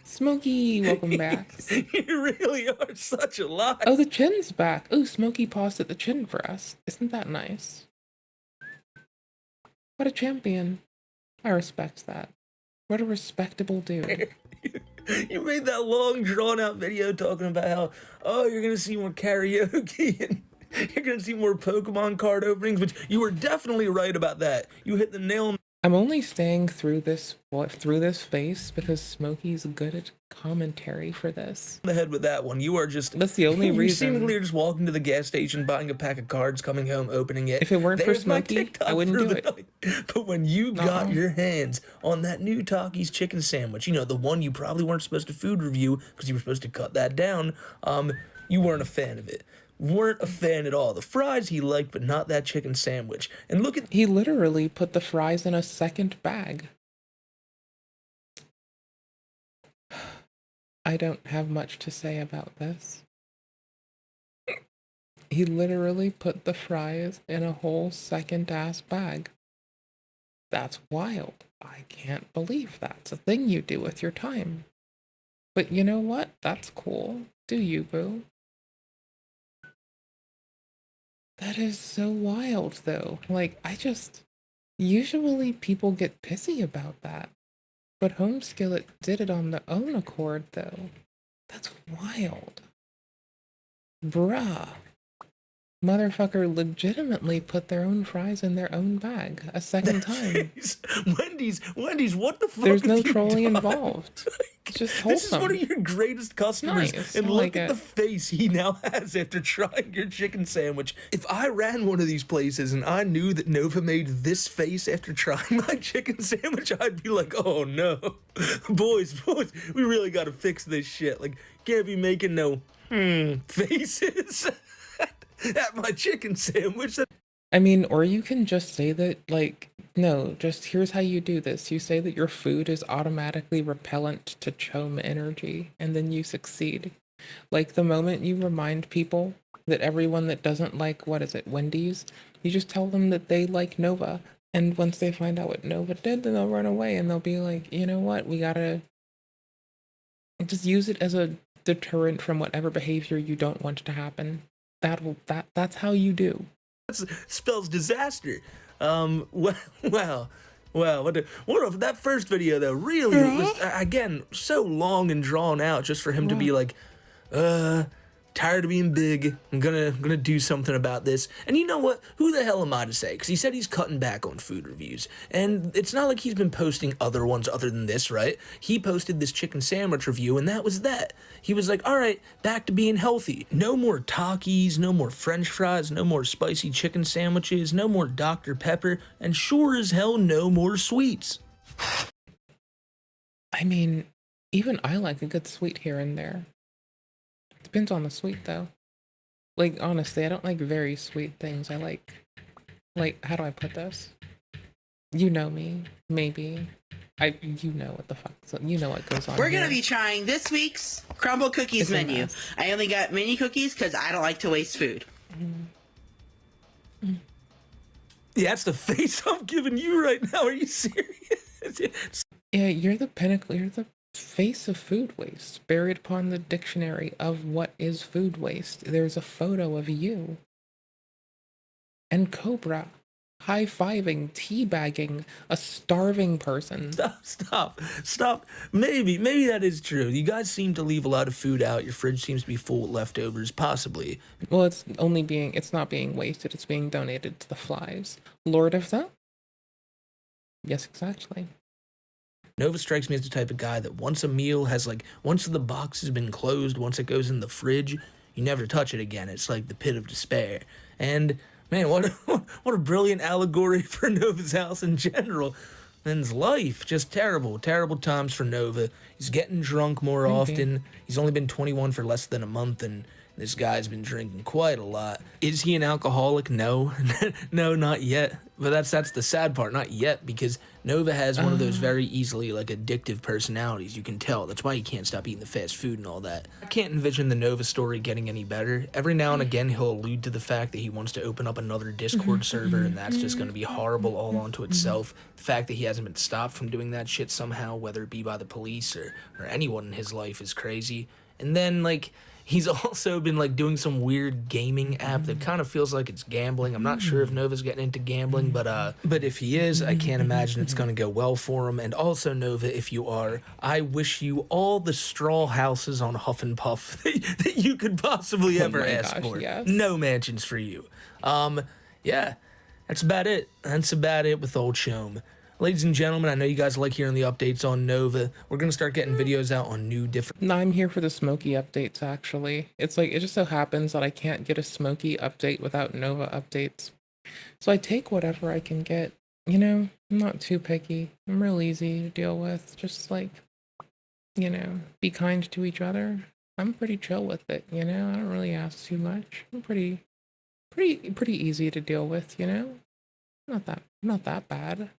Smokey, welcome back. You really are such a lie. Oh, the chin's back. Oh, Smokey paused at the chin for us. Isn't that nice? What a champion. I respect that. What a respectable dude. You made that long, drawn-out video talking about how, oh, you're gonna see more karaoke and you're gonna see more Pokemon card openings, which you were definitely right about that. You hit the nail on I'm only staying through this phase because Smokey's good at commentary for this. the head with that one. You are just... That's the only you reason. seemingly are just walking to the gas station, buying a pack of cards, coming home, opening it. If it weren't for There's my Smokey, TikTok I wouldn't through do the it. night. But when you got Uh-uh. your hands on that new Takis chicken sandwich, you know, the one you probably weren't supposed to food review because you were supposed to cut that down, you weren't a fan of it. Weren't a fan at all. The fries he liked, but not that chicken sandwich. And look at... He literally put the fries in a second bag. I don't have much to say about this. He literally put the fries in a whole second-ass bag. That's wild. I can't believe that's a thing you do with your time. But you know what? That's cool. Do you, boo? That is so wild, though. Like, usually people get pissy about that. But Home Skillet did it on their own accord, though. That's wild. Bruh. Motherfucker legitimately put their own fries in their own bag a second time. Wendy's, what the fuck? There's no have you trolling done? involved. It's just This is wholesome. one of your greatest customers, Nice. and I look like at it. the face he now has after trying your chicken sandwich. If I ran one of these places and I knew that Nova made this face after trying my chicken sandwich, I'd be like, oh no. Boys, we really gotta fix this shit. Like, can't be making no faces at my chicken sandwich. I mean, or you can just say that, like, no, just here's how you do this. You say that your food is automatically repellent to chome energy, and then you succeed. Like, the moment you remind people that everyone that doesn't like, what is it, Wendy's, you just tell them that they like Nova. And once they find out what Nova did, then they'll run away and they'll be like, you know what, we gotta just use it as a deterrent from whatever behavior you don't want to happen. That's how you do. That spells disaster. Well, that first video though really was again so long and drawn out just for him to be like, tired of being big. I'm gonna do something about this. And you know what? Who the hell am I to say? Because he said he's cutting back on food reviews, and it's not like he's been posting other ones other than this, right? He posted this chicken sandwich review, and that was that. He was like, all right, back to being healthy. No more Takis, no more French fries, no more spicy chicken sandwiches, no more Dr. Pepper, and sure as hell, no more sweets. I mean, even I like a good sweet here and there. Depends on the sweet, though. Like, honestly, I don't like very sweet things. I like, how do I put this? You know me, maybe. You know what the fuck, you know what goes on. We're here. gonna be trying this week's crumble cookies It's a menu. mess. I only got mini cookies because I don't like to waste food. Yeah, that's the face I'm giving you right now. Are you serious? Yeah, you're the pinnacle, you're the face of food waste, buried upon the dictionary of what is food waste. There's a photo of you and Cobra high-fiving, teabagging a starving person. Stop. Maybe that is true. You guys seem to leave a lot of food out. Your fridge seems to be full of leftovers, possibly. Well, it's not being wasted, it's being donated to the flies. Lord of the? Yes, exactly. Nova strikes me as the type of guy that once a meal has, like, once the box has been closed, once it goes in the fridge, you never touch it again. It's like the pit of despair. And, man, what a brilliant allegory for Nova's house in general. And his life, just terrible times for Nova. He's getting drunk more often. He's only been 21 for less than a month, and this guy's been drinking quite a lot. Is he an alcoholic? No. No, not yet. But that's the sad part, not yet, because Nova has one of those very easily, like, addictive personalities. You can tell. That's why he can't stop eating the fast food and all that. I can't envision the Nova story getting any better. Every now and again, he'll allude to the fact that he wants to open up another Discord server, and that's just going to be horrible all onto itself. The fact that he hasn't been stopped from doing that shit somehow, whether it be by the police or anyone in his life, is crazy. And then, like, he's also been, like, doing some weird gaming app that kind of feels like it's gambling. I'm not sure if Nova's getting into gambling, but if he is, I can't imagine it's going to go well for him. And also, Nova, if you are, I wish you all the straw houses on Huff and Puff that you could possibly ever ask for. Yes. No mansions for you. Yeah, that's about it. That's about it with old Chome. Ladies and gentlemen, I know you guys like hearing the updates on Nova. We're going to start getting videos out on new different... No, I'm here for the Smokey updates, actually. It's like, it just so happens that I can't get a Smokey update without Nova updates. So I take whatever I can get. You know, I'm not too picky. I'm real easy to deal with. Just like, you know, be kind to each other. I'm pretty chill with it, you know? I don't really ask too much. I'm pretty easy to deal with, you know? Not that bad.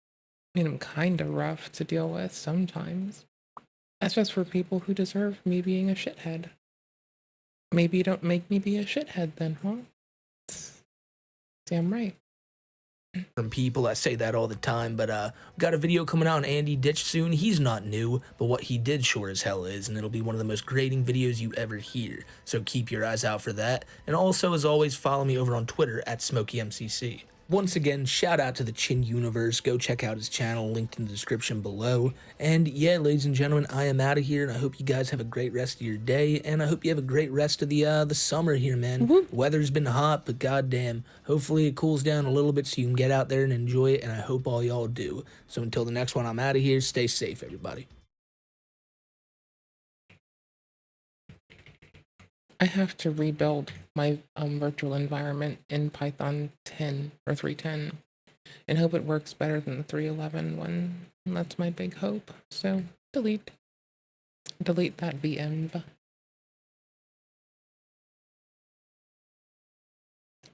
I mean, I'm kind of rough to deal with sometimes. That's just for people who deserve me being a shithead. Maybe you don't make me be a shithead then, huh? Damn right. From people, I say that all the time, but got a video coming out on Andy Ditch soon. He's not new, but what he did sure as hell is, and it'll be one of the most grating videos you ever hear. So keep your eyes out for that. And also, as always, follow me over on Twitter at SmokeyMCC. Once again, shout out to the Chin Universe. Go check out his channel, linked in the description below. And yeah, ladies and gentlemen, I am out of here, and I hope you guys have a great rest of your day, and I hope you have a great rest of the summer here, man. Weather's been hot, but goddamn, hopefully it cools down a little bit so you can get out there and enjoy it, and I hope all y'all do. So until the next one, I'm out of here. Stay safe, everybody. I have to rebuild my virtual environment in Python 10 or 3.10 and hope it works better than the 3.11 one. And that's my big hope. So delete that VM.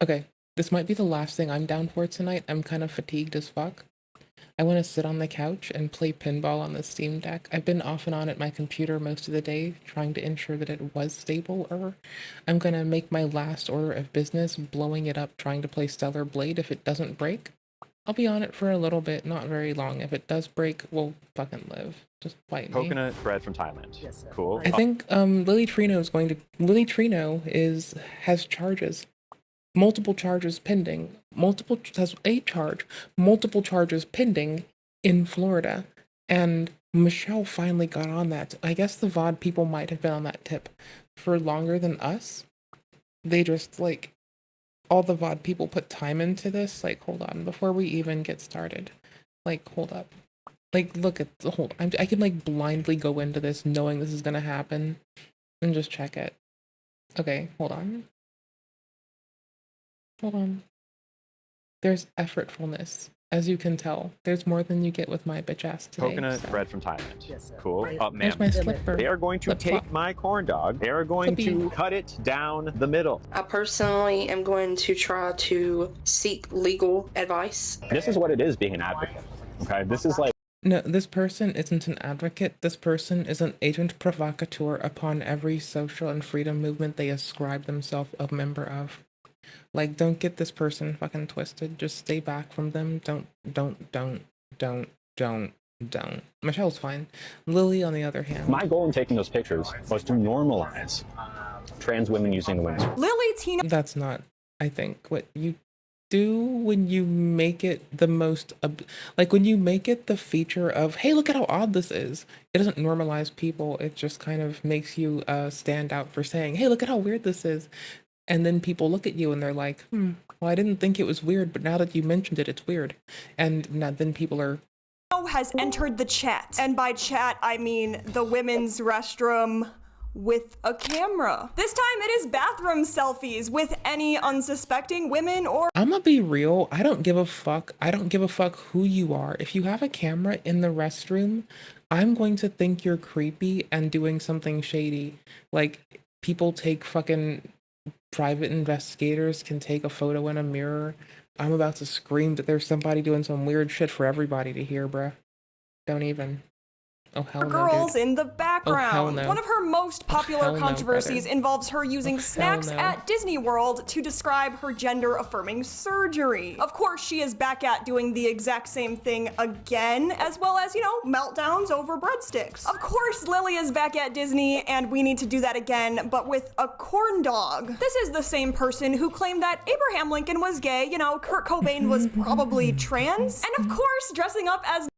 Okay, this might be the last thing I'm down for tonight. I'm kind of fatigued as fuck. I want to sit on the couch and play pinball on the Steam Deck. I've been off and on at my computer most of the day, trying to ensure that it was stable. Or I'm going to make my last order of business, blowing it up, trying to play Stellar Blade. If it doesn't break, I'll be on it for a little bit, not very long. If it does break, we'll fucking live. Just fight me. Coconut bread from Thailand. Yes, cool. I think Lilly Trino has charges. Multiple charges pending. Multiple charges pending in Florida. And Michelle finally got on that. I guess the VOD people might have been on that tip for longer than us. They just, like, all the VOD people put time into this. Like, hold on, before we even get started. Like, hold up. Like, look at the hold. I can, like, blindly go into this knowing this is gonna happen and just check it. Okay, hold on. Hold on. There's effortfulness. As you can tell, there's more than you get with my bitch ass today. Coconut bread from Thailand. Yes, cool. There's my slipper. They are going to take my corn dog. They are going to cut it down the middle. I personally am going to try to seek legal advice. This is what it is being an advocate. Okay, this is like... No, this person isn't an advocate. This person is an agent provocateur upon every social and freedom movement they ascribe themselves a member of. Like, don't get this person fucking twisted. Just stay back from them. Don't. Michelle's fine. Lilly, on the other hand. My goal in taking those pictures was to normalize trans women using the women's. Lilly, Tina. That's not, I think, what you do when you make it the most, like when you make it the feature of, hey, look at how odd this is. It doesn't normalize people. It just kind of makes you stand out for saying, hey, look at how weird this is. And then people look at you and they're like, well, I didn't think it was weird, but now that you mentioned it, it's weird. And now then people are has entered the chat. And by chat, I mean the women's restroom with a camera. This time it is bathroom selfies with any unsuspecting women or— I'm gonna be real. I don't give a fuck. I don't give a fuck who you are. If you have a camera in the restroom, I'm going to think you're creepy and doing something shady. Like, people take fucking private investigators can take a photo in a mirror. I'm about to scream that there's somebody doing some weird shit for everybody to hear, bruh. Don't even. Oh, hell no, girls dude. in the background. Oh, hell no. One of her most popular hell no, controversies brother. involves her using snacks no. at Disney World to describe her gender-affirming surgery. Of course, she is back at doing the exact same thing again, as well as, you know, meltdowns over breadsticks. Of course, Lilly is back at Disney, and we need to do that again, but with a corn dog. This is the same person who claimed that Abraham Lincoln was gay, you know, Kurt Cobain was probably trans, and of course, dressing up as—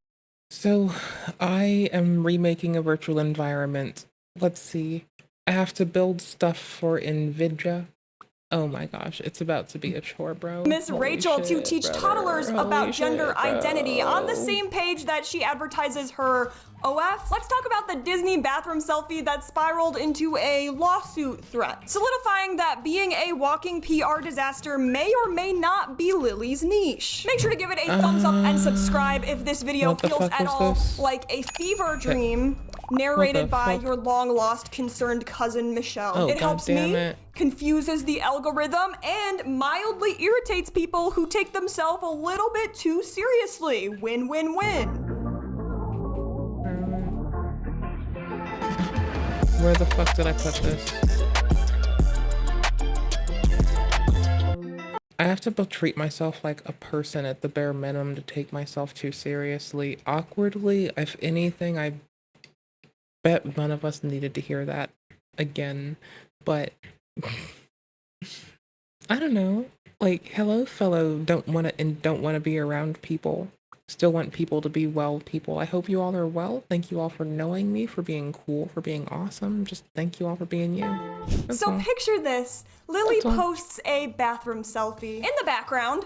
So, I am remaking a virtual environment. Let's see. I have to build stuff for NVIDIA. Oh my gosh, it's about to be a chore, bro. Miss Holy Rachel to shit, teach brother. toddlers Holy about gender shit, bro. identity on the same page that she advertises her OF. Let's talk about the Disney bathroom selfie that spiraled into a lawsuit threat, solidifying that being a walking PR disaster may or may not be Lilly's niche. Make sure to give it a thumbs up and subscribe if this video What the feels fuck at was all this? like a fever dream narrated by fuck? your long-lost concerned cousin Michelle. Oh, It helps goddamn me, it. confuses the algorithm, and mildly irritates people who take themselves a little bit too seriously. Win, win, win. Where the fuck did I put this? I have to treat myself like a person at the bare minimum to take myself too seriously. Awkwardly, if anything, I bet none of us needed to hear that again. But I don't know. Like, hello, fellow don't want to be around people. Still want people to be well people. I hope you all are well. Thank you all for knowing me, for being cool, for being awesome. Just thank you all for being you. That's So all. picture this. Lilly That's all. posts a bathroom selfie. In the background,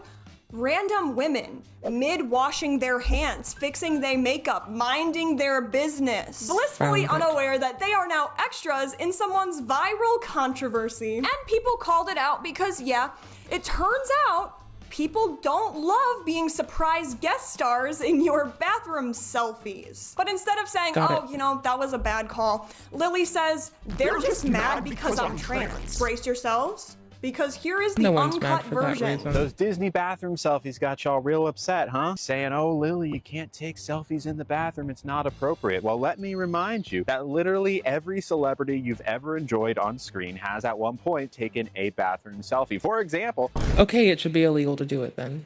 random women mid-washing their hands, fixing their makeup, minding their business, blissfully Found it. unaware that they are now extras in someone's viral controversy. And people called it out because, yeah, it turns out people don't love being surprise guest stars in your bathroom selfies. But instead of saying, Got oh, it. you know, that was a bad call, Lilly says, they're just mad because I'm trans. Brace yourselves, because here is the No one's mad uncut for that version. reason. Those Disney bathroom selfies got y'all real upset, huh? Saying, oh, Lily, you can't take selfies in the bathroom. It's not appropriate. Well, let me remind you that literally every celebrity you've ever enjoyed on screen has at one point taken a bathroom selfie. For example, Okay, it should be illegal to do it then.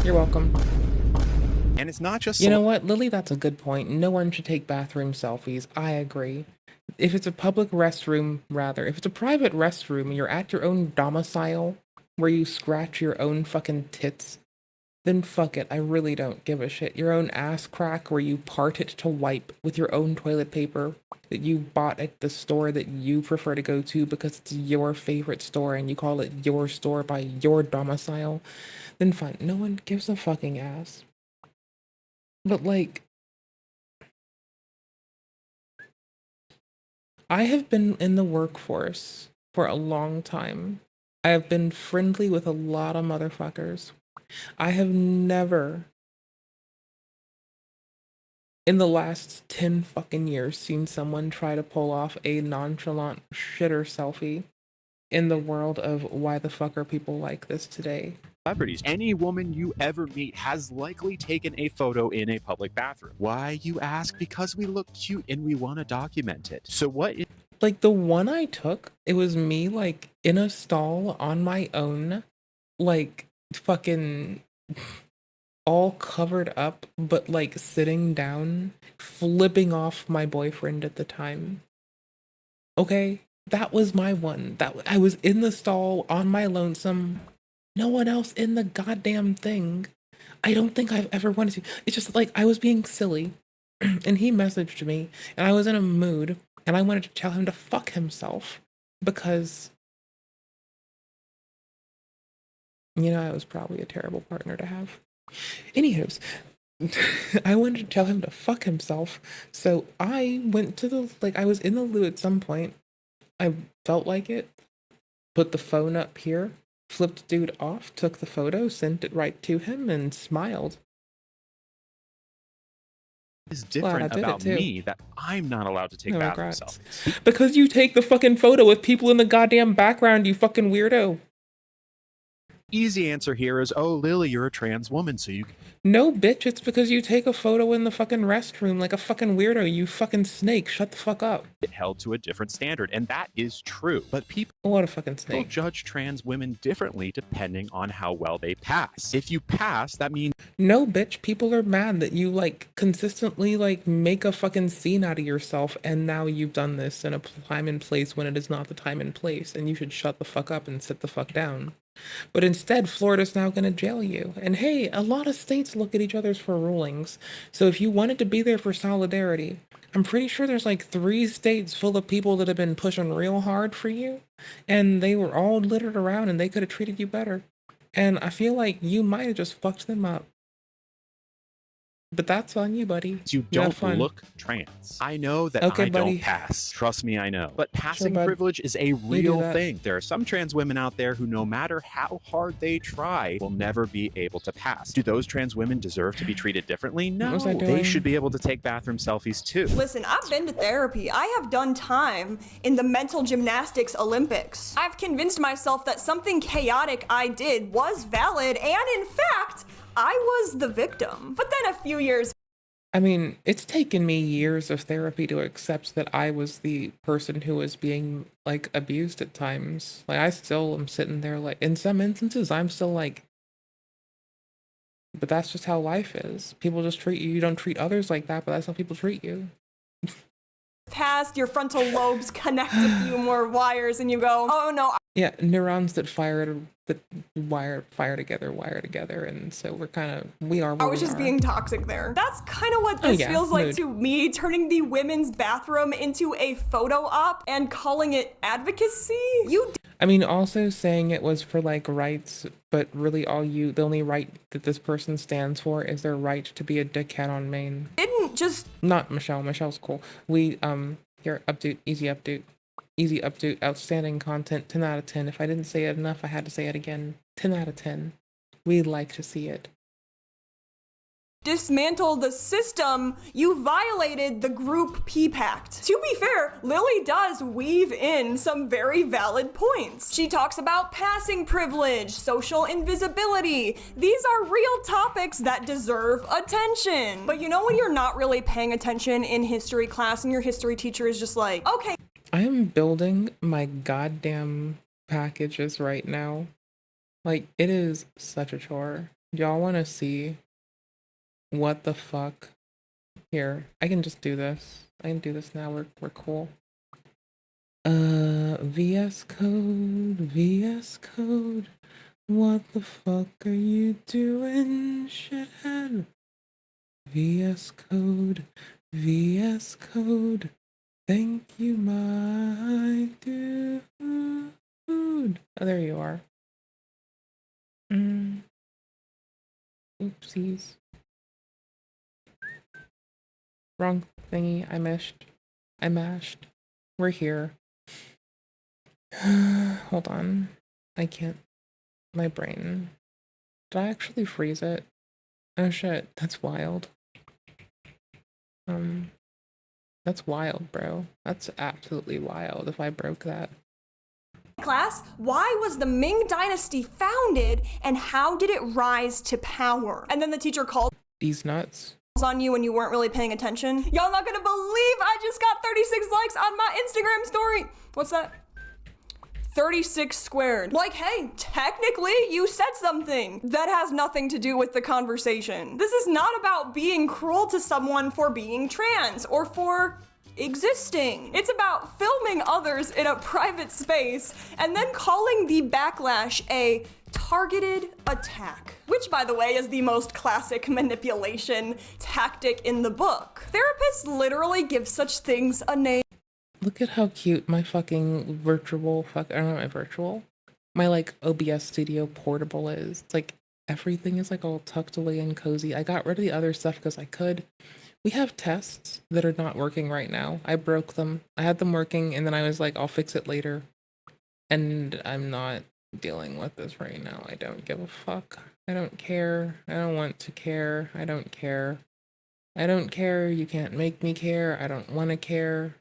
You're welcome. and it's not just You know what, Lily, that's a good point. No one should take bathroom selfies. I agree. If it's a public restroom, rather, if it's a private restroom and you're at your own domicile where you scratch your own fucking tits, then fuck it. I really don't give a shit. Your own ass crack where you part it to wipe with your own toilet paper that you bought at the store that you prefer to go to because it's your favorite store and you call it your store by your domicile, then fine. No one gives a fucking ass. But like, I have been in the workforce for a long time. I have been friendly with a lot of motherfuckers. I have never, in the last 10 fucking years, seen someone try to pull off a nonchalant shitter selfie in the world of why the fuck are people like this today. celebrities. Any woman you ever meet has likely taken a photo in a public bathroom. Why, you ask? Because we look cute and we want to document it. So what is— Like the one I took, it was me like in a stall on my own, like fucking all covered up, but like sitting down, flipping off my boyfriend at the time. Okay, that was my one. That I was in the stall on my lonesome, No one else in the goddamn thing. I don't think I've ever wanted to. It's just like I was being silly and he messaged me and I was in a mood and I wanted to tell him to fuck himself because, you know, I was probably a terrible partner to have. Anywho's, I wanted to tell him to fuck himself. So I went to the, like, I was in the loo at some point. I felt like it. Put the phone up here, flipped dude off, took the photo, sent it right to him, and smiled. Is different about me that I'm not allowed to take bathroom regrets. selfies. Because you take the fucking photo with people in the goddamn background, you fucking weirdo. Easy answer here is, oh, Lily, you're a trans woman, so you... No, bitch, it's because you take a photo in the fucking restroom like a fucking weirdo, you fucking snake. Shut the fuck up. ...get held to a different standard, and that is true. But people... What a fucking snake. ...judge trans women differently depending on how well they pass. If you pass, that means... No, bitch, people are mad that you, like, consistently, like, make a fucking scene out of yourself, and now you've done this in a time and place when it is not the time and place, and you should shut the fuck up and sit the fuck down. But instead, Florida's now going to jail you. And hey, a lot of states look at each other's for rulings. So if you wanted to be there for solidarity, I'm pretty sure there's like 3 states full of people that have been pushing real hard for you. And they were all littered around and they could have treated you better. And I feel like you might have just fucked them up. But that's on you, buddy. You don't look trans. I know that Okay, I buddy. don't pass. Trust me, I know. But passing bud. privilege is a do real that. thing. There are some trans women out there who, no matter how hard they try, will never be able to pass. Do those trans women deserve to be treated differently? No. was I They doing? should be able to take bathroom selfies too. Listen, I've been to therapy. I have done time in the mental gymnastics Olympics. I've convinced myself that something chaotic I did was valid, and in fact, I was the victim. But then a few years I mean, it's taken me years of therapy to accept that I was the person who was being, like, abused at times. Like, I still am sitting there, like, in some instances, I'm still like, but that's just how life is. People just treat you. You don't treat others like that, but that's how people treat you. past, your frontal lobes connect a few more wires, and you go, oh no. Yeah, neurons that wire together, and so we are. I was just being toxic there. That's kind of what Oh, this yeah, feels like mood. to me, turning the women's bathroom into a photo op and calling it advocacy. I mean, also saying it was for like rights, but really the only right that this person stands for is their right to be a dickhead on Maine. Didn't just Not Michelle. Michelle's cool. Here, update, easy update, outstanding content, 10 out of 10. If I didn't say it enough, I had to say it again. 10 out of 10. We'd like to see it. dismantle the system, you violated the Group P Pact. To be fair, Lilly does weave in some very valid points. She talks about passing privilege, social invisibility. These are real topics that deserve attention. But you know when you're not really paying attention in history class and your history teacher is just like, okay. I am building my goddamn packages right now. Like, it is such a chore. Y'all want to see what the fuck? Here, I can just do this. I can do this now. We're cool. VS Code. What the fuck are you doing, shithead? VS Code. Thank you, my dude. Oh, there you are. Oopsies. Wrong thingy. I mashed. We're here. Hold on. I can't. My brain. Did I actually freeze it? Oh shit. That's wild. That's wild, bro. That's absolutely wild if I broke that. Class, why was the Ming Dynasty founded and how did it rise to power? And then the teacher called These nuts. on you and you weren't really paying attention. Y'all not gonna believe I just got 36 likes on my Instagram story. What's that? 36 squared. Like, hey, technically you said something. That has nothing to do with the conversation. This is not about being cruel to someone for being trans or for existing. It's about filming others in a private space and then calling the backlash a targeted attack, which, by the way, is the most classic manipulation tactic in the book. Therapists literally give such things a name. Look at how cute my fucking my like OBS Studio portable is. It's like everything is like all tucked away and cozy. I got rid of the other stuff because I could. We have tests that are not working right now. I broke them. I had them working and then I was like, I'll fix it later. And I'm not dealing with this right now. I don't give a fuck. I don't care. I don't want to care. I don't care. I don't care. You can't make me care. I don't want to care.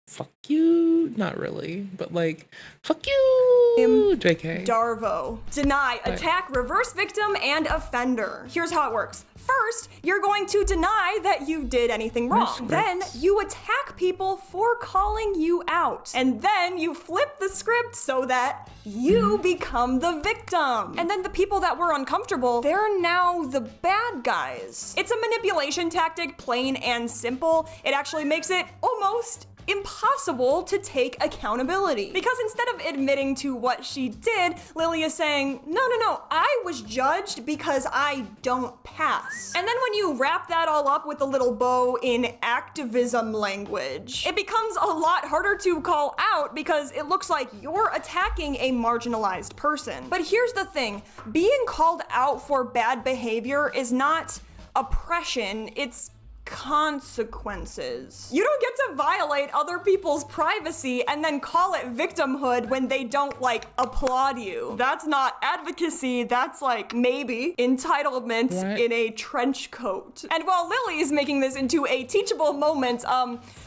Fuck you. Not really, but like, fuck you, JK. Darvo. Deny, attack, reverse victim, and offender. Here's how it works. First, you're going to deny that you did anything wrong. Then you attack people for calling you out. And then you flip the script so that you become the victim. And then the people that were uncomfortable, they're now the bad guys. It's a manipulation tactic, plain and simple. It actually makes it almost impossible to take accountability. Because instead of admitting to what she did, Lilly is saying, no, I was judged because I don't pass. And then when you wrap that all up with a little bow in activism language, it becomes a lot harder to call out because it looks like you're attacking a marginalized person. But here's the thing, being called out for bad behavior is not oppression, it's consequences. You don't get to violate other people's privacy and then call it victimhood when they don't like applaud you. That's not advocacy, that's like maybe entitlement in a trench coat. And while Lilly is making this into a teachable moment,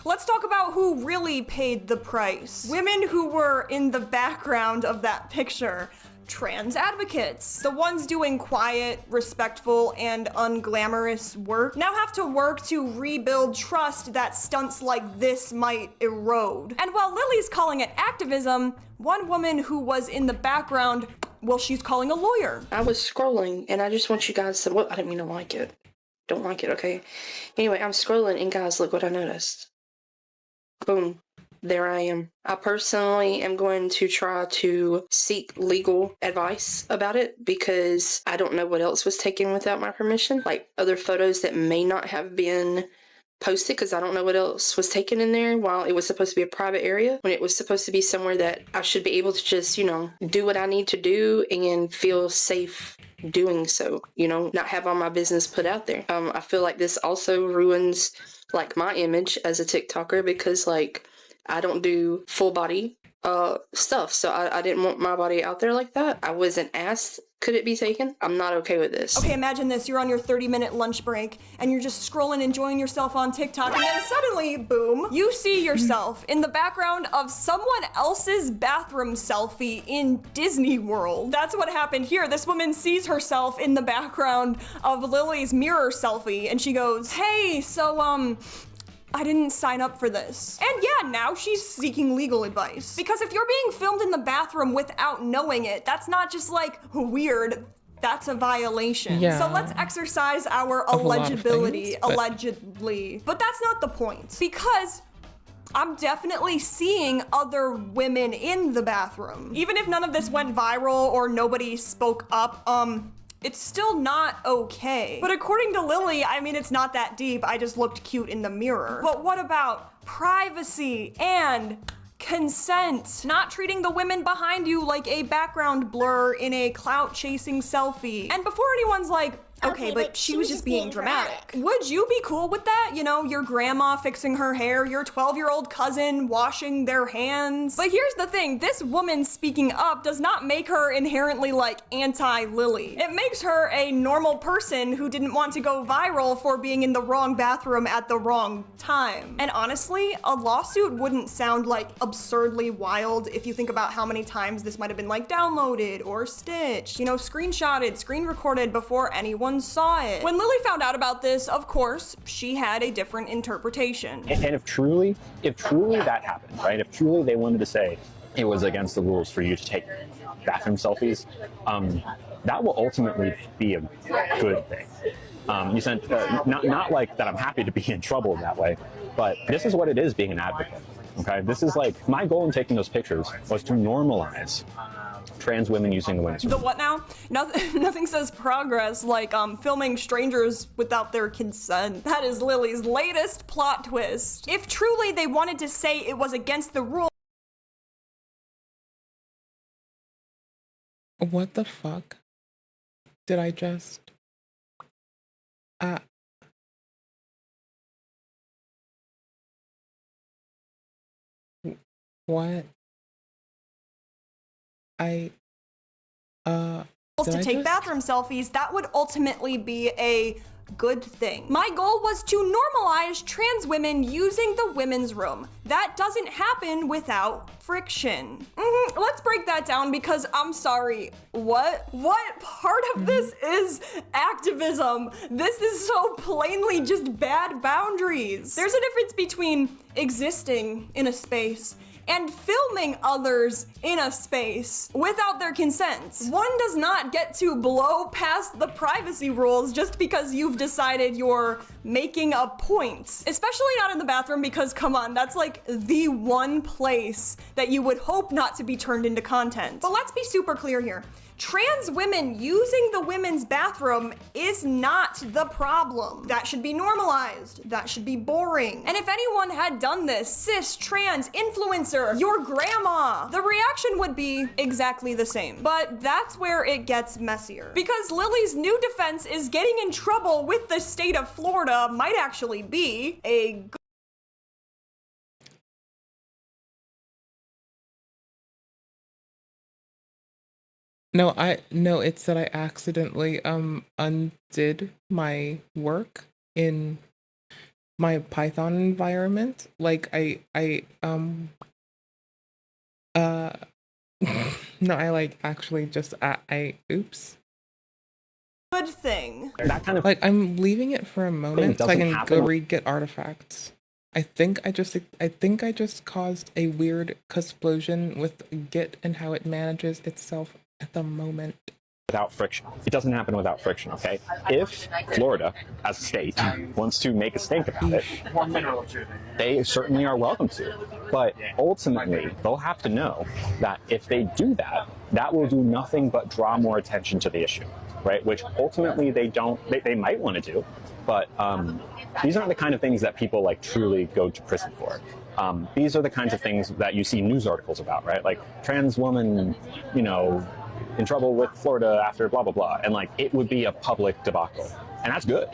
let's talk about who really paid the price. Women who were in the background of that picture. Trans advocates, the ones doing quiet, respectful, and unglamorous work, now have to work to rebuild trust that stunts like this might erode. And while Lilly's calling it activism, one woman who was in the background, well, she's calling a lawyer. I was scrolling, and I just want you guys to, well, I didn't mean to like it. Don't like it, okay? Anyway, I'm scrolling, and guys, look what I noticed. Boom. There I am. I personally am going to try to seek legal advice about it because I don't know what else was taken without my permission. Like other photos that may not have been posted because I don't know what else was taken in there while it was supposed to be a private area when it was supposed to be somewhere that I should be able to just, you know, do what I need to do and feel safe doing so, you know, not have all my business put out there. I feel like this also ruins like my image as a TikToker because like I don't do full body stuff, so I didn't want my body out there like that. I wasn't asked, could it be taken? I'm not okay with this. Okay, imagine this, you're on your 30-minute lunch break, and you're just scrolling, enjoying yourself on TikTok, and then suddenly, boom, you see yourself in the background of someone else's bathroom selfie in Disney World. That's what happened here. This woman sees herself in the background of Lilly's mirror selfie, and she goes, hey, so, I didn't sign up for this. And yeah, now she's seeking legal advice. Because if you're being filmed in the bathroom without knowing it, that's not just like weird, that's a violation. Yeah. So let's exercise our allegability, allegedly. But that's not the point. Because I'm definitely seeing other women in the bathroom. Even if none of this went viral or nobody spoke up, it's still not okay. But according to Lilly, I mean, it's not that deep. I just looked cute in the mirror. But what about privacy and consent? Not treating the women behind you like a background blur in a clout-chasing selfie. And before anyone's like, okay, but she was just being dramatic. Would you be cool with that? You know, your grandma fixing her hair, your 12-year-old cousin washing their hands. But here's the thing, this woman speaking up does not make her inherently like anti-Lilly. It makes her a normal person who didn't want to go viral for being in the wrong bathroom at the wrong time. And honestly, a lawsuit wouldn't sound like absurdly wild if you think about how many times this might have been like downloaded or stitched, you know, screenshotted, screen recorded before anyone saw it. When Lilly found out about this, of course, she had a different interpretation. And if truly that happened, right? If truly they wanted to say it was against the rules for you to take bathroom selfies, that will ultimately be a good thing. You sent not like that I'm happy to be in trouble in that way, but this is what it is being an advocate. Okay, this is like my goal in taking those pictures was to normalize trans women using the women's room. The what now? Nothing says progress like filming strangers without their consent. That is Lilly's latest plot twist. If truly they wanted to say it was against the rule. What the fuck did I just? What? To take bathroom selfies, that would ultimately be a good thing. My goal was to normalize trans women using the women's room. That doesn't happen without friction. Let's break that down because I'm sorry. What part of this is activism? This is so plainly just bad boundaries. There's a difference between existing in a space and filming others in a space without their consent. One does not get to blow past the privacy rules just because you've decided you're making a point. Especially not in the bathroom because, come on, that's like the one place that you would hope not to be turned into content. But let's be super clear here. Trans women using the women's bathroom is not the problem. That should be normalized. That should be boring. And if anyone had done this, cis, trans, influencer, your grandma, the reaction would be exactly the same. But that's where it gets messier. Because Lilly's new defense is getting in trouble with the state of Florida might actually be a No, it's that I accidentally undid my work in my Python environment. Like no, I like actually just oops. good thing. That kind of like I'm leaving it for a moment so I can go read get artifacts. I think I just caused a weird explosion with Git and how it manages itself at the moment. Without friction. It doesn't happen without friction, okay? If Florida, as a state, wants to make a stink about it, they certainly are welcome to. But ultimately, they'll have to know that if they do that, that will do nothing but draw more attention to the issue, right? Which ultimately they might want to do, but these aren't the kind of things that people like truly go to prison for. These are the kinds of things that you see news articles about, right? Like trans woman, you know, in trouble with Florida after blah, blah, blah. And like, it would be a public debacle. And that's good.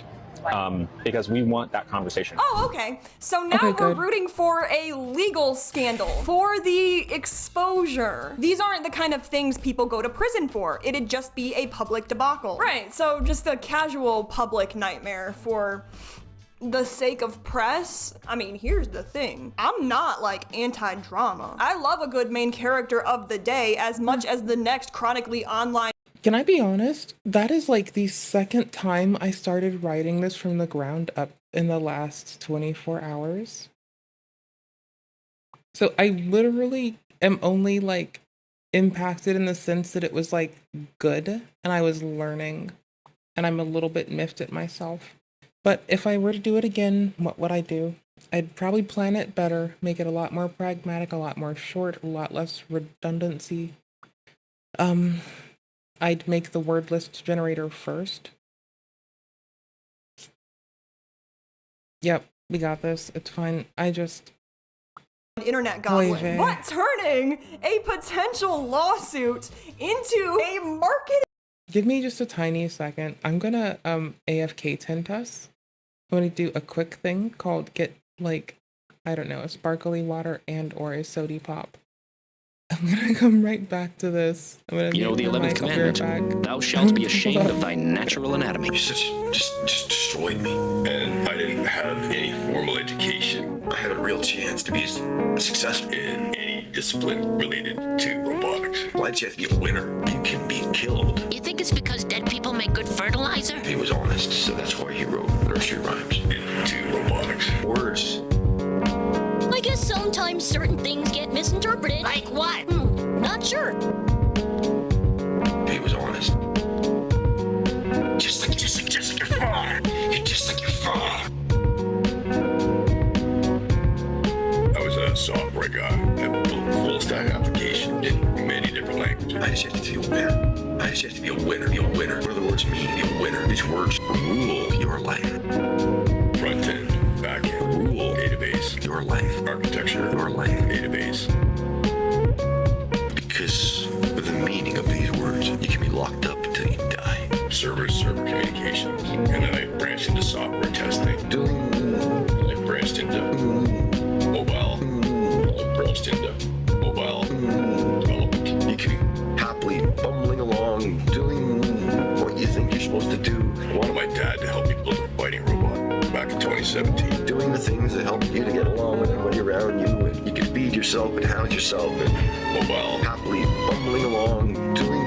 Because we want that conversation. Oh, okay. So now we're rooting for a legal scandal, for the exposure. These aren't the kind of things people go to prison for. It'd just be a public debacle. Right, so just a casual public nightmare for the sake of press. I mean, here's the thing. I'm not like anti-drama. I love a good main character of the day as much as the next chronically online. Can I be honest? That is like the second time I started writing this from the ground up in the last 24 hours. So I literally am only like impacted in the sense that it was like good and I was learning and I'm a little bit miffed at myself. But if I were to do it again, what would I do? I'd probably plan it better, make it a lot more pragmatic, a lot more short, a lot less redundancy. I'd make the word list generator first. Yep, we got this. It's fine. I just... Internet goblin. But turning a potential lawsuit into a market... Give me just a tiny second. I'm gonna AFK 10 tests. I'm gonna do a quick thing called get like, I don't know, a sparkly water and or a sody pop. I'm gonna come right back to this. I'm gonna you know the 11th commandment, thou shalt be ashamed of thy natural anatomy. You just destroyed me. And I didn't have any formal education. I had a real chance to be successful in any discipline related to robotics. Why'd you have to be a winner? You can be killed. You think it's because dead people make good fertilizer? He was honest, so that's why he wrote nursery rhymes into robotics. Words. I guess sometimes certain things get misinterpreted. Like what? Not sure. He was honest. Just like Jessica. Why does you have to be a winner? Be a winner. What do the words mean? Be a winner. These words rule your life. Front end, back end, rule, database, your life. Architecture, your life, database. Because with the meaning of these words, you can be locked up until you die. Server communications. And then I branched into software testing. I branched into mobile. I branched into mobile development. You can be happily bumbling along, doing what you think you're supposed to do. I wanted my dad to help me build a fighting robot back in 2017. Doing the things that help you to get along with everybody around you. And you can feed yourself and house yourself and mobile. Happily bumbling along, doing...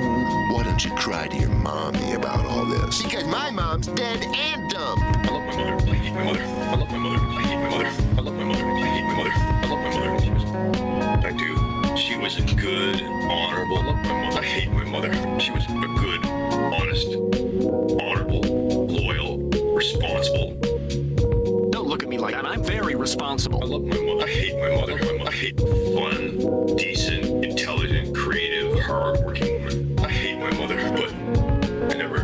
Why don't you cry to your mommy about all this? Because my mom's dead and dumb. I love my mother. I hate my mother. I love my mother. I hate my mother. I love my mother. I hate my mother. I love my mother. I do. She was a good, honorable. I love my mother. I hate my mother. She was a good, honest, honorable, loyal, responsible. Don't look at me like that. I'm very responsible. I love my mother. I hate my mother. I hate fun, decent, intelligent, creative, hardworking woman. I hate my mother, but I never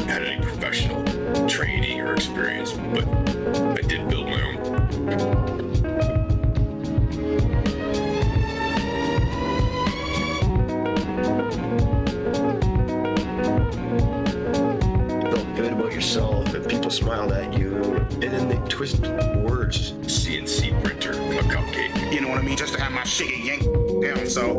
had any professional training or experience, but I did build my own. Felt good about yourself, and people smiled at you, and then they twist words. CNC printer, a cupcake. You know what I mean? Just to have my shit get yanked down, so...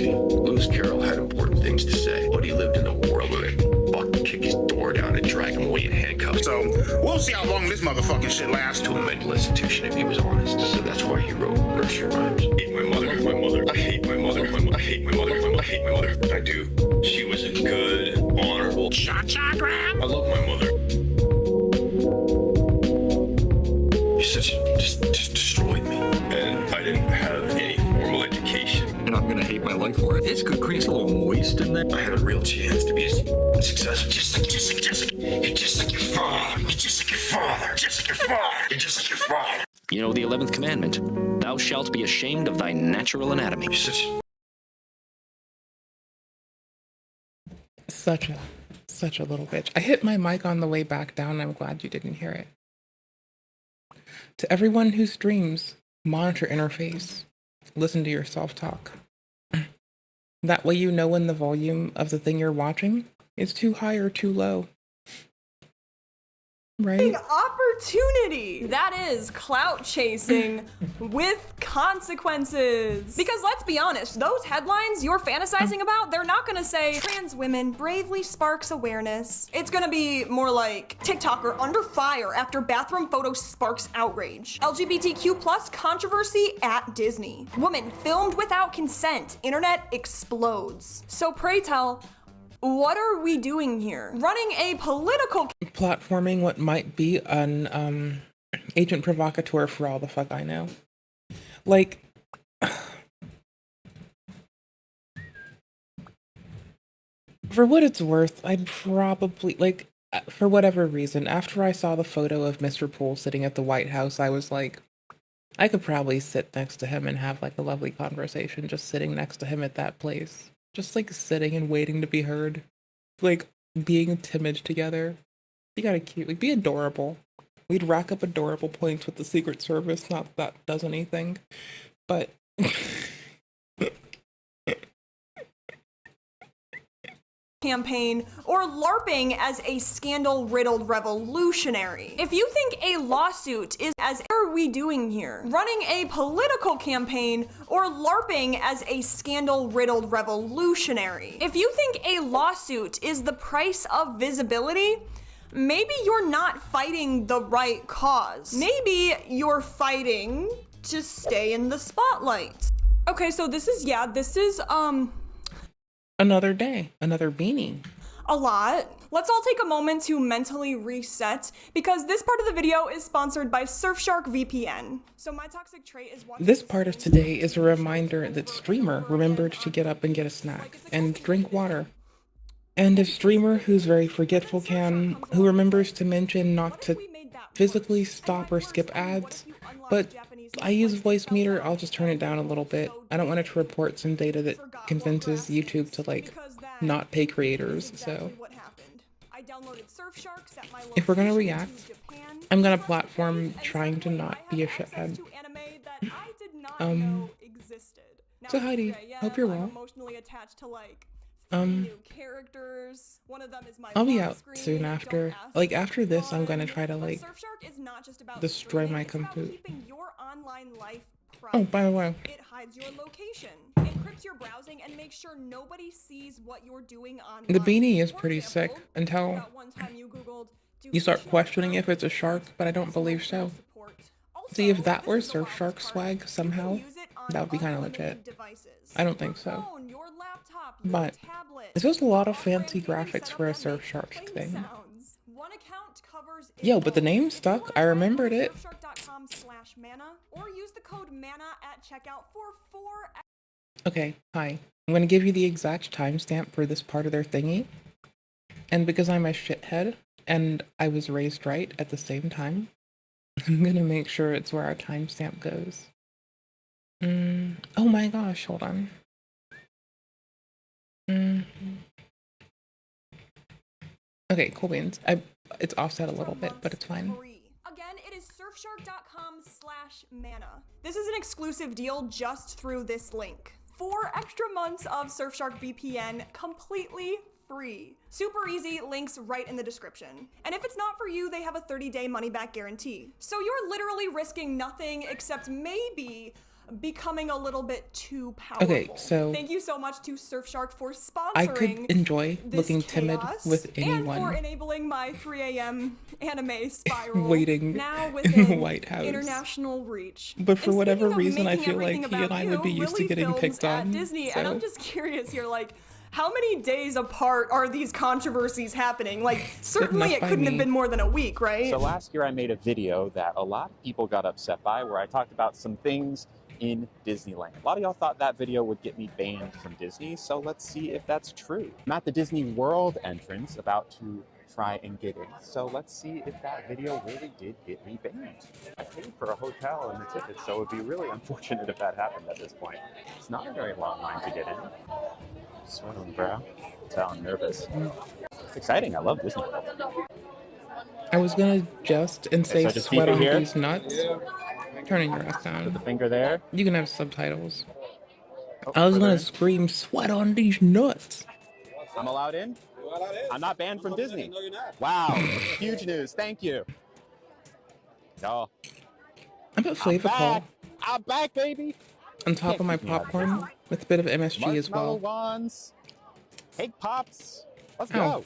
Lewis Carroll had important things to say, but he lived in a world where they fucking kick his door down and drag him away in handcuffs. So, we'll see how long this motherfucking shit lasts. To a mental institution if he was honest. So that's why he wrote nursery rhymes. I hate my mother. My mother. I hate my mother. I hate my mother. I hate my mother. I do. She was a good, honorable... Cha-cha, Graham. I love my mother. You just destroyed me. And I didn't have any formal education. And I'm gonna hate my life for it. It's good, creates a little moist in there. I had a real chance to be a successful. Just like your father. You're just like your father. Just like your father. You're just like your father. You know the 11th commandment. Thou shalt be ashamed of thy natural anatomy. You're such a little bitch. I hit my mic on the way back down. I'm glad you didn't hear it. To everyone who streams, monitor interface. Listen to your self-talk. That way you know when the volume of the thing you're watching is too high or too low. Right? Big opportunity. That is clout chasing with consequences. Because let's be honest, those headlines you're fantasizing about, they're not gonna say trans women bravely sparks awareness. It's gonna be more like TikToker under fire after bathroom photo sparks outrage. LGBTQ plus controversy at Disney. Woman filmed without consent. Internet explodes. So pray tell, what are we doing here? Running a political... Platforming what might be an agent provocateur for all the fuck I know. Like... For what it's worth, I'd probably, like, for whatever reason, after I saw the photo of Mr. Poole sitting at the White House, I was like, I could probably sit next to him and have, like, a lovely conversation just sitting next to him at that place. Just, like, sitting and waiting to be heard. Like, being timid together. Be kinda cute. Like, be adorable. We'd rack up adorable points with the Secret Service. Not that that does anything. But... campaign or LARPing as a scandal-riddled revolutionary. If you think a lawsuit is as what are we doing here? Running a political campaign or LARPing as a scandal-riddled revolutionary. If you think a lawsuit is the price of visibility, maybe you're not fighting the right cause. Maybe you're fighting to stay in the spotlight. Okay, so this is another day, another beanie. A lot. Let's all take a moment to mentally reset because this part of the video is sponsored by Surfshark VPN. So my toxic trait is watching this part of today is a reminder that Streamer remembered to get up and get a snack and drink water. And if Streamer, who's very forgetful, who remembers to mention not to physically stop or skip ads, but I use voice meter, I'll just turn it down a little bit. I don't want it to report some data that convinces YouTube to like not pay creators, so. I downloaded Surfshark, set my If we're gonna location react, to Japan. I'm gonna platform trying to not be a shithead. So Heidi, hope you're well. Emotionally attached to like 3 new characters. One of them is my I'll be lock out screen. soon after. Like after this, I'm gonna try to But like Surfshark is not just about destroy streaming, my it's about computer. keeping your online life Oh, private. by the way. It hides your location, encrypts your browsing, and makes sure nobody sees what you're doing online. The beanie is pretty sick until One time you Googled, you start questioning if it's a shark, but I don't believe so. See, if that were Surfshark swag somehow, that would be kind of legit. I don't think so. But it's just a lot of fancy graphics for a Surfshark thing. Yo, but the name stuck. I remembered it. Surfshark.com/mana or use the code MANA at checkout for 4. Okay, hi. I'm gonna give you the exact timestamp for this part of their thingy. And because I'm a shithead, and I was raised right at the same time, I'm gonna make sure it's where our timestamp goes. Oh my gosh, hold on. Okay, cool beans. It's offset a little bit, but it's fine. Again, it is surfshark.com/mana. This is an exclusive deal just through this link. 4 extra months of Surfshark VPN completely free. Super easy, links right in the description. And if it's not for you, they have a 30-day money-back guarantee. So you're literally risking nothing except maybe becoming a little bit too powerful. Okay, so thank you so much to Surfshark for sponsoring I could enjoy this looking timid chaos with and for anyone enabling my 3 a.m. anime spiral waiting now in within the White House. international reach. But for And whatever speaking of reason, I making feel like everything he and about I would be you, used to Lilly getting films picked at on. Disney, So. and I'm just curious here, like, how many days apart are these controversies happening? Like, certainly enough it by couldn't have me. been more than a week, right? So last year I made a video that a lot of people got upset by where I talked about some things in Disneyland. A lot of y'all thought that video would get me banned from Disney, so let's see if that's true. I'm at the Disney World entrance about to try and get in, so let's see if that video really did get me banned. I paid for a hotel and the tickets, so it would be really unfortunate if that happened at this point. It's not a very long line to get in. Sweat on the brow. Sound nervous. It's exciting. I love Disney World. I was gonna just and say so just sweat keep it on here? these nuts. Turning your ass down. Put the finger there. You can have subtitles. Oh, I was further gonna in. scream sweat on these nuts. I'm allowed in? I'm not banned from Disney. No, you're not. Wow. Huge news. Thank you. No. I put Flavor Call I'm back, baby. on top of my keep me out of popcorn with a bit of MSG as Marshmallow well. ones. Cake pops. Let's Ow. go.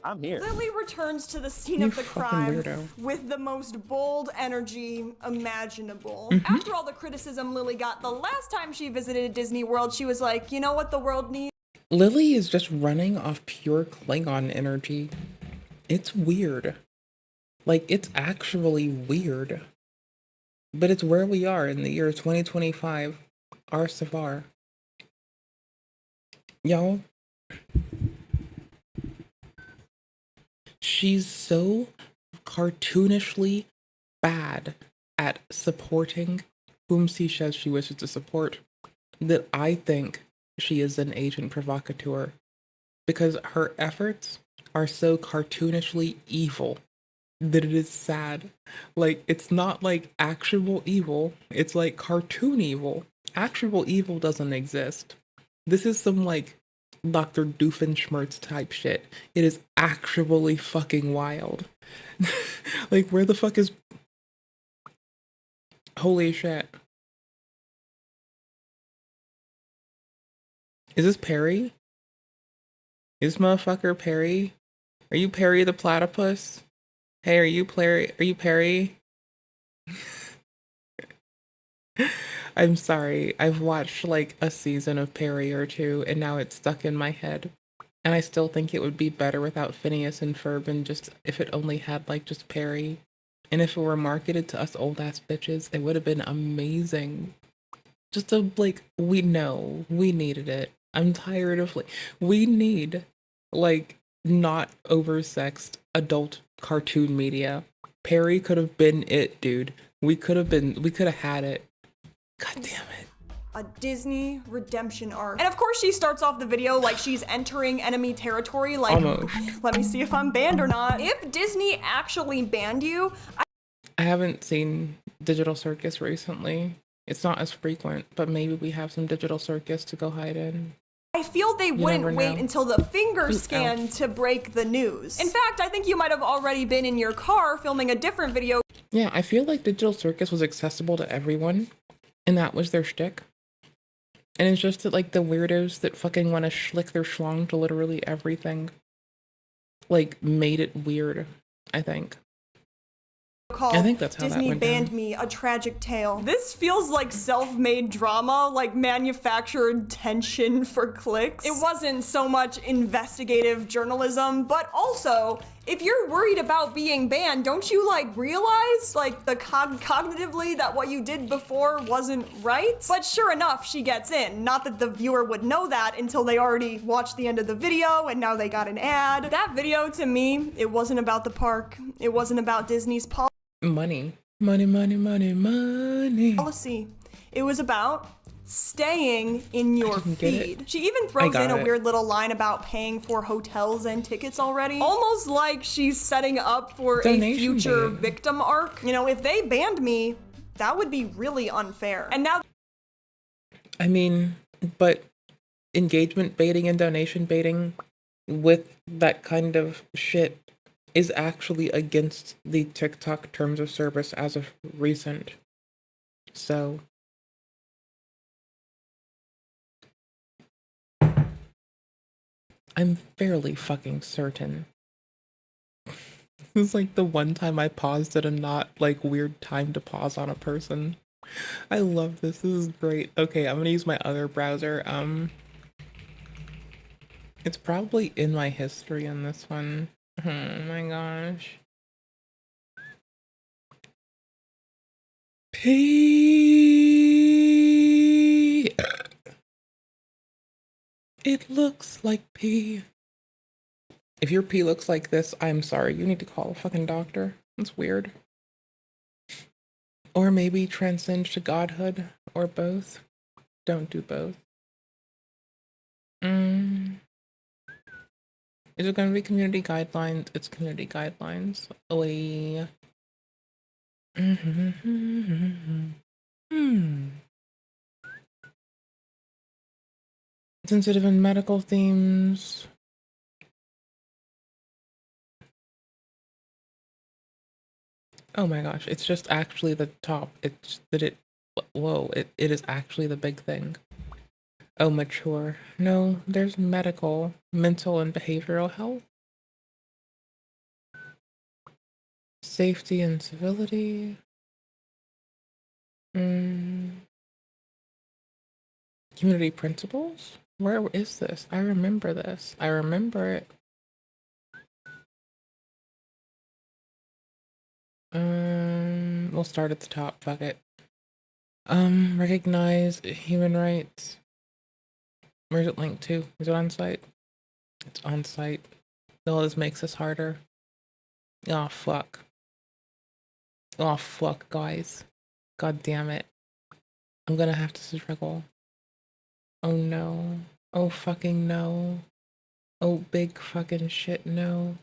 I'm here. Lilly returns to the scene You of the fucking crime weirdo. with the most bold energy imaginable. Mm-hmm. After all the criticism Lilly got the last time she visited Disney World, she was like, you know what the world needs? Lilly is just running off pure Klingon energy. It's weird. Like, it's actually weird. But it's where we are in the year 2025. Our Savar. Y'all. She's so cartoonishly bad at supporting whom she says she wishes to support that I think she is an agent provocateur because her efforts are so cartoonishly evil that it is sad. Like, it's not like actual evil, it's like cartoon evil. Actual evil doesn't exist. This is some like Dr. Doofenshmirtz type shit. It is actually fucking wild. Like, where the fuck is... Holy shit. Is this Perry? Is this motherfucker Perry? Are you Perry the platypus? Hey, are you Perry? I'm sorry. I've watched like a season of Perry or two, and now it's stuck in my head. And I still think it would be better without Phineas and Ferb, and just if it only had like just Perry. And if it were marketed to us old ass bitches, it would have been amazing. Just to like, we know we needed it. I'm tired of like, we need like not oversexed adult cartoon media. Perry could have been it, dude. We could have had it. God damn it. A Disney redemption arc. And of course she starts off the video like she's entering enemy territory, like, almost. Let me see if I'm banned or not. If Disney actually banned you, I haven't seen Digital Circus recently. It's not as frequent, but maybe we have some Digital Circus to go hide in. I feel they wouldn't wait until the finger scan to break the news. In fact, I think you might have already been in your car filming a different video. Yeah, I feel like Digital Circus was accessible to everyone, and that was their shtick. And it's just that, like, the weirdos that fucking want to schlick their schlong to literally everything, like, made it weird, I think. I think that's how Disney that went banned down. me, a tragic tale. This feels like self-made drama, like manufactured tension for clicks. It wasn't so much investigative journalism, but also, if you're worried about being banned, don't you like realize, like, the cognitively that what you did before wasn't right? But sure enough, she gets in. Not that the viewer would know that until they already watched the end of the video and now they got an ad. That video, to me, it wasn't about the park. It wasn't about Disney's policy. Money. Money, money, money, money. Policy. It was about staying in your feed. She even throws in a weird little line about paying for hotels and tickets already. Almost like she's setting up for a future victim arc. You know, if they banned me, that would be really unfair. And now, I mean, but engagement baiting and donation baiting with that kind of shit is actually against the TikTok terms of service as of recent. So I'm fairly fucking certain. This is like the one time I paused at a not like weird time to pause on a person. I love this. This is great. Okay, I'm gonna use my other browser. It's probably in my history in this one. Oh my gosh. Pee. It looks like pee. If your pee looks like this, I'm sorry. You need to call a fucking doctor. That's weird. Or maybe transcend to godhood, or both. Don't do both. Is it going to be community guidelines? It's community guidelines. Oi. Sensitive and medical themes. Oh my gosh, it's just actually the top. It's that whoa, it is actually the big thing. Oh, mature. No, there's medical, mental, and behavioral health. Safety and civility. Community principles? Where is this? I remember this. I remember it. We'll start at the top. Fuck it. Recognize human rights. Where's it linked to? Is it on site? It's on site. No, this makes this harder. Oh, fuck. Oh, fuck, guys. God damn it. I'm gonna have to struggle. Oh, no. Oh, fucking no. Oh, big fucking shit, no.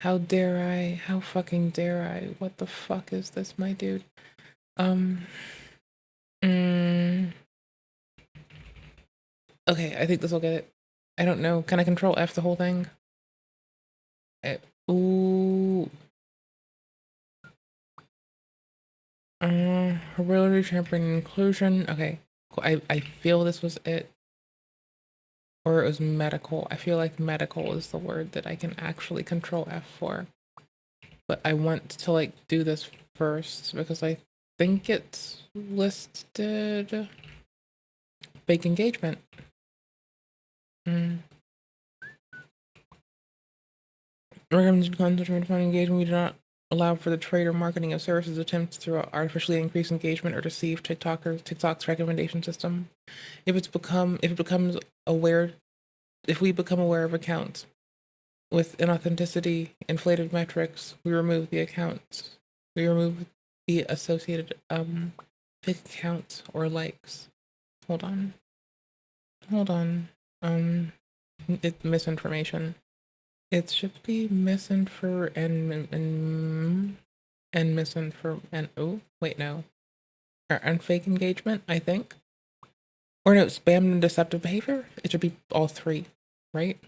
How dare I? How fucking dare I? What the fuck is this, my dude? Okay, I think this will get it. I don't know. Can I control F the whole thing? Ooh. Hereditary champion inclusion. Okay, cool. I feel this was it. Or it was medical. I feel like medical is the word that I can actually control F for. But I want to like do this first because I think it's listed. Fake engagement. Recommended content for engagement. We do not allow for the trade or marketing of services attempts to artificially increase engagement or deceive TikTok's recommendation system. If we become aware of accounts with inauthenticity, inflated metrics, we remove the accounts. We remove be associated, fake accounts or likes. Hold on. Hold on. It's misinformation. It should be misinfor and misinfor and oh wait no, and fake engagement I think, or no, spam and deceptive behavior. It should be all three, right?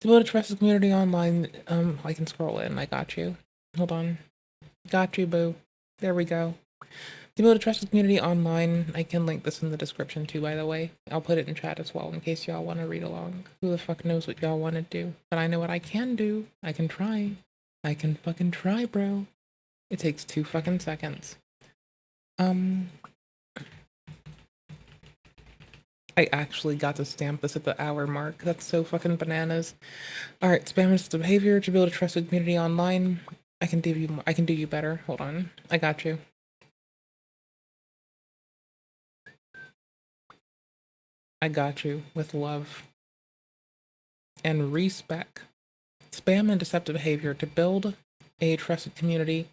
To build a trusted community online, I can scroll in. I got you. Hold on, got you, boo. There we go. To build a trusted community online, I can link this in the description too, by the way. I'll put it in chat as well in case y'all want to read along. Who the fuck knows what y'all want to do? But I know what I can do. I can try. I can fucking try, bro. It takes 2 fucking seconds. I actually got to stamp this at the hour mark. That's so fucking bananas. Alright, spam is the behavior to build a trusted community online. I can do you better. Hold on. I got you. I got you with love and respect. Spam and deceptive behavior to build a trusted community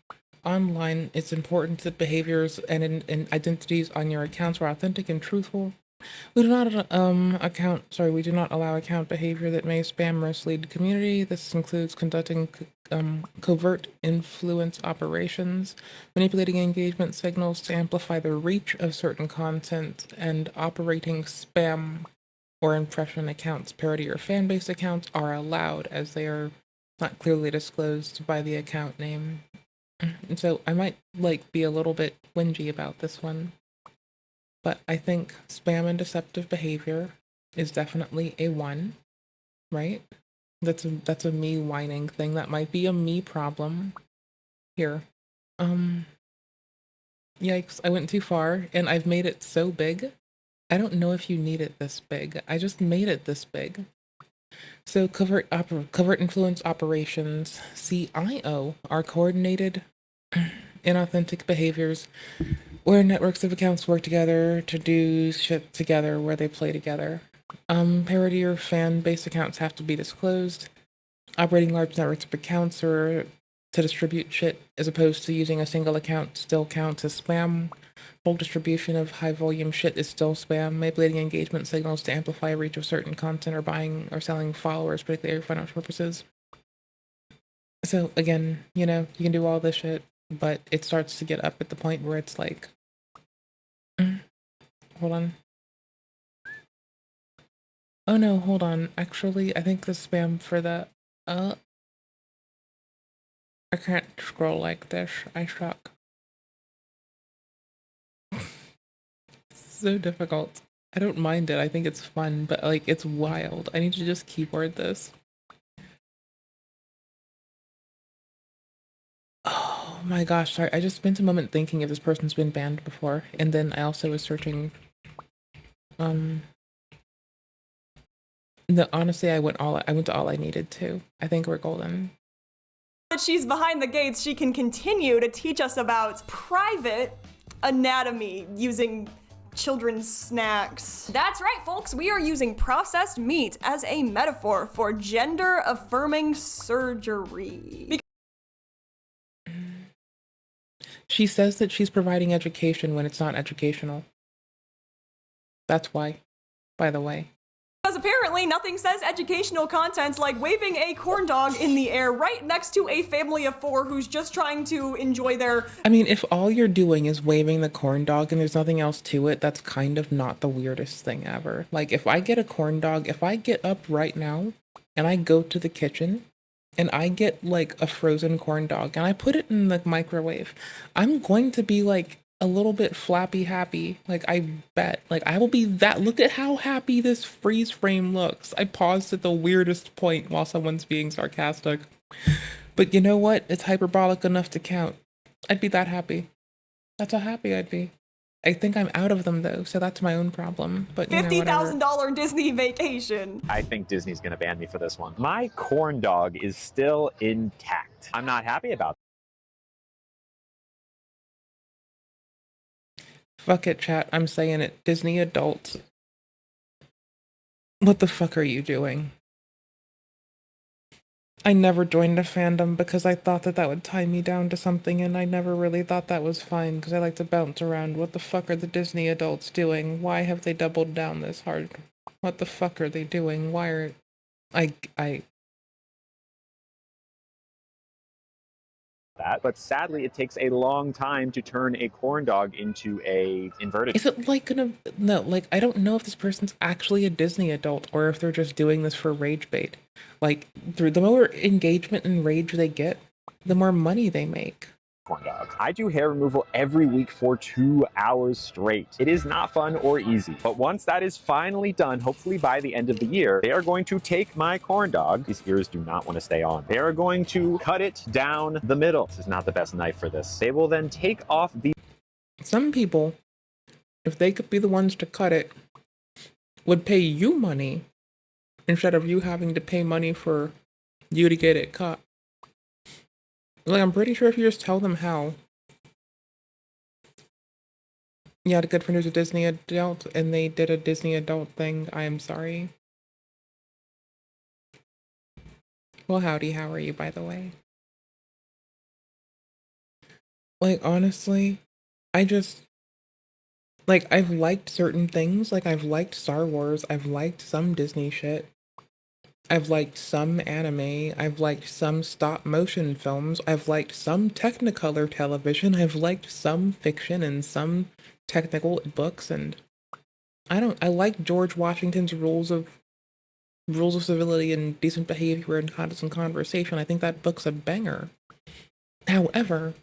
online. It's important that behaviors and identities on your accounts are authentic and truthful. We do not we do not allow account behavior that may spam or mislead the community. This includes conducting covert influence operations, manipulating engagement signals to amplify the reach of certain content, and operating spam or impression accounts. Parody or fan-based accounts are allowed as they are not clearly disclosed by the account name. And so I might be a little bit whingy about this one. But I think spam and deceptive behavior is definitely a 1, right? That's a me whining thing. That might be a me problem. Here. Yikes, I went too far and I've made it so big. I don't know if you need it this big. I just made it this big. So covert influence operations, CIO, are coordinated inauthentic behaviors where networks of accounts work together to do shit together where they play together. Parody or fan-based accounts have to be disclosed. Operating large networks of accounts or to distribute shit as opposed to using a single account still counts as spam. Full distribution of high-volume shit is still spam. Manipulating engagement signals to amplify reach of certain content or buying or selling followers, particularly for financial purposes. So again, you know, you can do all this shit, but it starts to get up at the point where it's like, hold on. Oh no, hold on. Actually, I think the spam for the, I can't scroll like this. I suck. So difficult. I don't mind it. I think it's fun, but like, it's wild. I need to just keyboard this. Oh my gosh, sorry. I just spent a moment thinking if this person's been banned before, and then I also was searching, honestly, I went to all I needed to. I think we're golden. That she's behind the gates, she can continue to teach us about private anatomy using children's snacks. That's right, folks. We are using processed meat as a metaphor for gender-affirming surgery. She says that she's providing education when it's not educational. That's why, by the way. Because apparently nothing says educational content like waving a corn dog in the air right next to a family of 4 who's just trying to enjoy their... I mean, if all you're doing is waving the corn dog and there's nothing else to it, that's kind of not the weirdest thing ever. Like, if I get a corn dog, if I get up right now and I go to the kitchen and I get like a frozen corn dog and I put it in the microwave, I'm going to be like a little bit flappy happy. Like, I bet. Like, I will be that. Look at how happy this freeze frame looks. I paused at the weirdest point while someone's being sarcastic. But you know what? It's hyperbolic enough to count. I'd be that happy. That's how happy I'd be. I think I'm out of them though, so that's my own problem. But you know, $50,000 Disney vacation. I think Disney's gonna ban me for this one. My corn dog is still intact. I'm not happy about it. Fuck it, chat. I'm saying it. Disney adults. What the fuck are you doing? I never joined a fandom because I thought that that would tie me down to something, and I never really thought that was fine because I like to bounce around. What the fuck are the Disney adults doing? Why have they doubled down this hard? What the fuck are they doing? Why are I that, but sadly it takes a long time to turn a corn dog into a inverted. Is it like gonna no, like I don't know if this person's actually a Disney adult or if they're just doing this for rage bait. Like through the more engagement and rage they get, the more money they make. Corn dog. I do hair removal every week for 2 hours straight. It is not fun or easy, but once that is finally done, hopefully by the end of the year, they are going to take my corn dog. These ears do not want to stay on. They are going to cut it down the middle. This is not the best knife for this. They will then take off the... Some people, if they could be the ones to cut it, would pay you money instead of you having to pay money for you to get it cut. Like, I'm pretty sure if you just tell them how. You had a good friend who's a Disney adult, and they did a Disney adult thing. I am sorry. Well, howdy, how are you, by the way? Like, honestly, I just... Like, I've liked certain things. Like, I've liked Star Wars. I've liked some Disney shit. I've liked some anime, I've liked some stop-motion films, I've liked some Technicolor television, I've liked some fiction and some technical books, and I like George Washington's rules of civility and decent behavior and constant conversation. I think that book's a banger. However,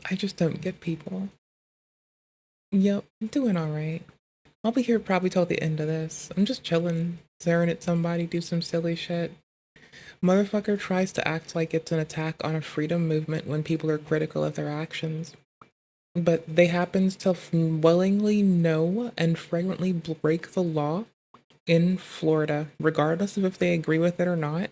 I just don't get people. Yep, I'm doing alright. I'll be here probably till the end of this. I'm just chilling, staring at somebody do some silly shit. Motherfucker tries to act like it's an attack on a freedom movement when people are critical of their actions. But they happens to willingly know and frequently break the law in Florida, regardless of if they agree with it or not.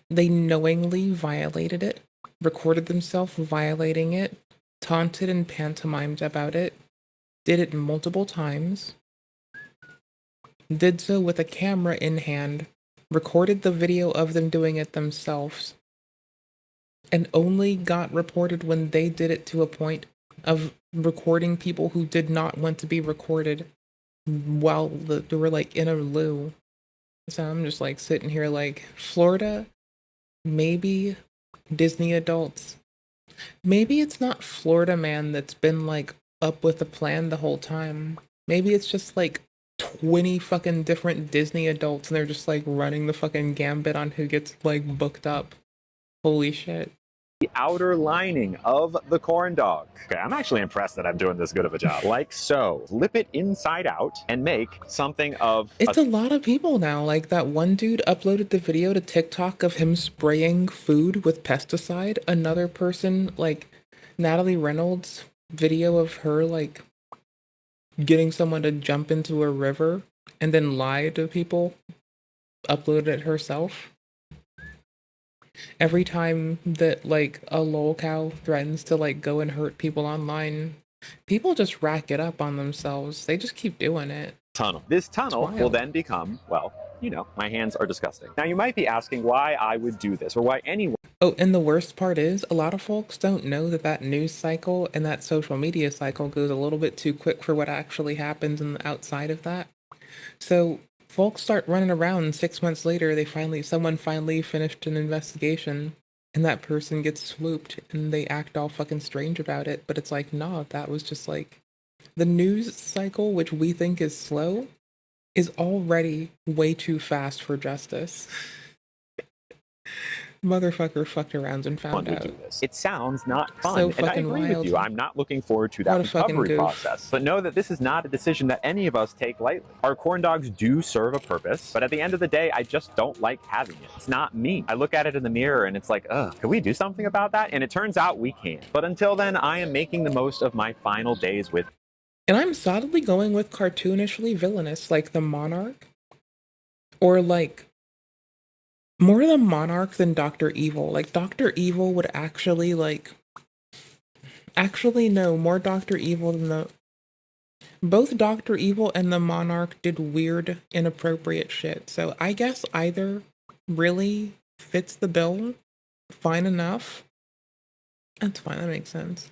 They knowingly violated it, recorded themselves violating it, taunted and pantomimed about it, did it multiple times, did so with a camera in hand, recorded the video of them doing it themselves, and only got reported when they did it to a point of recording people who did not want to be recorded while they were like in a loo. So I'm just like sitting here like, Florida, maybe Disney adults, maybe it's not Florida man that's been like up with the plan the whole time. Maybe it's just like 20 fucking different Disney adults and they're just like running the fucking gambit on who gets like booked up. Holy shit. The outer lining of the corn dog. Okay, I'm actually impressed that I'm doing this good of a job. Like so. Flip it inside out and make something of... It's a lot of people now. Like that one dude uploaded the video to TikTok of him spraying food with pesticide. Another person, like Natalie Reynolds, video of her like getting someone to jump into a river and then lie to people, uploaded it herself. Every time that like a lol cow threatens to like go and hurt people online, people just rack it up on themselves. They just keep doing it. Tunnel. This tunnel will then become, well, you know, my hands are disgusting. Now you might be asking why I would do this or why anyone... Oh, and the worst part is, a lot of folks don't know that that news cycle and that social media cycle goes a little bit too quick for what actually happens in the outside of that. So folks start running around and 6 months later, someone finally finished an investigation and that person gets swooped and they act all fucking strange about it. But it's like, nah, that was just like the news cycle, which we think is slow, is already way too fast for justice. Motherfucker fucked around and found out. It sounds not fun, So and I fucking agree wild. with you. I'm not looking forward to that What a fucking recovery goof. process. But know that this is not a decision that any of us take lightly. Our corn dogs do serve a purpose, but at the end of the day, I just don't like having it. It's not me. I look at it in the mirror and it's like, ugh, can we do something about that? And it turns out we can. But until then, I am making the most of my final days with... And I'm solidly going with cartoonishly villainous, like the Monarch. Or like more the Monarch than Dr. Evil. Like Dr. Evil would actually no, more Dr. Evil than the Both Dr. Evil and the Monarch did weird, inappropriate shit. So I guess either really fits the bill, fine enough. That's fine, that makes sense.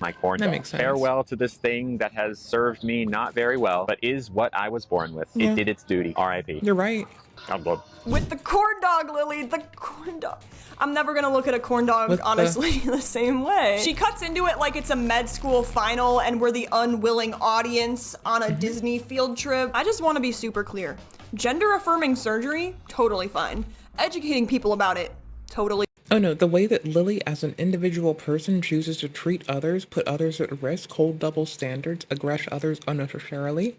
My corn That dog. makes sense. Farewell to this thing that has served me not very well, but is what I was born with. Yeah. It did its duty. R.I.P. You're right. I'm good. With the corn dog, Lily, the corn dog. I'm never gonna look at a corn dog, honestly, the same way. She cuts into it like it's a med school final and we're the unwilling audience on a Disney field trip. I just wanna be super clear. Gender-affirming surgery, totally fine. Educating people about it, totally. Oh no, the way that Lily as an individual person chooses to treat others, put others at risk, hold double standards, aggress others unnecessarily,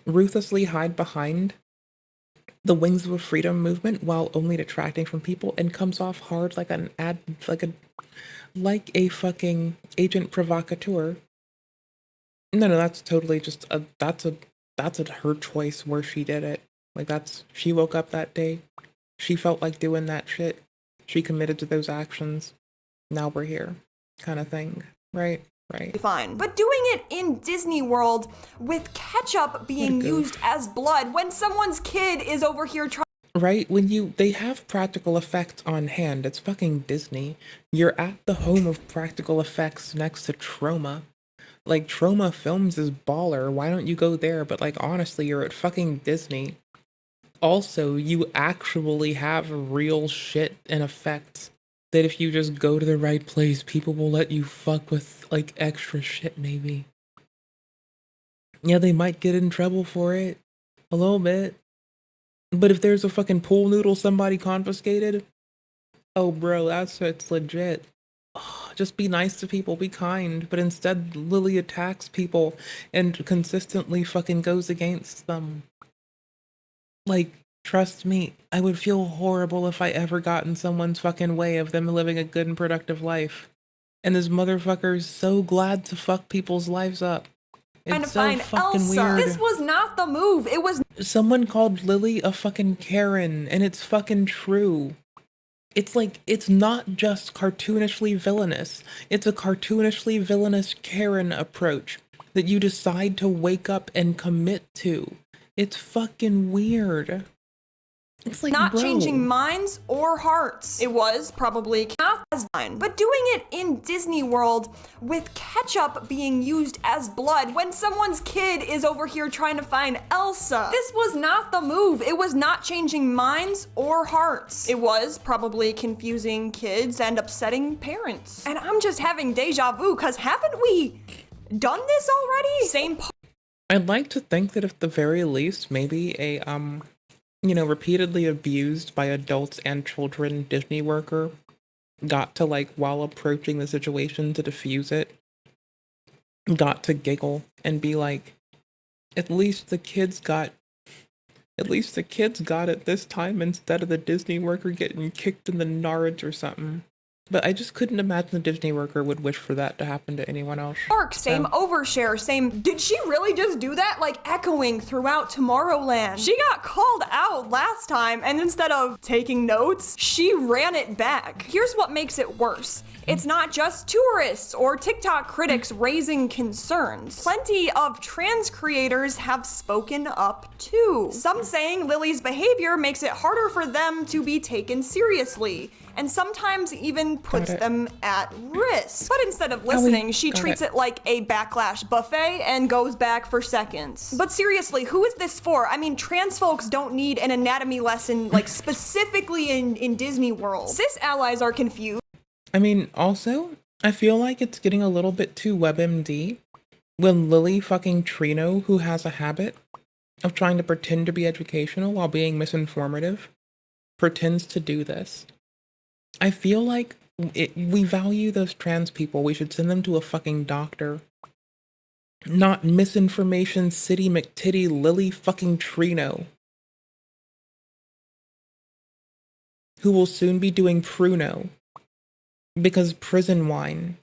ruthlessly hide behind the wings of a freedom movement while only detracting from people, and comes off hard like a fucking agent provocateur. No, that's totally just that's her choice where she did it. Like she woke up that day, she felt like doing that shit, she committed to those actions, now we're here, kind of thing, right? Right. Fine. But doing it in Disney World with ketchup being used as blood when someone's kid is over here trying. Right? They have practical effects on hand. It's fucking Disney. You're at the home of practical effects next to Trauma. Like, Trauma Films is baller. Why don't you go there? But, like, honestly, you're at fucking Disney. Also, you actually have real shit and effects that if you just go to the right place, people will let you fuck with, like, extra shit, maybe. Yeah, they might get in trouble for it. A little bit. But if there's a fucking pool noodle somebody confiscated, oh, bro, it's legit. Oh, just be nice to people, be kind. But instead, Lily attacks people and consistently fucking goes against them. Like, trust me, I would feel horrible if I ever got in someone's fucking way of them living a good and productive life. And this motherfucker is so glad to fuck people's lives up. It's so fucking weird. This was not the move. It was. Someone called Lily a fucking Karen, and it's fucking true. It's like, it's not just cartoonishly villainous. It's a cartoonishly villainous Karen approach that you decide to wake up and commit to. It's fucking weird. It's like, not bro. changing minds or hearts. It was probably not as fine. But doing it in Disney World with ketchup being used as blood when someone's kid is over here trying to find Elsa. This was not the move. It was not changing minds or hearts. It was probably confusing kids and upsetting parents. And I'm just having deja vu, cause haven't we done this already? Same part. I'd like to think that at the very least, maybe a, repeatedly abused by adults and children Disney worker got to, like, while approaching the situation to diffuse it, got to giggle and be like, at least the kids got it this time instead of the Disney worker getting kicked in the nards or something. But I just couldn't imagine the Disney worker would wish for that to happen to anyone else. Same overshare, same. Did she really just do that? Like echoing throughout Tomorrowland. She got called out last time, and instead of taking notes, she ran it back. Here's what makes it worse. It's not just tourists or TikTok critics raising concerns. Plenty of trans creators have spoken up too. Some saying Lily's behavior makes it harder for them to be taken seriously, and sometimes even puts them at risk. But instead of listening, she treats it like a backlash buffet and goes back for seconds. But seriously, who is this for? I mean, trans folks don't need an anatomy lesson, like specifically in Disney World. Cis allies are confused. I mean, also, I feel like it's getting a little bit too WebMD when Lily fucking Trino, who has a habit of trying to pretend to be educational while being misinformative, pretends to do this. I feel like we value those trans people. We should send them to a fucking doctor. Not misinformation city McTitty Lily fucking Trino, who will soon be doing Pruno because prison wine.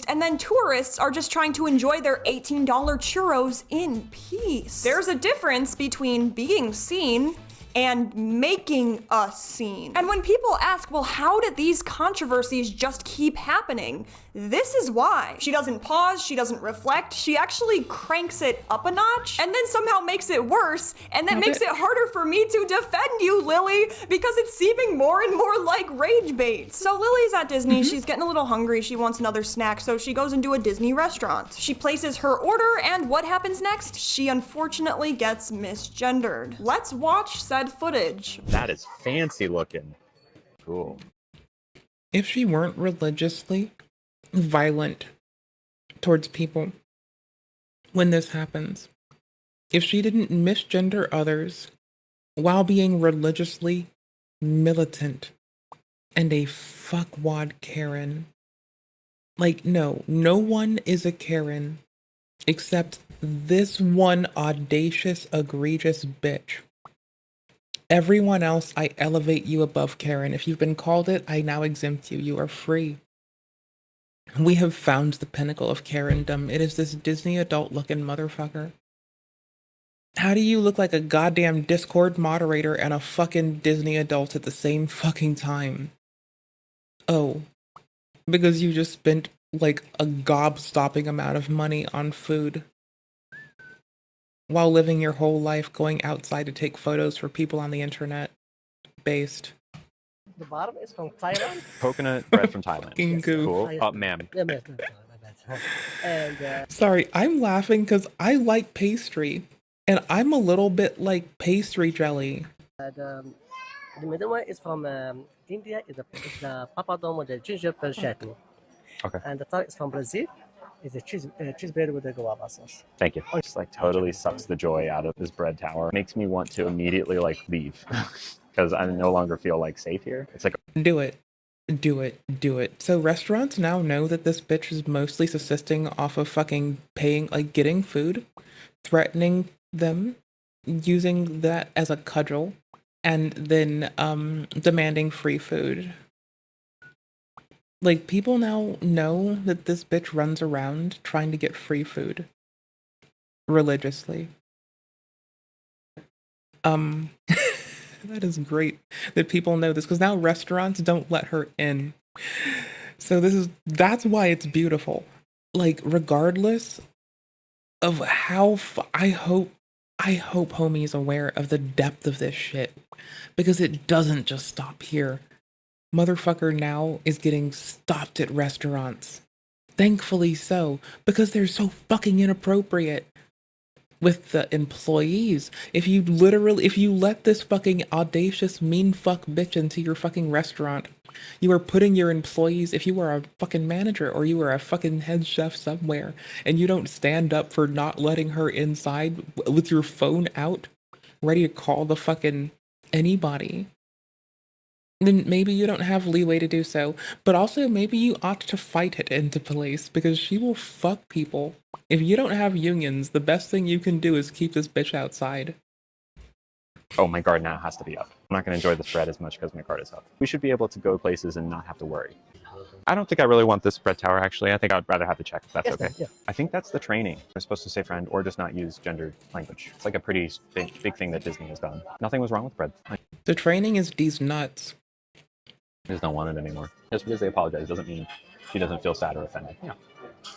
And then tourists are just trying to enjoy their $18 churros in peace. There's a difference between being seen and making a scene. And when people ask, well, how did these controversies just keep happening? This is why. She doesn't pause, she doesn't reflect, she actually cranks it up a notch and then somehow makes it worse, and that makes it harder for me to defend you, Lily, because it's seeming more and more like rage bait. So Lily's at Disney, she's getting a little hungry, she wants another snack, so she goes into a Disney restaurant. She places her order, and what happens next? She unfortunately gets misgendered. Let's watch said footage. That is fancy looking. Cool. If she weren't religiously violent towards people when this happens, if she didn't misgender others while being religiously militant and a fuckwad Karen, like, no one is a Karen except this one audacious, egregious bitch. Everyone else, I elevate you above Karen. If you've been called it, I now exempt you. You are free. We have found the pinnacle of Karendom. It is this Disney adult-looking motherfucker. How do you look like a goddamn Discord moderator and a fucking Disney adult at the same fucking time? Oh, because you just spent like a gob-stopping amount of money on food while living your whole life going outside to take photos for people on the internet. Based. The bottom is from Thailand. Coconut bread from Thailand. Fucking goof. Cool. Ma'am. Yeah, my bad. And Sorry, I'm laughing because I like pastry, and I'm a little bit like pastry jelly. the middle one is from India. Is the papadom with the gingerbread chutney. Okay. And the third is from Brazil. Is a cheese bread with the guava sauce. Thank you. Just like totally sucks the joy out of this bread tower. Makes me want to immediately like leave because I no longer feel like safe here. It's like Do it. Do it. Do it. So restaurants now know that this bitch is mostly subsisting off of fucking paying, like getting food, threatening them, using that as a cudgel, and then demanding free food. Like, people now know that this bitch runs around trying to get free food. Religiously. That is great that people know this, because now restaurants don't let her in. So that's why it's beautiful. Like, regardless of how, I hope homie's aware of the depth of this shit, because it doesn't just stop here. Motherfucker now is getting stopped at restaurants. Thankfully so, because they're so fucking inappropriate with the employees. If you let this fucking audacious mean fuck bitch into your fucking restaurant, you are putting your employees, if you are a fucking manager or you are a fucking head chef somewhere, and you don't stand up for not letting her inside with your phone out, ready to call the fucking anybody, then maybe you don't have leeway to do so. But also, maybe you ought to fight it into place, because she will fuck people. If you don't have unions, the best thing you can do is keep this bitch outside. oh, my guard now has to be up. I'm not going to enjoy this bread as much because my guard is up. We should be able to go places and not have to worry. I don't think I really want this bread tower, actually. I think I'd rather have the check, if that's okay. Yeah. I think that's the training. We're supposed to say friend or just not use gendered language. It's like a pretty big thing that Disney has done. Nothing was wrong with bread. The training is these nuts. I just don't want it anymore. Just because they apologize doesn't mean she doesn't feel sad or offended. Yeah.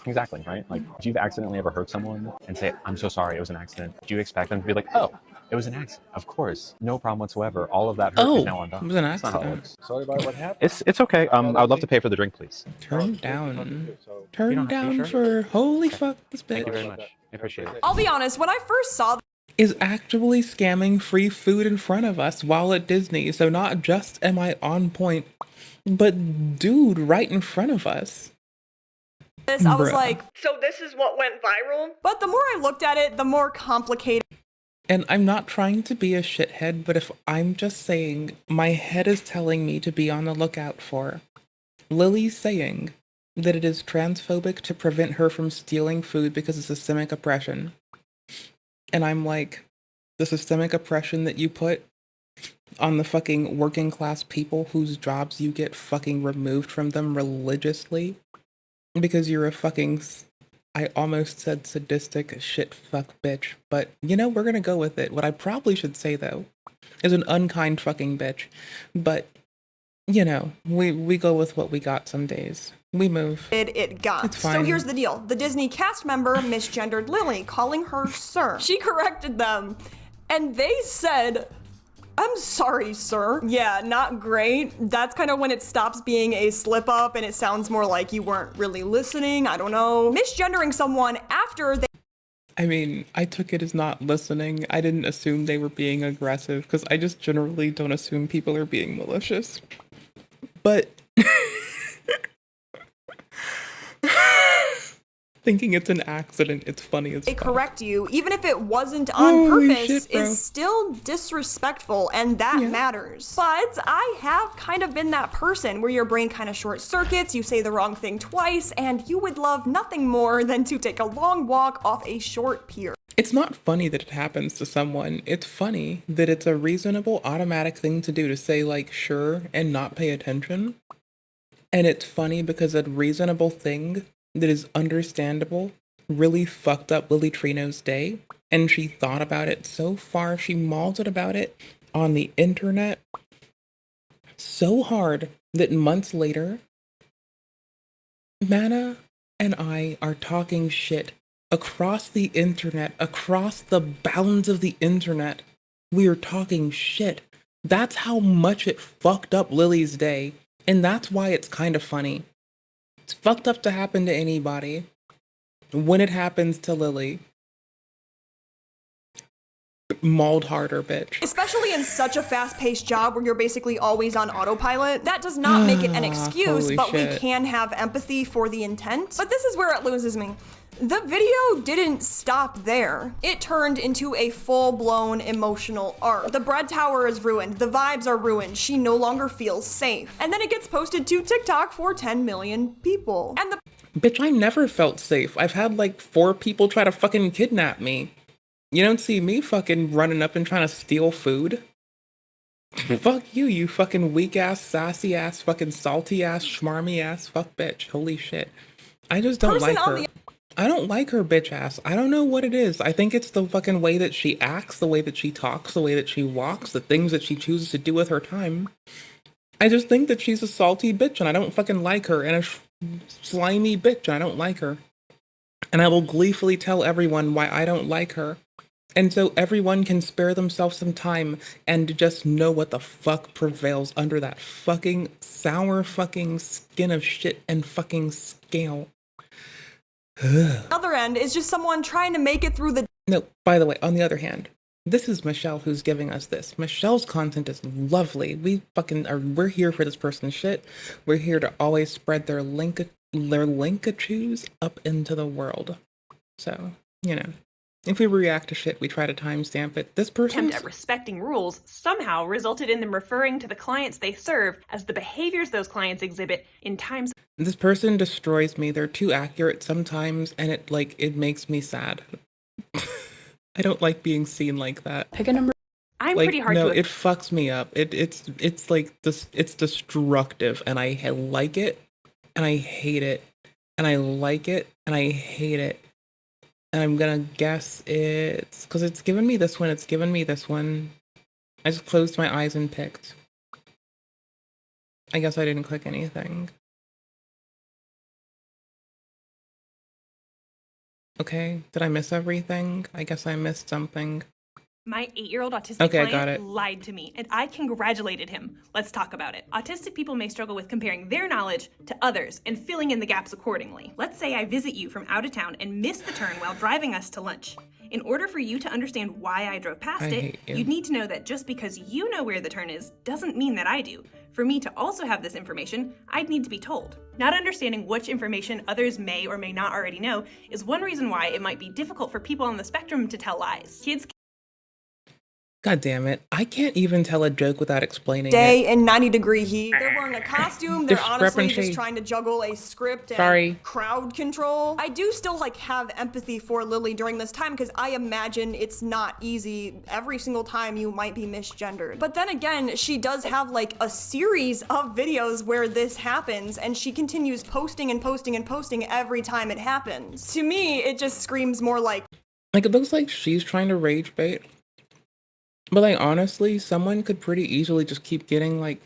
Exactly, right? Like, if you've accidentally ever hurt someone and say, I'm so sorry, it was an accident, do you expect them to be like, oh, it was an accident? Of course. No problem whatsoever. All of that hurt is now undone. It was an That's not how it accident. works. Sorry about what happened. It's okay. I would love to pay for the drink, please. Turn down. You Turn don't have to, down sure? for holy fuck this bitch. Thank you very much. I appreciate it. I'll be honest, when I first saw Is actually scamming free food in front of us while at Disney. So not just am I on point, but dude, right in front of us. this, I was Bruh. like, so this is what went viral? But the more I looked at it, the more complicated. And I'm not trying to be a shithead, but if I'm just saying, my head is telling me to be on the lookout for Lilly saying that it is transphobic to prevent her from stealing food because of systemic oppression. And I'm like, the systemic oppression that you put on the fucking working class people whose jobs you get fucking removed from them religiously because you're a fucking, I almost said sadistic shit fuck bitch, but you know, we're gonna go with it. What I probably should say though is an unkind fucking bitch, but you know, we go with what we got some days. We move. It got. It's fine. So here's the deal. The Disney cast member misgendered Lilly, calling her sir. She corrected them, and they said, "I'm sorry, sir." Yeah, not great. That's kind of when it stops being a slip up and it sounds more like you weren't really listening. I don't know. Misgendering someone after they I mean, I took it as not listening. I didn't assume they were being aggressive because I just generally don't assume people are being malicious. But thinking it's an accident, it's funny as fuck. correct you, even if it wasn't on Holy purpose, shit, bro. is still disrespectful, and that matters. But I have kind of been that person where your brain kind of short circuits, you say the wrong thing twice, and you would love nothing more than to take a long walk off a short pier. It's not funny that it happens to someone. It's funny that it's a reasonable, automatic thing to do to say, like, sure, and not pay attention. And it's funny because a reasonable thing that is understandable really fucked up Lily Trino's day. And she thought about it so far, she mauled it about it on the internet so hard that months later, Mana and I are talking shit across the internet, across the bounds of the internet. We are talking shit. That's how much it fucked up Lily's day. And that's why it's kind of funny. It's fucked up to happen to anybody. When it happens to Lily, mauled harder, bitch. Especially in such a fast-paced job where you're basically always on autopilot. That does not make it an excuse, Holy but shit. we can have empathy for the intent. But this is where it loses me. The video didn't stop there. It turned into a full-blown emotional arc. The bread tower is ruined, the vibes are ruined, she no longer feels safe. And then it gets posted to TikTok for 10 million people. And the Bitch, I never felt safe. I've had like 4 people try to fucking kidnap me. You don't see me fucking running up and trying to steal food. Fuck you, you fucking weak ass, sassy ass, fucking salty ass, schmarmy ass, fuck bitch. Holy shit. I just don't Person like on her. the- I don't like her bitch ass. I don't know what it is. I think it's the fucking way that she acts, the way that she talks, the way that she walks, the things that she chooses to do with her time. I just think that she's a salty bitch and I don't fucking like her, and a slimy bitch and I don't like her. And I will gleefully tell everyone why I don't like her. And so everyone can spare themselves some time and just know what the fuck prevails under that fucking sour fucking skin of shit and fucking scale. other end is just someone trying to make it through the No, by the way, on the other hand, this is Michelle who's giving us this. Michelle's content is lovely. We're here for this person's shit. We're here to always spread their linkachoos up into the world. So, you know, if we react to shit, we try to timestamp it. This person Attempt at respecting rules somehow resulted in them referring to the clients they serve as the behaviors those clients exhibit in times. This person destroys me. They're too accurate sometimes, and it makes me sad. I don't like being seen like that. Pick a number. I'm Like, pretty hard no, to. it fucks me up. It's like this. It's destructive, and I like it, and I hate it, and I like it, and I hate it. And I'm gonna guess it's because it's given me this one. It's given me this one. I just closed my eyes and picked. I guess I didn't click anything. Okay, did I miss everything? I guess I missed something. My 8-year-old autistic Okay, I client got it. lied to me, and I congratulated him. Let's talk about it. Autistic people may struggle with comparing their knowledge to others and filling in the gaps accordingly. Let's say I visit you from out of town and miss the turn while driving us to lunch. In order for you to understand why I drove past I it, hate you. you'd need to know that just because you know where the turn is doesn't mean that I do. For me to also have this information, I'd need to be told. Not understanding which information others may or may not already know is one reason why it might be difficult for people on the spectrum to tell lies. Kids God damn it. I can't even tell a joke without explaining day it. in 90-degree heat. They're wearing a costume. They're honestly Discrepancy. just trying to juggle a script and Sorry. crowd control. I do still have empathy for Lily during this time because I imagine it's not easy every single time you might be misgendered. But then again, she does have a series of videos where this happens, and she continues posting and posting and posting every time it happens. To me, it just screams more like It looks like she's trying to rage bait. But honestly, someone could pretty easily just keep getting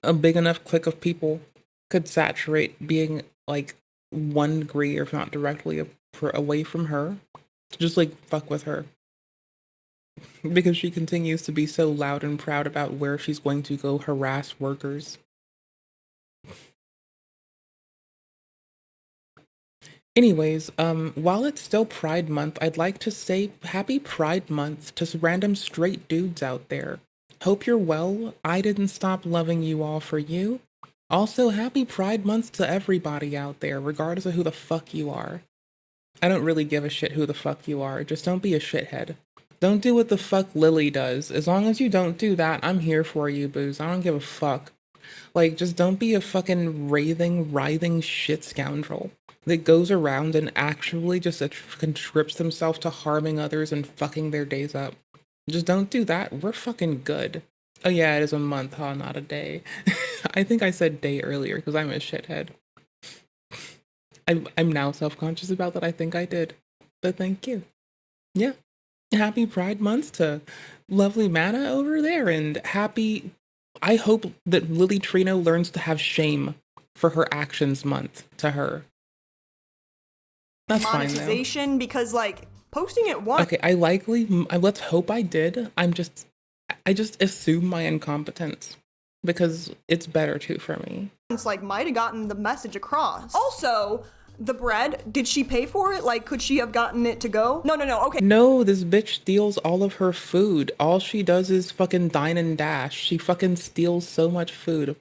a big enough clique of people could saturate being like 1 degree, or if not directly away from her, to just like fuck with her. Because she continues to be so loud and proud about where she's going to go harass workers. Anyways, while it's still Pride Month, I'd like to say happy Pride Month to random straight dudes out there. Hope you're well. I didn't stop loving you all for you. Also, happy Pride Month to everybody out there, regardless of who the fuck you are. I don't really give a shit who the fuck you are, just don't be a shithead. Don't do what the fuck Lilly does. As long as you don't do that, I'm here for you, booze. I don't give a fuck. Like, just don't be a fucking writhing shit scoundrel that goes around and actually just contributes themselves to harming others and fucking their days up. Just don't do that. We're fucking good. Oh yeah, it is a month, huh? Not a day. I think I said day earlier because I'm a shithead. I'm now self-conscious about that. I think I did. But thank you. Yeah. Happy Pride Month to lovely Mana over there, and happy... I hope that Lily Trino learns to have shame for her actions month to her. That's fine, though. Monetization, because, like, posting it once... Okay, let's hope I did. I just assume my incompetence, because it's better too for me. It's like, might have gotten the message across. Also, the bread, did she pay for it? Like, could she have gotten it to go? No, okay. No, this bitch steals all of her food. All she does is fucking dine and dash. She fucking steals so much food.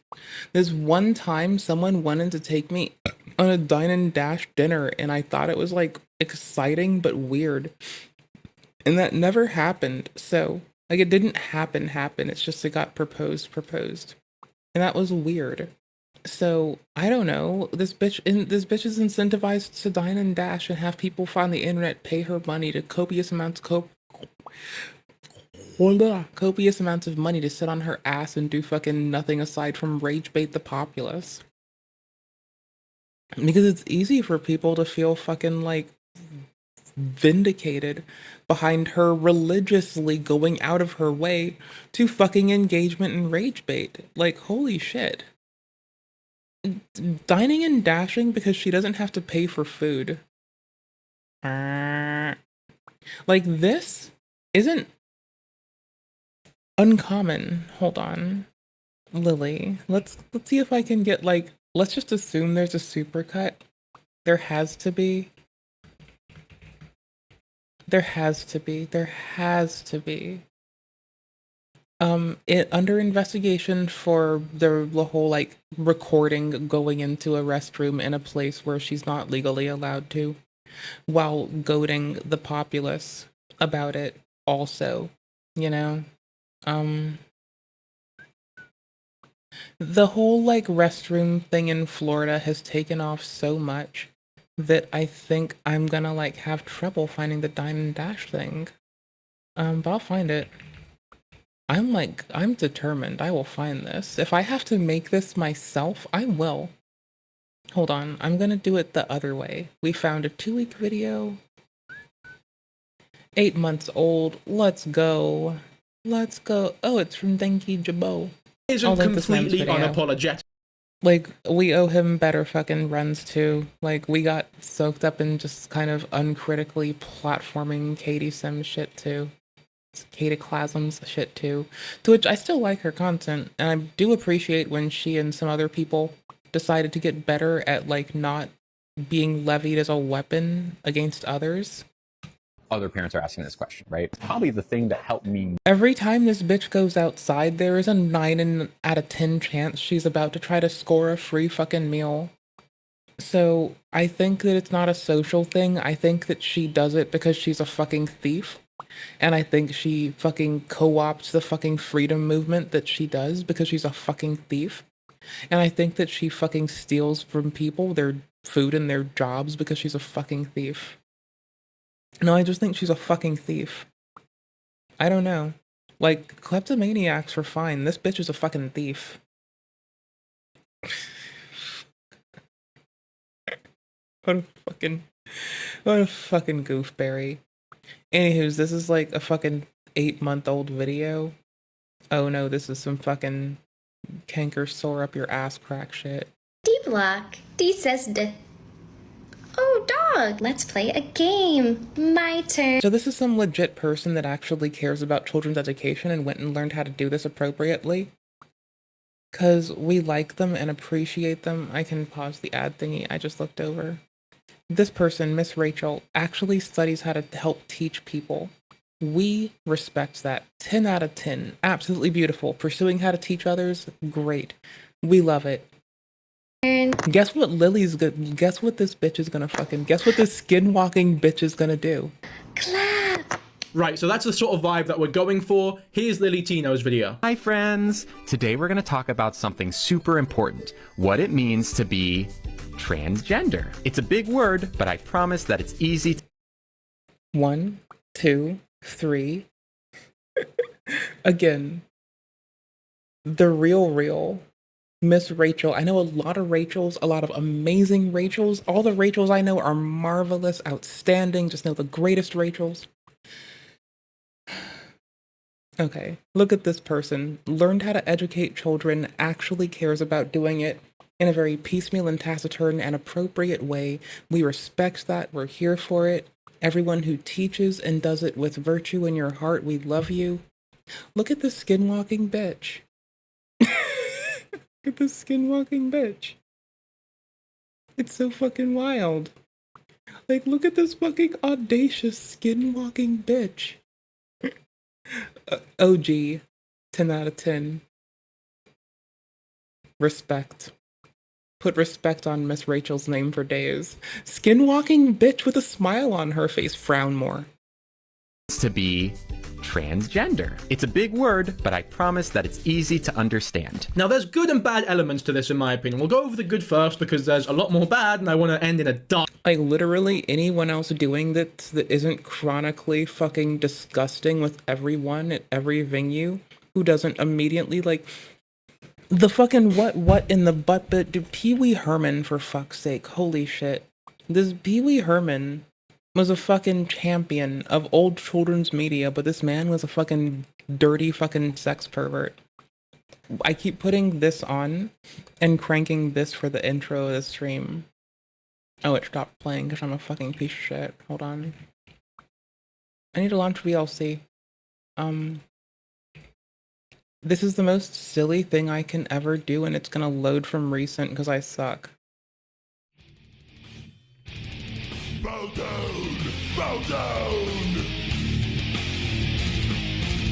This one time, someone wanted to take me on a dine and dash dinner, and I thought it was, like, exciting but weird. And that never happened, so... Like, it didn't happen. It's just it got proposed. And that was weird. So, I don't know. This bitch is incentivized to dine and dash and have people find the internet pay her money to copious amounts of money to sit on her ass and do fucking nothing aside from rage bait the populace. Because it's easy for people to feel fucking, like, vindicated behind her religiously going out of her way to fucking engagement and rage bait. Like, holy shit. Dining and dashing because she doesn't have to pay for food. Like, this isn't uncommon. Hold on. Lily, let's see if I can get, like, let's just assume there's a supercut. There has to be. It under investigation for the whole, like, recording going into a restroom in a place where she's not legally allowed to, while goading the populace about it also, you know? The whole, like, restroom thing in Florida has taken off so much that I think I'm gonna, like, have trouble finding the dine and dash thing. But I'll find it. I'm determined. I will find this. If I have to make this myself, I will. Hold on, I'm gonna do it the other way. We found a 2-week video. 8 months old. Let's go. Oh, it's from Denki Jabo. Isn't completely unapologetic. Like, we owe him better fucking runs too. Like, we got soaked up in just kind of uncritically platforming Katie Sims shit too. Cataclasms shit too. To which I still like her content, and I do appreciate when she and some other people decided to get better at, like, not being levied as a weapon against others. Other parents are asking this question, right? It's probably the thing that helped me. Every time this bitch goes outside, there is a 9 out of 10 chance she's about to try to score a free fucking meal. So I think that it's not a social thing. I think that she does it because she's a fucking thief. And I think she fucking co-opts the fucking freedom movement that she does because she's a fucking thief. And I think that she fucking steals from people their food and their jobs because she's a fucking thief. No, I just think she's a fucking thief. I don't know. Like, kleptomaniacs are fine. This bitch is a fucking thief. What a fucking goofberry. Anywho's, this is like a fucking 8-month-old video. Oh no, this is some fucking canker sore up your ass crack shit. Deep block. D says D. Oh, dog, let's play a game. My turn. So this is some legit person that actually cares about children's education and went and learned how to do this appropriately. Because we like them and appreciate them. I can pause the ad thingy I just looked over. This person, Miss Rachel, actually studies how to help teach people. We respect that. 10 out of 10. Absolutely beautiful. Pursuing how to teach others, great. We love it. Guess what Lily's good? Guess what this bitch is gonna fucking, guess what this skinwalking bitch is gonna do? Right, so that's the sort of vibe that we're going for. Here's Lily Tino's video. Hi friends! Today we're going to talk about something super important. What it means to be transgender. It's a big word, but I promise that it's easy to... 1, 2, 3. Again. The real Miss Rachel. I know a lot of Rachels, a lot of amazing Rachels. All the Rachels I know are marvelous, outstanding, just know the greatest Rachels. Okay, look at this person. Learned how to educate children, actually cares about doing it in a very piecemeal and taciturn and appropriate way. We respect that. We're here for it. Everyone who teaches and does it with virtue in your heart, we love you. Look at this skinwalking bitch. Look at this skinwalking bitch. It's so fucking wild. Like, look at this fucking audacious skinwalking bitch. OG, 10 out of 10. Respect. Put respect on Miss Rachel's name for days. Skinwalking bitch with a smile on her face. Frown more. To be transgender. It's a big word, but I promise that it's easy to understand. Now, there's good and bad elements to this, in my opinion. We'll go over the good first because there's a lot more bad, and I want to end in a dark. Like, literally anyone else doing that isn't chronically fucking disgusting with everyone at every venue who doesn't immediately, like, the fucking what in the butt, but dude, Pee Wee Herman, for fuck's sake, holy shit. This Pee Wee Herman was a fucking champion of old children's media, but this man was a fucking dirty fucking sex pervert. I keep putting this on and cranking this for the intro of the stream. Oh, it stopped playing because I'm a fucking piece of shit. Hold on. I need to launch VLC. This is the most silly thing I can ever do, and it's gonna load from recent because I suck. Bow down! Bow down!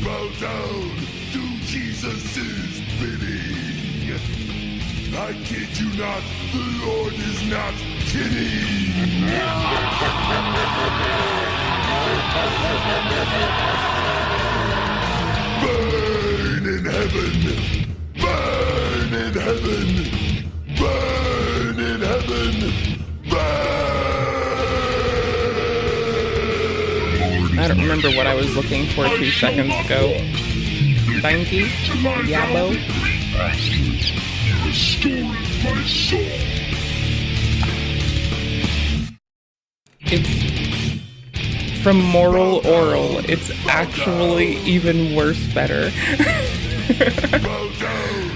Bow down to Jesus' bidding! I kid you not, the Lord is not kidding! Burn in heaven! Burn in heaven! Burn in heaven! Burn! I don't remember what I was looking for 2 seconds ago. Thank you, Yabo. It's from Moral Oral. It's actually even worse better.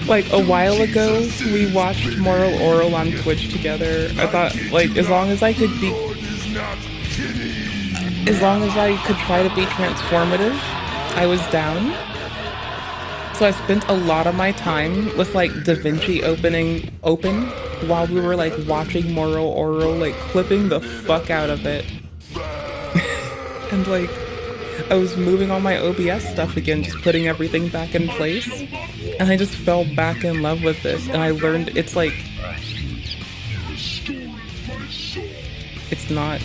Like, a while ago, we watched Moral Oral on Twitch together. I thought, like, as long as I could try to be transformative, I was down. So I spent a lot of my time with, like, DaVinci open while we were, like, watching Moral Oral, like, clipping the fuck out of it. And, like, I was moving all my OBS stuff again, just putting everything back in place. And I just fell back in love with this, and I learned it's like... It's not...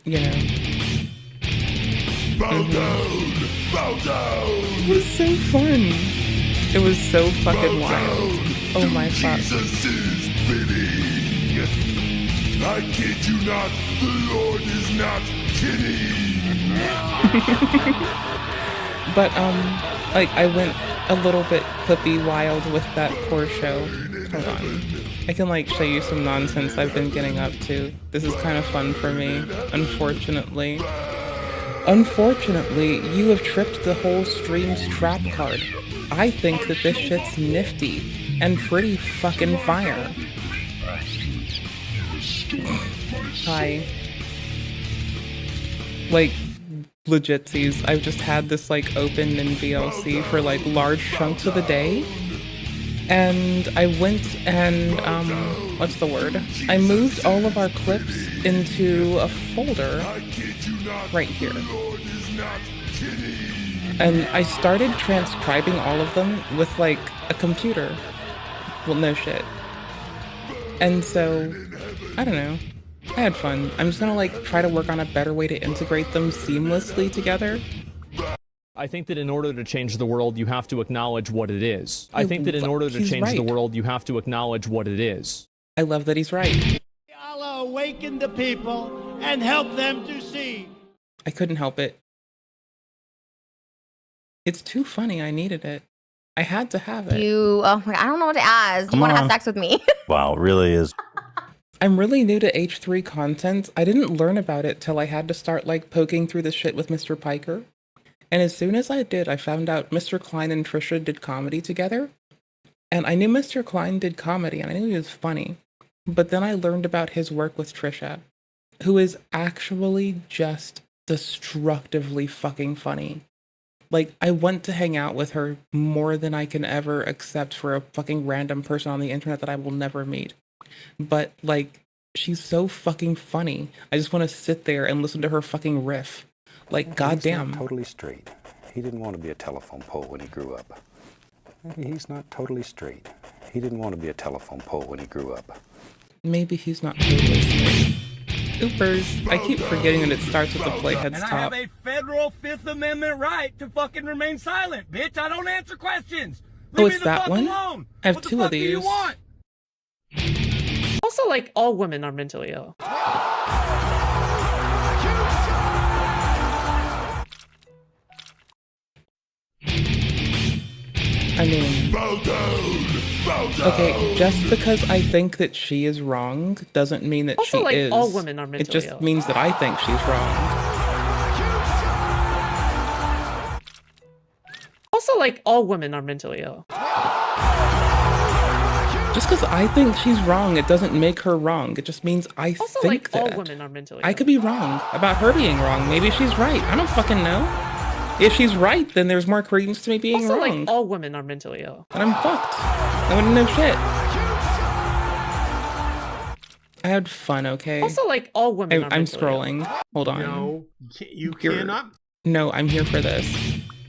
You know... Bow down! Bow down! It was so fun! It was so fucking wild. Oh my fuck. Jesus' bidding! I kid you not, the Lord is not kidding! But, like, I went a little bit clippy wild with that poor show. Hold on. I can, like, show you some nonsense I've been getting up to. This is kind of fun for me, unfortunately. Unfortunately, you have tripped the whole stream's trap card. I think that this shit's nifty, and pretty fucking fire. Hi. Like, legitsies, I've just had this like open in VLC for like large chunks of the day. And I went and, what's the word? I moved all of our clips into a folder right here. And I started transcribing all of them with like a computer. Well, no shit. And so, I don't know. I had fun. I'm just gonna like try to work on a better way to integrate them seamlessly together. I think that in order to change the world, you have to acknowledge what it is. I think that in order to change the world, you have to acknowledge what it is. I love that he's right. Allah awaken the people and help them to see. I couldn't help it. It's too funny. I needed it. I had to have it. Oh my, I don't know what to ask. You want to have sex with me? Wow, it really is. I'm really new to H3 content. I didn't learn about it till I had to start like poking through the shit with Mr. Piker. And as soon as I did, I found out Mr. Klein and Trisha did comedy together. And I knew Mr. Klein did comedy and I knew he was funny. But then I learned about his work with Trisha, who is actually just destructively fucking funny. Like, I want to hang out with her more than I can ever accept for a fucking random person on the internet that I will never meet. But, like, she's so fucking funny. I just want to sit there and listen to her fucking riff. Like, goddamn. He's not totally straight. He didn't want to be a telephone pole when he grew up. Maybe he's not totally straight. He didn't want to be a telephone pole when he grew up. Maybe he's not totally straight. Oopers. I keep forgetting that it starts with the playhead's And I top. have a federal Fifth Amendment right to fucking remain silent, bitch. I don't answer questions. Oh, Leave it's me the that fuck one? alone. I have What the two fuck of do you these. want? Also, like, all women are mentally ill. I mean, okay, just because I think that she is wrong doesn't mean that Also, she like, is. all women are It mentally just ill. means that I think she's wrong. Also, like, all women are mentally ill. Just because I think she's wrong, it doesn't make her wrong. It just means I Also, think like, all that. women are mentally I ill. could be wrong about her being wrong. Maybe she's right. I don't fucking know. If she's right, then there's more credence to me being Also, wrong. like, all women are mentally ill. And I'm fucked. I wouldn't know shit. I had fun, okay? Also, like, all women are I'm mentally ill. scrolling. Hold on. No, you You're- cannot. No, I'm here for this.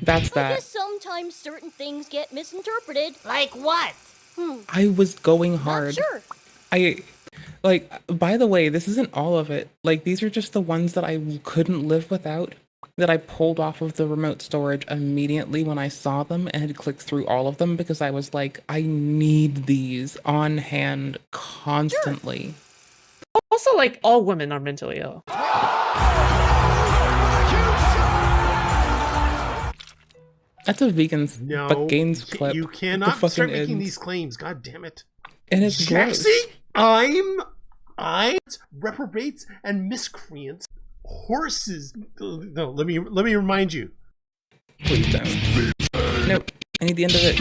That's I that. guess sometimes certain things get misinterpreted. Like what? I was going hard. Sure. Like, by the way, this isn't all of it. Like, these are just the ones that I couldn't live without, that I pulled off of the remote storage immediately when I saw them and had clicked through all of them because I was like, I need these on hand constantly. Also, like, all women are mentally ill. That's a vegan's No, but gains clip. you The cannot fucking start making ends. these claims. God damn it! And it's Jaxie, gross. I reprobates and miscreants, horses. No, let me remind you. Please don't. Nope. I need the end of it.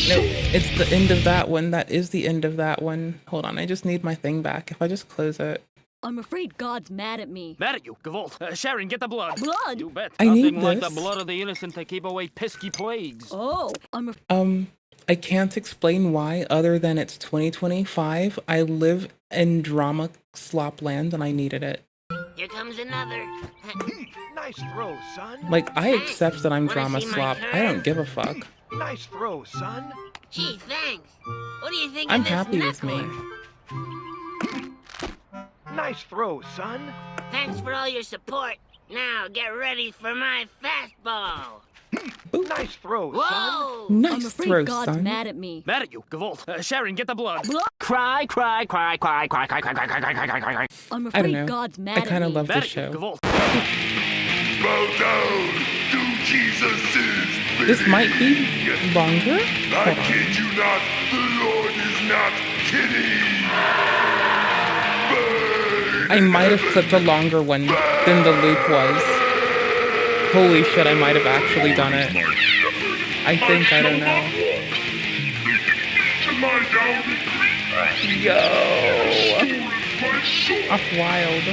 Nope. It's the end of that one. That is the end of that one. Hold on. I just need my thing back. If I just close it. I'm afraid God's mad at me. Mad at you, Gavolt. Sharon, get the blood. Blood? You bet. I Nothing need like this. the blood of the innocent to keep away pesky plagues. Oh, I can't explain why other than it's 2025. I live in drama slop land and I needed it. Here comes another. Nice throw, son. Like, I accept that I'm drama see my slop. I don't give a fuck. Nice throw, son. Gee, thanks. What do you think I'm of this happy with me. Nice throw, son. Thanks for all your support. Now get ready for my fastball. Nice throw, Whoa! Nice I'm afraid throw, God's son. mad at me. Mad at you, Gavolt. Sharon, get the blood. Cry, cry, cry, cry, cry, cry, cry, cry, cry, cry, cry, cry. I'm I don't afraid know. God's mad I at me. kind of love Mad this at you, show. Gavolt. Bow down to Jesus' bidding. This might be longer. I Hold on. kid you not, the Lord is not kidding. I might have clipped a longer one than the loop was. Holy shit, I might have actually done it. I think, I don't know. Yo! That's wild.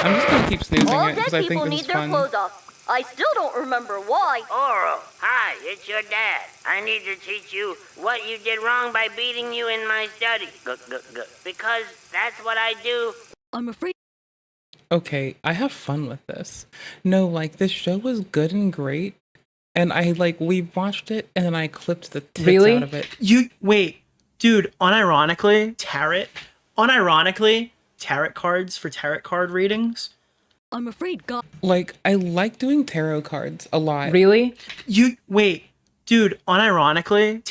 I'm just gonna keep snoozing All it because dead I think people this need is their fun. clothes off. I still don't remember why. Oro, hi, it's your dad. I need to teach you what you did wrong by beating you in my study. Because that's what I do. I'm afraid. Okay, I have fun with this. No, like, this show was good and great, and we watched it, and then I clipped the tits out of it. Wait, dude, unironically, tarot cards for tarot card readings? I'm afraid God. Like, I like doing tarot cards a lot. Wait, dude, unironically,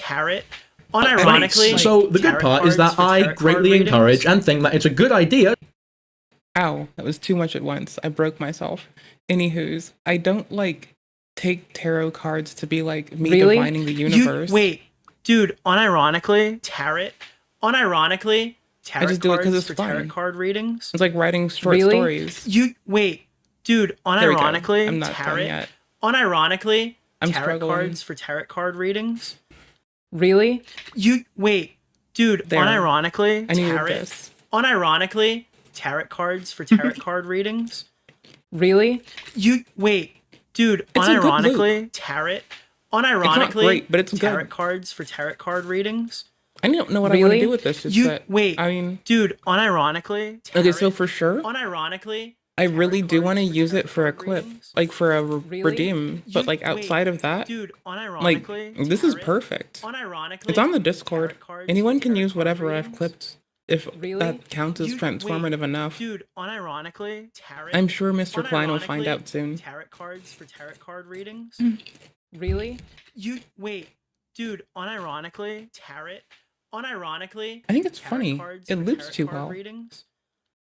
So the good part is that I greatly encourage and think that it's a good idea. Ow, that was too much at once. I broke myself. Anywho's, I don't, like, take tarot cards to be, like, me divining the universe. Wait, dude, unironically, tarot I just do it because cards it's for fun. tarot card readings? It's like writing short stories. Wait, dude, There we go. unironically, I'm not done yet. unironically, I'm tarot struggling. cards for tarot card readings? Really? Wait, dude, There. unironically, I needed this. unironically, tarot cards for tarot card readings? Really? Wait, dude, It's a good unironically, tarot, unironically, great, but it's good. tarot cards for tarot card readings? I don't know what I want to do with this. Just that, I mean, dude, unironically, okay, so for sure, unironically, I really do want to use it for a clip, like for a redeem, but like outside of that, dude, like this is perfect. It's on the Discord. Anyone can use whatever I've clipped if that counts as transformative enough. Dude, unironically, tarot. I'm sure Mr. Klein will find out soon. Tarot cards for tarot card readings? Really? Wait, dude, unironically, tarot. Unironically, I think it's tarot funny. cards It for loops tarot too card well. Readings?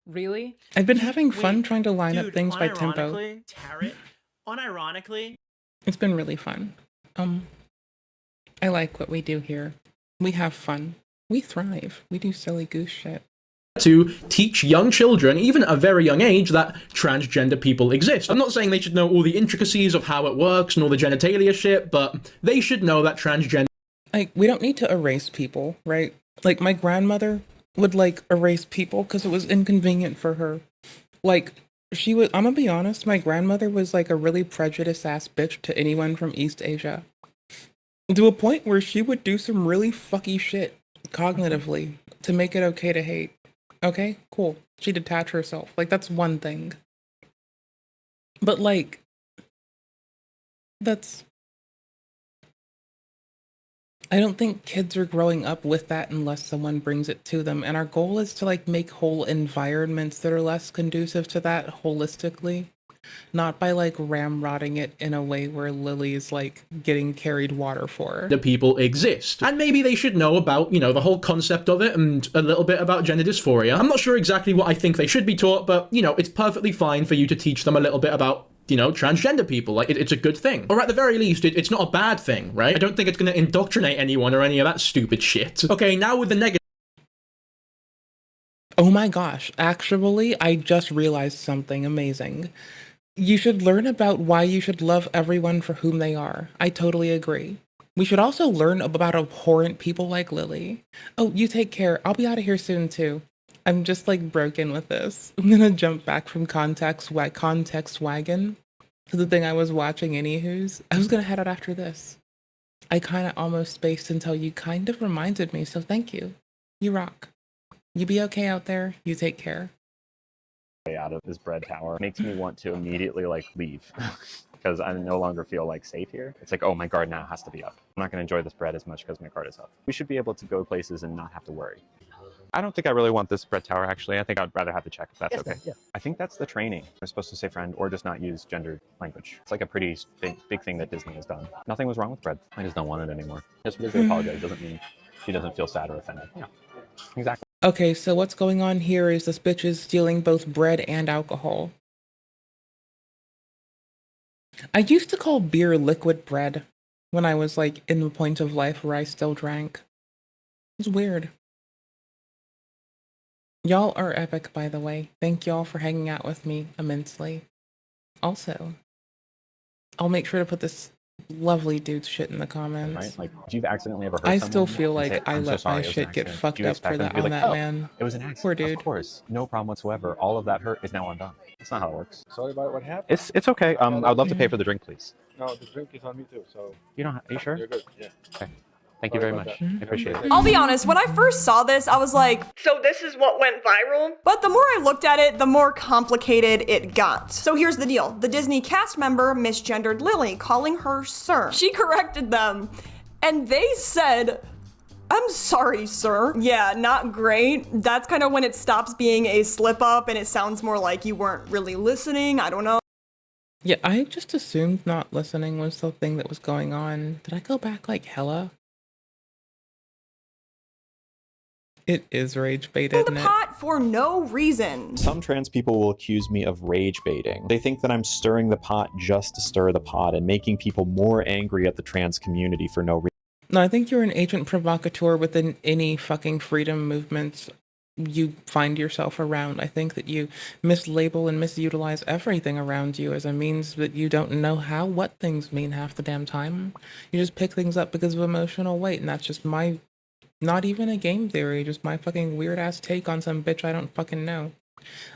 Really? I've been having fun trying to line up things by tempo. Unironically, tarot. Unironically. It's been really fun. I like what we do here. We have fun. We thrive. We do silly goose shit. To teach young children, even at a very young age, that transgender people exist. I'm not saying they should know all the intricacies of how it works and all the genitalia shit, but they should know that transgender. Like, we don't need to erase people, right? Like, my grandmother would, like, erase people because it was inconvenient for her. Like, I'm gonna be honest, my grandmother was, like, a really prejudiced-ass bitch to anyone from East Asia. To a point where she would do some really fucky shit, cognitively, to make it okay to hate. Okay, cool. She detached herself. Like, that's one thing. But, like, I don't think kids are growing up with that unless someone brings it to them. And our goal is to, like, make whole environments that are less conducive to that holistically. Not by, like, ramrodding it in a way where Lilly is, like, getting carried water for. The people exist. And maybe they should know about, the whole concept of it and a little bit about gender dysphoria. I'm not sure exactly what I think they should be taught, but, it's perfectly fine for you to teach them a little bit about, transgender people. Like, it's a good thing. Or at the very least, it's not a bad thing, right? I don't think it's going to indoctrinate anyone or any of that stupid shit. Okay, now with the negative. Oh my gosh, actually, I just realized something amazing. You should learn about why you should love everyone for whom they are. I totally agree. We should also learn about abhorrent people like Lilly. Oh, you take care. I'll be out of here soon too. I'm just like broken with this. I'm gonna jump back from context wagon to the thing I was watching anywho's. I was gonna head out after this. I kind of almost spaced until you kind of reminded me, so thank you. You rock. You be okay out there. You take care. Out of this bread tower makes me want to immediately like leave because I no longer feel like safe here. It's like, oh, my guard now has to be up. I'm not going to enjoy this bread as much because my guard is up. We should be able to go places and not have to worry. I don't think I really want this bread tower, actually. I think I'd rather have the check if that's okay. Yeah. I think that's the training. We're supposed to say friend or just not use gendered language. It's like a pretty big thing that Disney has done. Nothing was wrong with bread. I just don't want it anymore. Just because they apologize doesn't mean she doesn't feel sad or offended. Yeah, exactly. Okay, so what's going on here is this bitch is stealing both bread and alcohol. I used to call beer liquid bread when I was like in the point of life where I still drank. It's weird. Y'all are epic, by the way. Thank y'all for hanging out with me immensely. Also, I'll make sure to put this lovely dudes shit in the comments. Right? Like, if you've accidentally ever hurt I someone still feel and say, like I "I'm so let sorry, my it was an shit get accident," fucked do you up expect for them that to be on like, that "Oh, man. it was an accident. Poor dude. Of course, no problem whatsoever. All of that hurt is now undone." That's not how it works. Sorry about what happened. It's okay. I'd love to pay for the drink, please. No, the drink is on me too, so. You don't. Are you sure? You're good, yeah. Okay. Thank you very much. I appreciate it. I'll be honest, when I first saw this, I was like, so this is what went viral? But the more I looked at it, the more complicated it got. So here's the deal. The Disney cast member misgendered Lilly, calling her sir. She corrected them, and they said, "I'm sorry, sir." Yeah, not great. That's kind of when it stops being a slip up and it sounds more like you weren't really listening. I don't know. Yeah, I just assumed not listening was the thing that was going on. Did I go back like hella? It is rage bait, isn't it? Pot for no reason. Some trans people will accuse me of rage baiting. They think that I'm stirring the pot just to stir the pot and making people more angry at the trans community for no reason. No, I think you're an agent provocateur within any fucking freedom movements you find yourself around. I think that you mislabel and misutilize everything around you as a means that you don't know what things mean half the damn time. You just pick things up because of emotional weight, and that's just my, not even a game theory, just my fucking weird ass take on some bitch I don't fucking know.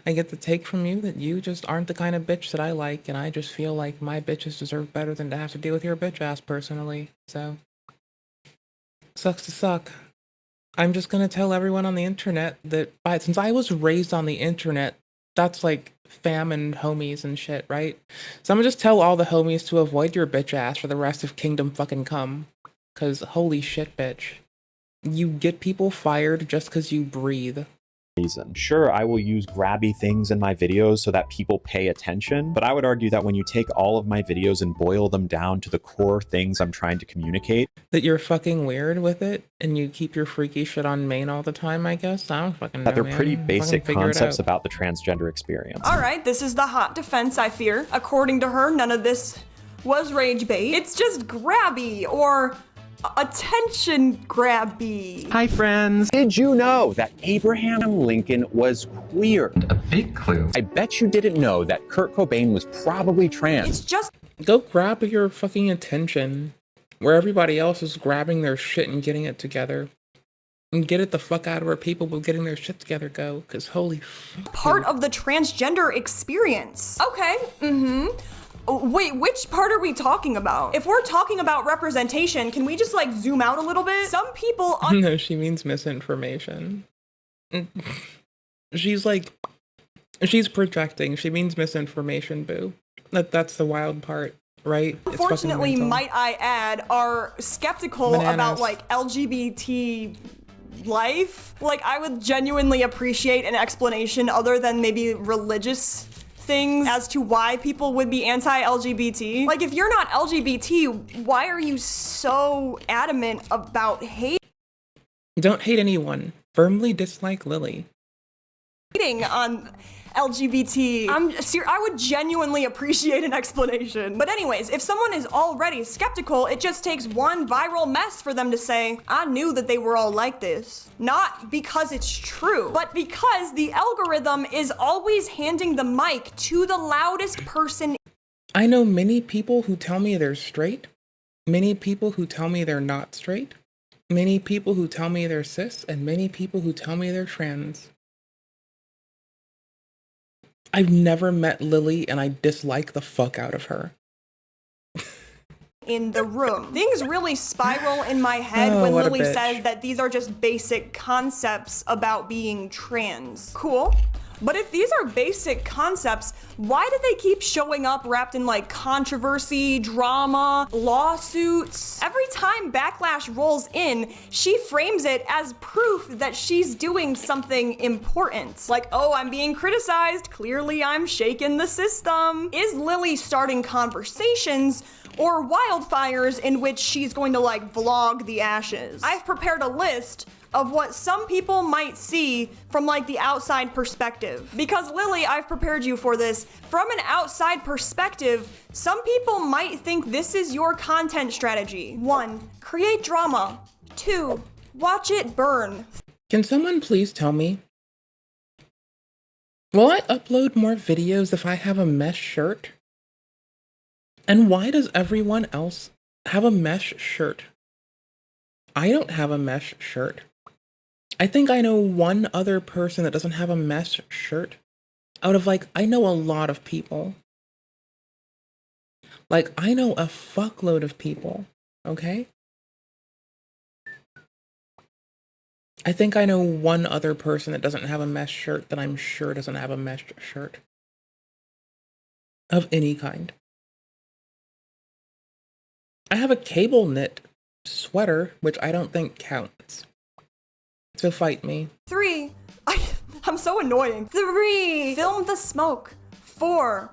I get the take from you that you just aren't the kind of bitch that I like, and I just feel like my bitches deserve better than to have to deal with your bitch ass personally, so. Sucks to suck. I'm just gonna tell everyone on the internet that since I was raised on the internet, that's like fam and homies and shit, right? So I'm gonna just tell all the homies to avoid your bitch ass for the rest of Kingdom fucking Come. Cause holy shit, bitch. You get people fired just cause you breathe. Sure, I will use grabby things in my videos so that people pay attention, but I would argue that when you take all of my videos and boil them down to the core things I'm trying to communicate, that you're fucking weird with it and you keep your freaky shit on main all the time, I guess. I don't fucking know, that they're man. pretty basic Fucking figure it concepts out. about the transgender experience. All right, this is the hot defense, I fear. According to her, none of this was rage bait. It's just grabby or attention grabby. Hi friends! Did you know that Abraham Lincoln was queer? A big clue. I bet you didn't know that Kurt Cobain was probably trans. It's just go grab your fucking attention where everybody else is grabbing their shit and getting it together. And get it the fuck out of where people with getting their shit together go, cause holy fuck. Part of the transgender experience. Okay, wait, which part are we talking about? If we're talking about representation, can we just like zoom out a little bit? Some people No, she means misinformation. She's projecting. She means misinformation, boo. That's the wild part, right? It's unfortunately, fucking mental. might I add, are skeptical Bananas. about like LGBT life. Like, I would genuinely appreciate an explanation other than maybe religious things as to why people would be anti-LGBT. Like, if you're not LGBT, why are you so adamant about hate? Don't hate anyone. Firmly dislike Lilly. Hating on LGBT. I would genuinely appreciate an explanation. But anyways, if someone is already skeptical, it just takes one viral mess for them to say, I knew that they were all like this. Not because it's true, but because the algorithm is always handing the mic to the loudest person. I know many people who tell me they're straight, many people who tell me they're not straight, many people who tell me they're cis, and many people who tell me they're trans. I've never met Lilly and I dislike the fuck out of her. In the room. Things really spiral in my head when what a Lilly bitch. says that these are just basic concepts about being trans. Cool. But if these are basic concepts, why do they keep showing up wrapped in like controversy, drama, lawsuits? Every time backlash rolls in, she frames it as proof that she's doing something important. Like, oh, I'm being criticized. Clearly I'm shaking the system. Is Lilly starting conversations or wildfires in which she's going to like vlog the ashes? I've prepared a list of what some people might see from like the outside perspective. Because Lilly, I've prepared you for this. From an outside perspective, some people might think this is your content strategy. 1, create drama. 2, watch it burn. Can someone please tell me, will I upload more videos if I have a mesh shirt? And why does everyone else have a mesh shirt. I don't have a mesh shirt. I think I know one other person that doesn't have a mesh shirt. Out of like, I know a lot of people. Like, I know a fuckload of people, okay? I think I know one other person that doesn't have a mesh shirt that I'm sure doesn't have a mesh shirt. Of any kind. I have a cable knit sweater, which I don't think counts. So fight me. 3. I'm so annoying. 3. Film the smoke. 4.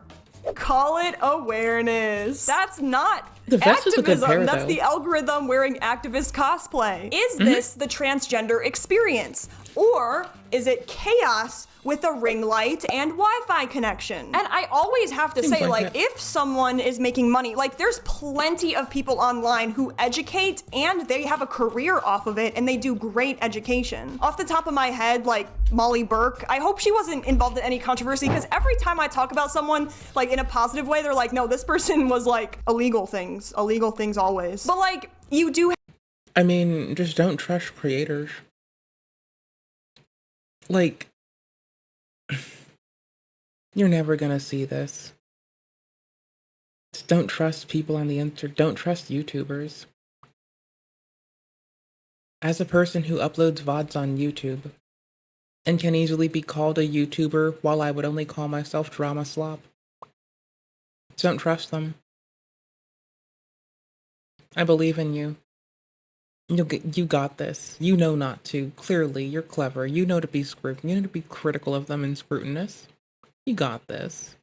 Call it awareness. That's not The vest is a good activism. pair, That's though. the algorithm wearing activist cosplay. Is this the transgender experience? Or is it chaos with a ring light and Wi-Fi connection? And I always have to Seems say, like like, it. if someone is making money, like, there's plenty of people online who educate and they have a career off of it and they do great education. Off the top of my head, like, Molly Burke, I hope she wasn't involved in any controversy, because every time I talk about someone, like, in a positive way, they're like, no, this person was, like, illegal things always. But, like, you do. I mean, just don't trust creators. Like, you're never gonna see this. Just don't trust people on the internet. Don't trust YouTubers. As a person who uploads VODs on YouTube, and can easily be called a YouTuber while I would only call myself Drama Slop. Don't trust them. I believe in you. You got this. You know not to. Clearly, you're clever. You know to be you know to be critical of them and scrutinous. You got this.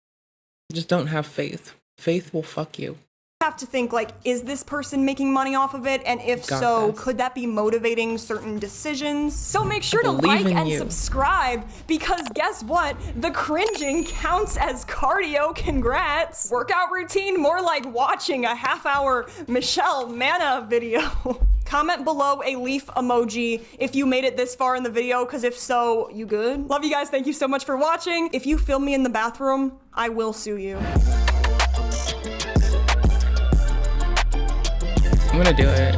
Just don't have faith. Faith will fuck you. Have to think, like, is this person making money off of it? And if Got so, this. could that be motivating certain decisions? So make sure to believe like in and you. subscribe, because guess what? The cringing counts as cardio. Congrats. Workout routine, more like watching a half-hour Michelle Manna video. Comment below a leaf emoji if you made it this far in the video, because if so, you good? Love you guys. Thank you so much for watching. If you film me in the bathroom, I will sue you. I'm gonna do it.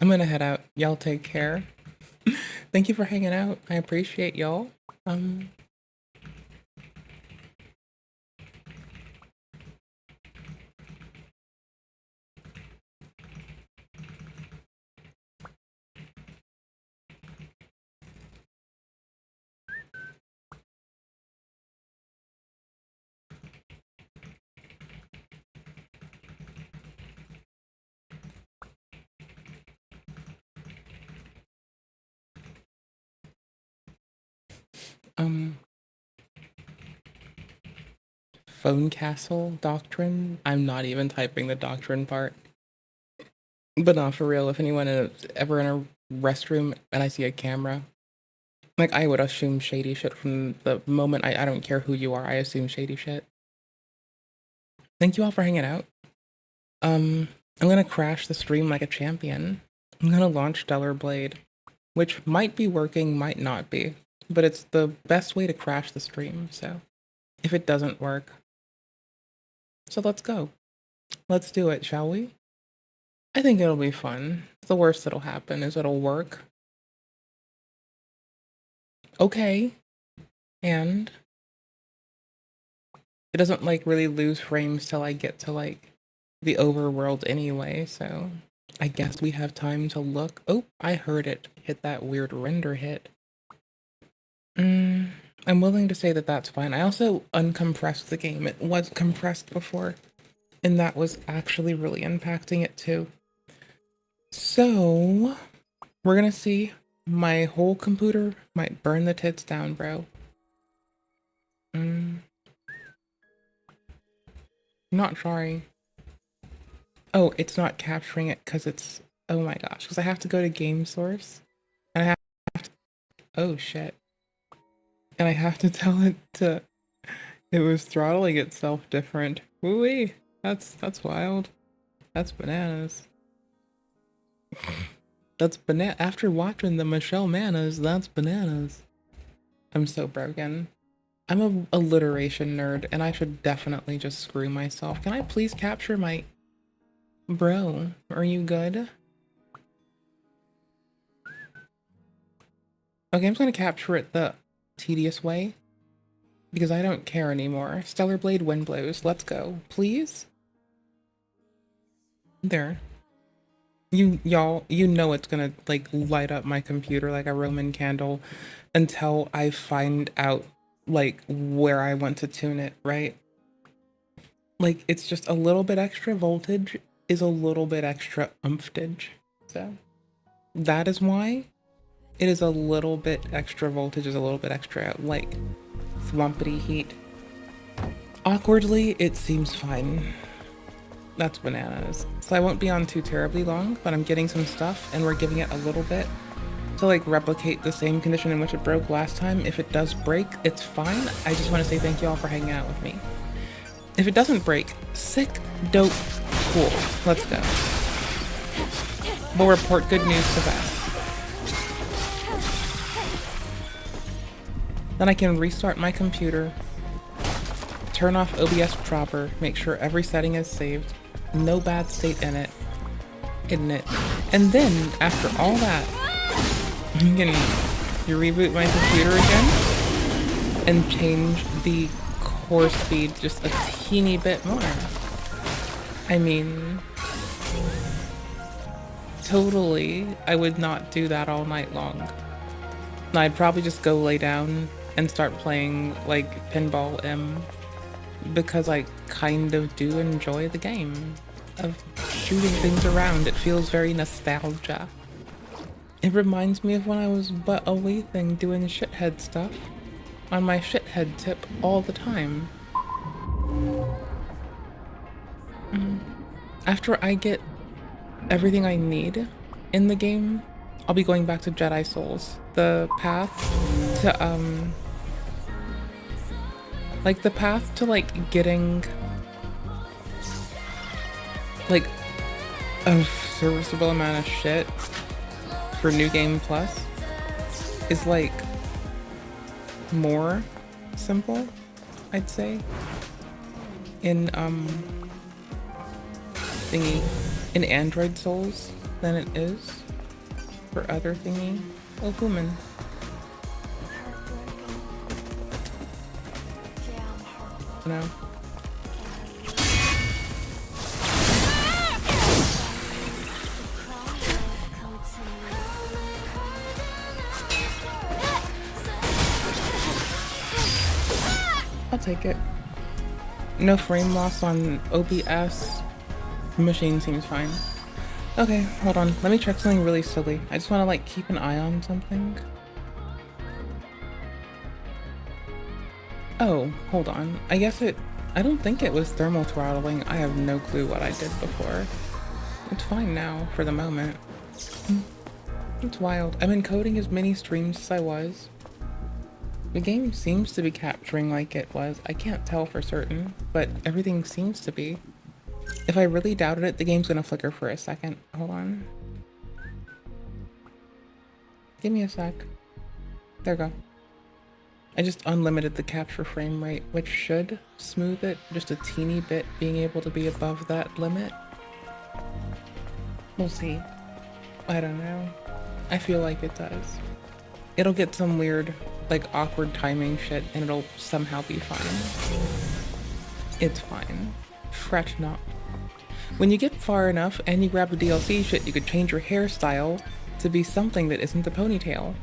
I'm gonna head out. Y'all take care. Thank you for hanging out. I appreciate y'all. Phone castle doctrine? I'm not even typing the doctrine part. But not for real, if anyone is ever in a restroom and I see a camera, like, I would assume shady shit from the moment. I don't care who you are, I assume shady shit. Thank you all for hanging out. I'm gonna crash the stream like a champion. I'm gonna launch Stellar Blade, which might be working, might not be, but it's the best way to crash the stream, so if it doesn't work. So let's go. Let's do it, shall we? I think it'll be fun. The worst that'll happen is it'll work. Okay. And it doesn't, like, really lose frames till I get to, like, the overworld anyway, so I guess we have time to look. Oh, I heard it hit that weird render hit. I'm willing to say that that's fine. I also uncompressed the game. It was compressed before, and that was actually really impacting it too. So, we're gonna see. My whole computer might burn the tits down, bro. Not trying. Oh, it's not capturing it because it's... Oh my gosh, because I have to go to game source. And I have to... Oh shit. And I have to tell it to... It was throttling itself different. Woo-wee. That's wild. That's bananas. That's after watching the Michelle Manas, that's bananas. I'm so broken. I'm a alliteration nerd, and I should definitely just screw myself. Can I please capture my... Bro, are you good? Okay, I'm just gonna capture it the tedious way, because I don't care anymore. Stellar Blade Wind Blows, let's go. Please? There. Y'all, you know it's gonna, like, light up my computer like a Roman candle until I find out, like, where I want to tune it, right? Like, it's just a little bit extra voltage is a little bit extra umptage. So, that is why it is a little bit extra voltage, is a little bit extra, like, thwompity heat. Awkwardly, it seems fine. That's bananas. So I won't be on too terribly long, but I'm getting some stuff, and we're giving it a little bit to, like, replicate the same condition in which it broke last time. If it does break, it's fine. I just want to say thank you all for hanging out with me. If it doesn't break, sick, dope, cool. Let's go. We'll report good news to Beth. Then I can restart my computer, turn off OBS proper, make sure every setting is saved, no bad state in it, and then after all that, you reboot my computer again and change the core speed just a teeny bit more. I mean, totally, I would not do that all night long. I'd probably just go lay down and start playing, like, Pinball M, because I kind of do enjoy the game of shooting things around. It feels very nostalgia. It reminds me of when I was but a wee thing doing shithead stuff on my shithead tip all the time. After I get everything I need in the game, I'll be going back to Jedi Souls. The path to, like, the path to, like, getting, like, a serviceable amount of shit for New Game Plus is, like, more simple, I'd say, in, thingy, in Android Souls than it is for other thingy. Oh, human. No. I'll take it. No frame loss on OBS. Machine seems fine. Okay, hold on. Let me check something really silly. I just want to, like, keep an eye on something. Oh, hold on. I don't think it was thermal throttling. I have no clue what I did before. It's fine now, for the moment. It's wild. I'm encoding as many streams as I was. The game seems to be capturing like it was. I can't tell for certain, but everything seems to be. If I really doubted it, the game's gonna flicker for a second. Hold on. Give me a sec. There we go. I just unlimited the capture frame rate, which should smooth it just a teeny bit, being able to be above that limit. We'll see. I don't know. I feel like it does. It'll get some weird, like, awkward timing shit, and it'll somehow be fine. It's fine. Fret not. When you get far enough and you grab the DLC shit, you could change your hairstyle to be something that isn't a ponytail.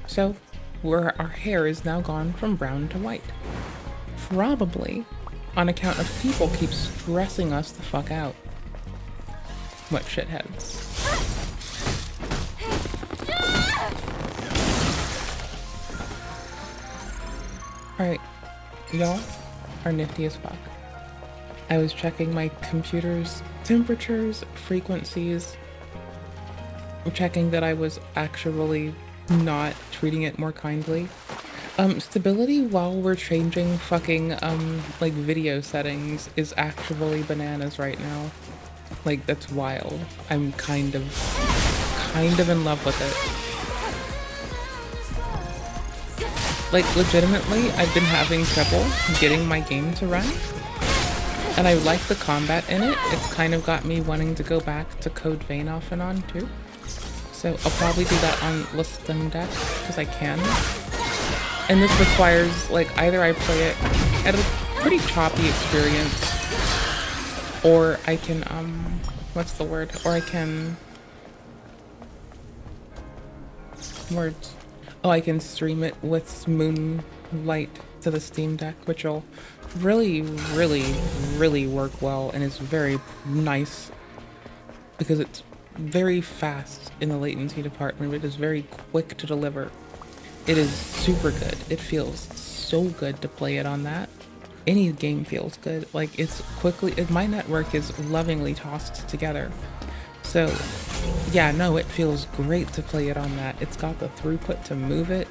So, where our hair is now gone from brown to white. Probably on account of people keep stressing us the fuck out. What shitheads. Alright, y'all are nifty as fuck. I was checking my computer's temperatures, frequencies, checking that I was actually not treating it more kindly. Stability while we're changing fucking, like, video settings is actually bananas right now. Like, that's wild. I'm kind of in love with it. Like, legitimately, I've been having trouble getting my game to run. And I like the combat in it. It's kind of got me wanting to go back to Code Vein off and on, too. So I'll probably do that on the Steam Deck, because I can. And this requires, like, either I play it at a pretty choppy experience, or I can, what's the word? Or I can... Words. Oh, I can stream it with Moonlight to the Steam Deck, which will really, really, really work well and is very nice because it's very fast in the latency department. It is very quick to deliver. It is super good. It feels so good to play it on that. Any game feels good. Like, it's quickly, my network is lovingly tossed together. So yeah, no, it feels great to play it on that. It's got the throughput to move it.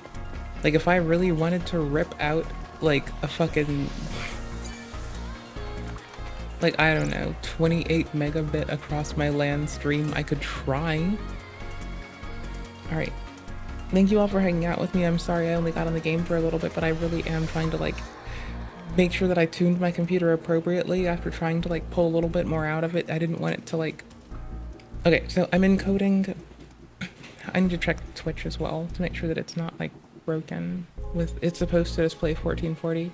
Like, if I really wanted to rip out like a fucking, like, I don't know, 28 megabit across my LAN stream, I could try. Alright. Thank you all for hanging out with me. I'm sorry I only got on the game for a little bit, but I really am trying to, like, make sure that I tuned my computer appropriately after trying to, like, pull a little bit more out of it. I didn't want it to, like... Okay, so I'm encoding... I need to check Twitch as well to make sure that it's not, like, broken. It's supposed to display 1440.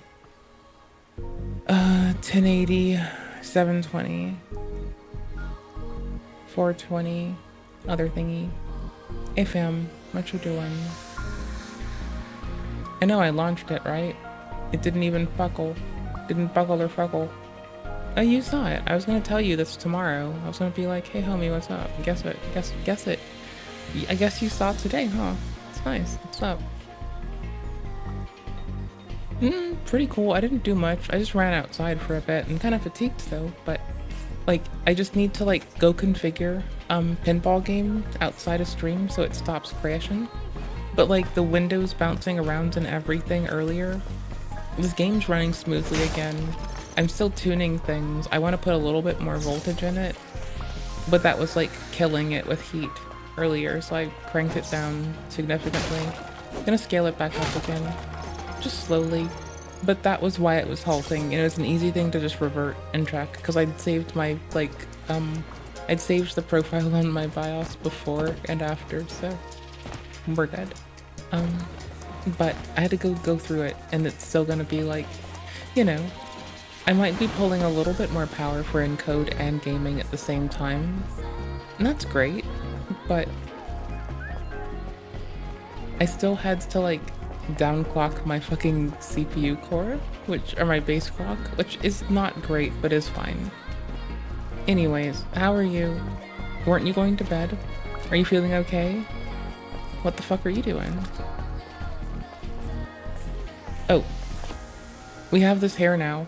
1080, 720, 420, other thingy. Hey fam, what you doing? I know I launched it, right? It didn't even buckle. Didn't buckle or fuckle. Oh, you saw it. I was gonna tell you this tomorrow. I was gonna be like, hey homie, what's up? Guess what? Guess it. I guess you saw it today, huh? It's nice. What's up? Pretty cool. I didn't do much. I just ran outside for a bit. I'm kind of fatigued though, but like I just need to like go configure pinball game outside of stream so it stops crashing. But like the windows bouncing around and everything earlier, this game's running smoothly again. I'm still tuning things. I want to put a little bit more voltage in it, but that was like killing it with heat earlier, so I cranked it down significantly. I'm gonna scale it back up again, just slowly. But that was why it was halting. It was an easy thing to just revert and check because I'd saved my like I'd saved the profile on my BIOS before and after, so we're good. But I had to go through it, and it's still gonna be like, you know, I might be pulling a little bit more power for encode and gaming at the same time, and that's great, but I still had to like downclock my fucking CPU core, or my base clock, which is not great, but is fine. Anyways, how are you? Weren't you going to bed? Are you feeling okay? What the fuck are you doing? Oh, we have this hair now.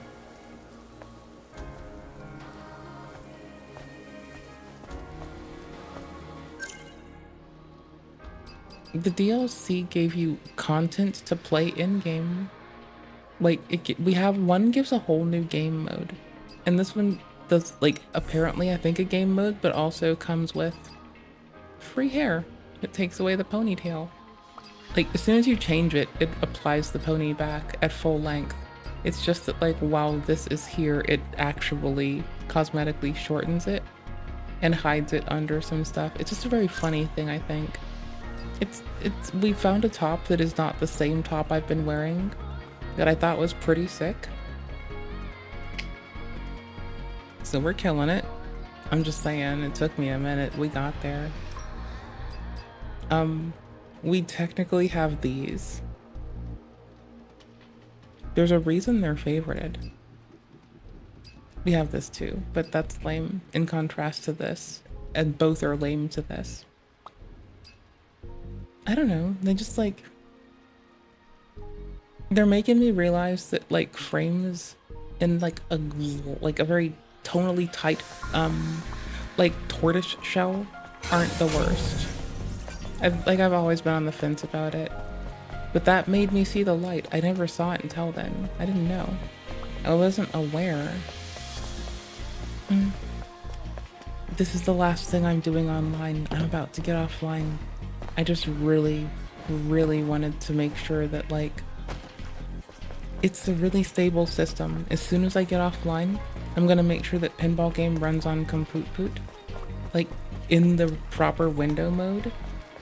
The DLC gave you content to play in-game. Like, one gives a whole new game mode. And this one does, like, apparently I think a game mode, but also comes with free hair. It takes away the ponytail. Like, as soon as you change it, it applies the pony back at full length. It's just that, like, while this is here, it actually cosmetically shortens it and hides it under some stuff. It's just a very funny thing, I think. We found a top that is not the same top I've been wearing that I thought was pretty sick. So we're killing it. I'm just saying, it took me a minute. We got there. We technically have these. There's a reason they're favorited. We have this too, but that's lame in contrast to this, and both are lame to this. I don't know, they just like, they're making me realize that like frames in like a very tonally tight like tortoise shell aren't the worst. I've always been on the fence about it, but that made me see the light. I never saw it until then. I didn't know. I wasn't aware. This is the last thing I'm doing online. I'm about to get offline. I just really, really wanted to make sure that like It's a really stable system. As soon as I get offline, I'm gonna make sure that pinball game runs on Compute, like in the proper window mode.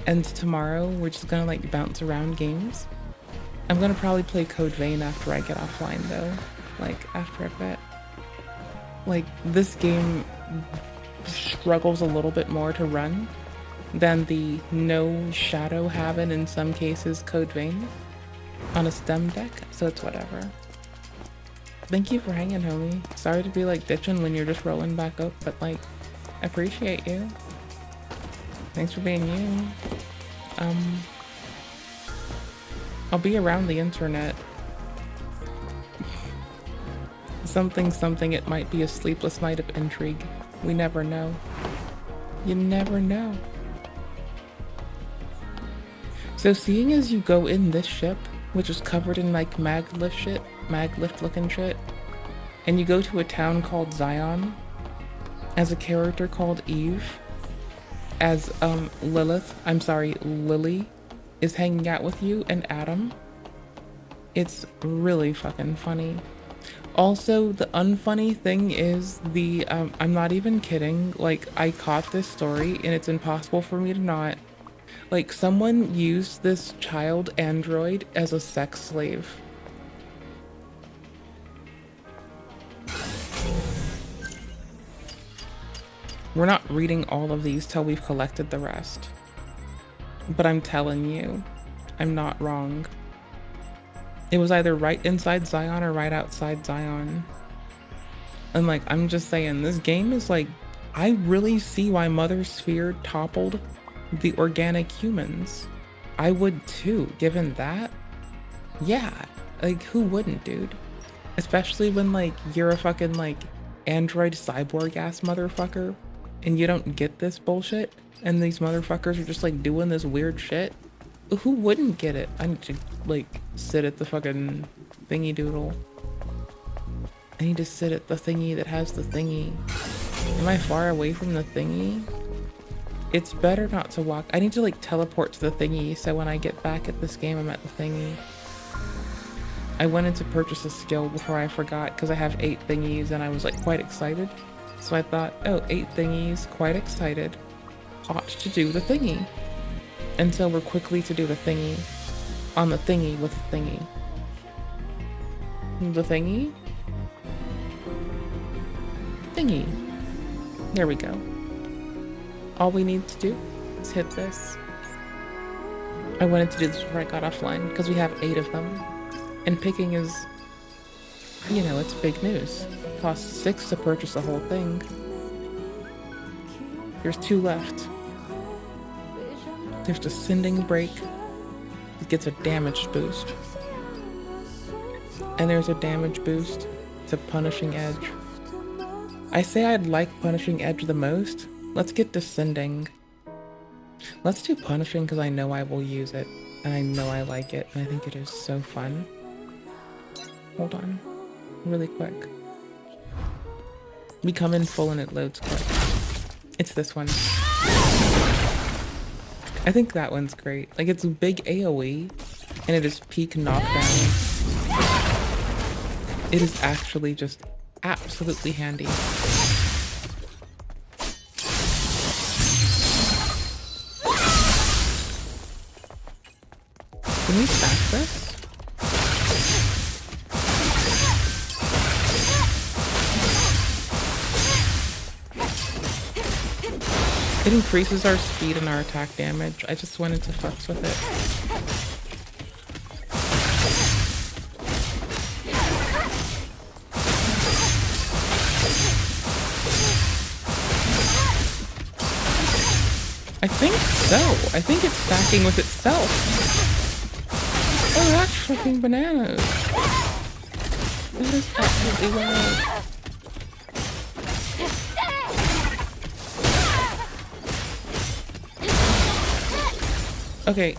And tomorrow we're just gonna like bounce around games. I'm gonna probably play Code Vein after I get offline though, like after a bit. Like this game struggles a little bit more to run than the no shadow having in some cases Code Vein on a stem deck, so it's whatever. Thank you for hanging, homie. Sorry to be like ditching when you're just rolling back up, but like, I appreciate you. Thanks for being you. I'll be around the internet. Something, it might be a sleepless night of intrigue. We never know. You never know. So seeing as you go in this ship, which is covered in like maglift looking shit, and you go to a town called Zion, as a character called Eve, as Lilly is hanging out with you, and Adam. It's really fucking funny. Also, the unfunny thing is I'm not even kidding, like I caught this story and it's impossible for me to not. Like someone used this child android as a sex slave. We're not reading all of these till we've collected the rest. But I'm telling you, I'm not wrong. It was either right inside Zion or right outside Zion. And like, I'm just saying, this game is like, I really see why Mother Sphere toppled the organic humans. I would too, given that. Yeah, like who wouldn't, dude? Especially when like, you're a fucking like android cyborg ass motherfucker and you don't get this bullshit and these motherfuckers are just like doing this weird shit. Who wouldn't get it? I need to like sit at the fucking thingy doodle. I need to sit at the thingy that has the thingy. Am I far away from the thingy? It's better not to walk. I need to like teleport to the thingy so when I get back at this game I'm at the thingy. I went in to purchase a skill before I forgot because I have 8 thingies and I was like quite excited. So I thought, oh, 8 thingies, quite excited. Ought to do the thingy. And so we're quickly to do the thingy. On the thingy with the thingy. The thingy? Thingy. There we go. All we need to do is hit this. I wanted to do this before I got offline because we have 8 of them. And picking is, you know, it's big news. It costs 6 to purchase the whole thing. There's 2 left. There's the Sending Break. It gets a damage boost. And there's a damage boost to Punishing Edge. I say I'd like Punishing Edge the most. Let's get Descending. Let's do Punishing because I know I will use it. And I know I like it. And I think it is so fun. Hold on. Really quick. We come in full and it loads quick. It's this one. I think that one's great. Like, it's a big AoE, and it is peak knockdown. It is actually just absolutely handy. Can we stack this? It increases our speed and our attack damage. I just wanted to fucks with it. I think so. I think it's stacking with itself. Oh, that's fucking bananas. That is absolutely wild. Okay,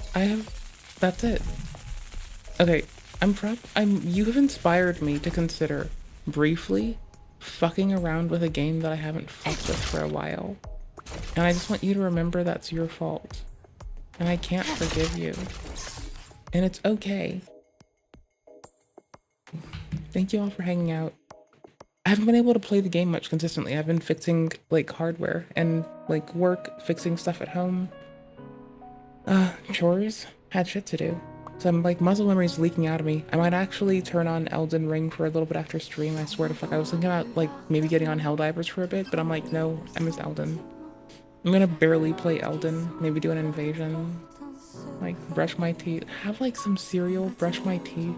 that's it. Okay, you have inspired me to consider, briefly, fucking around with a game that I haven't fucked with for a while. And I just want you to remember that's your fault. And I can't forgive you. And it's okay. Thank you all for hanging out. I haven't been able to play the game much consistently. I've been fixing like hardware and like work, fixing stuff at home. Chores, had shit to do. So I'm like, muscle memory's leaking out of me. I might actually turn on Elden Ring for a little bit after stream, I swear to fuck. I was thinking about like maybe getting on Helldivers for a bit, but I'm like, no, I miss Elden. I'm gonna barely play Elden, maybe do an invasion. Like, brush my teeth, have like some cereal, brush my teeth.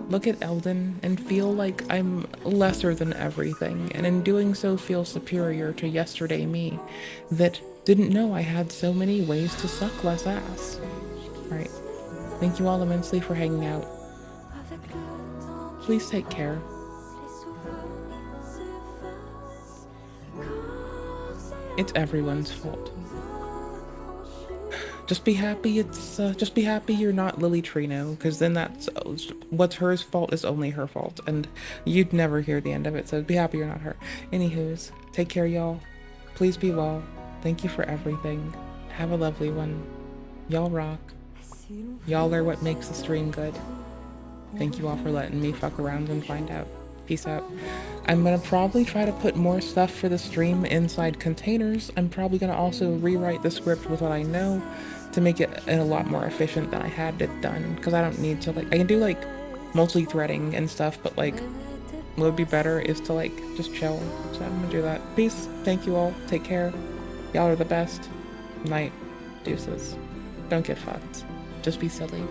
Look at Elden and feel like I'm lesser than everything, and in doing so feel superior to yesterday me that didn't know I had so many ways to suck less ass. Alright, thank you all immensely for hanging out. Please take care. It's everyone's fault. Just be happy just be happy you're not Lilly Trino, because then that's what's hers fault is only her fault, and you'd never hear the end of it, so be happy you're not her. Anywho's, take care y'all. Please be well. Thank you for everything. Have a lovely one. Y'all rock. Y'all are what makes the stream good. Thank you all for letting me fuck around and find out. Peace out. I'm gonna probably try to put more stuff for the stream inside containers. I'm probably gonna also rewrite the script with what I know to make it a lot more efficient than I had it done, because I don't need to like, I can do like multi-threading and stuff, but like what would be better is to like just chill. So I'm gonna do that. Peace. Thank you all. Take care. Y'all are the best. Night. Deuces. Don't get fucked. Just be silly.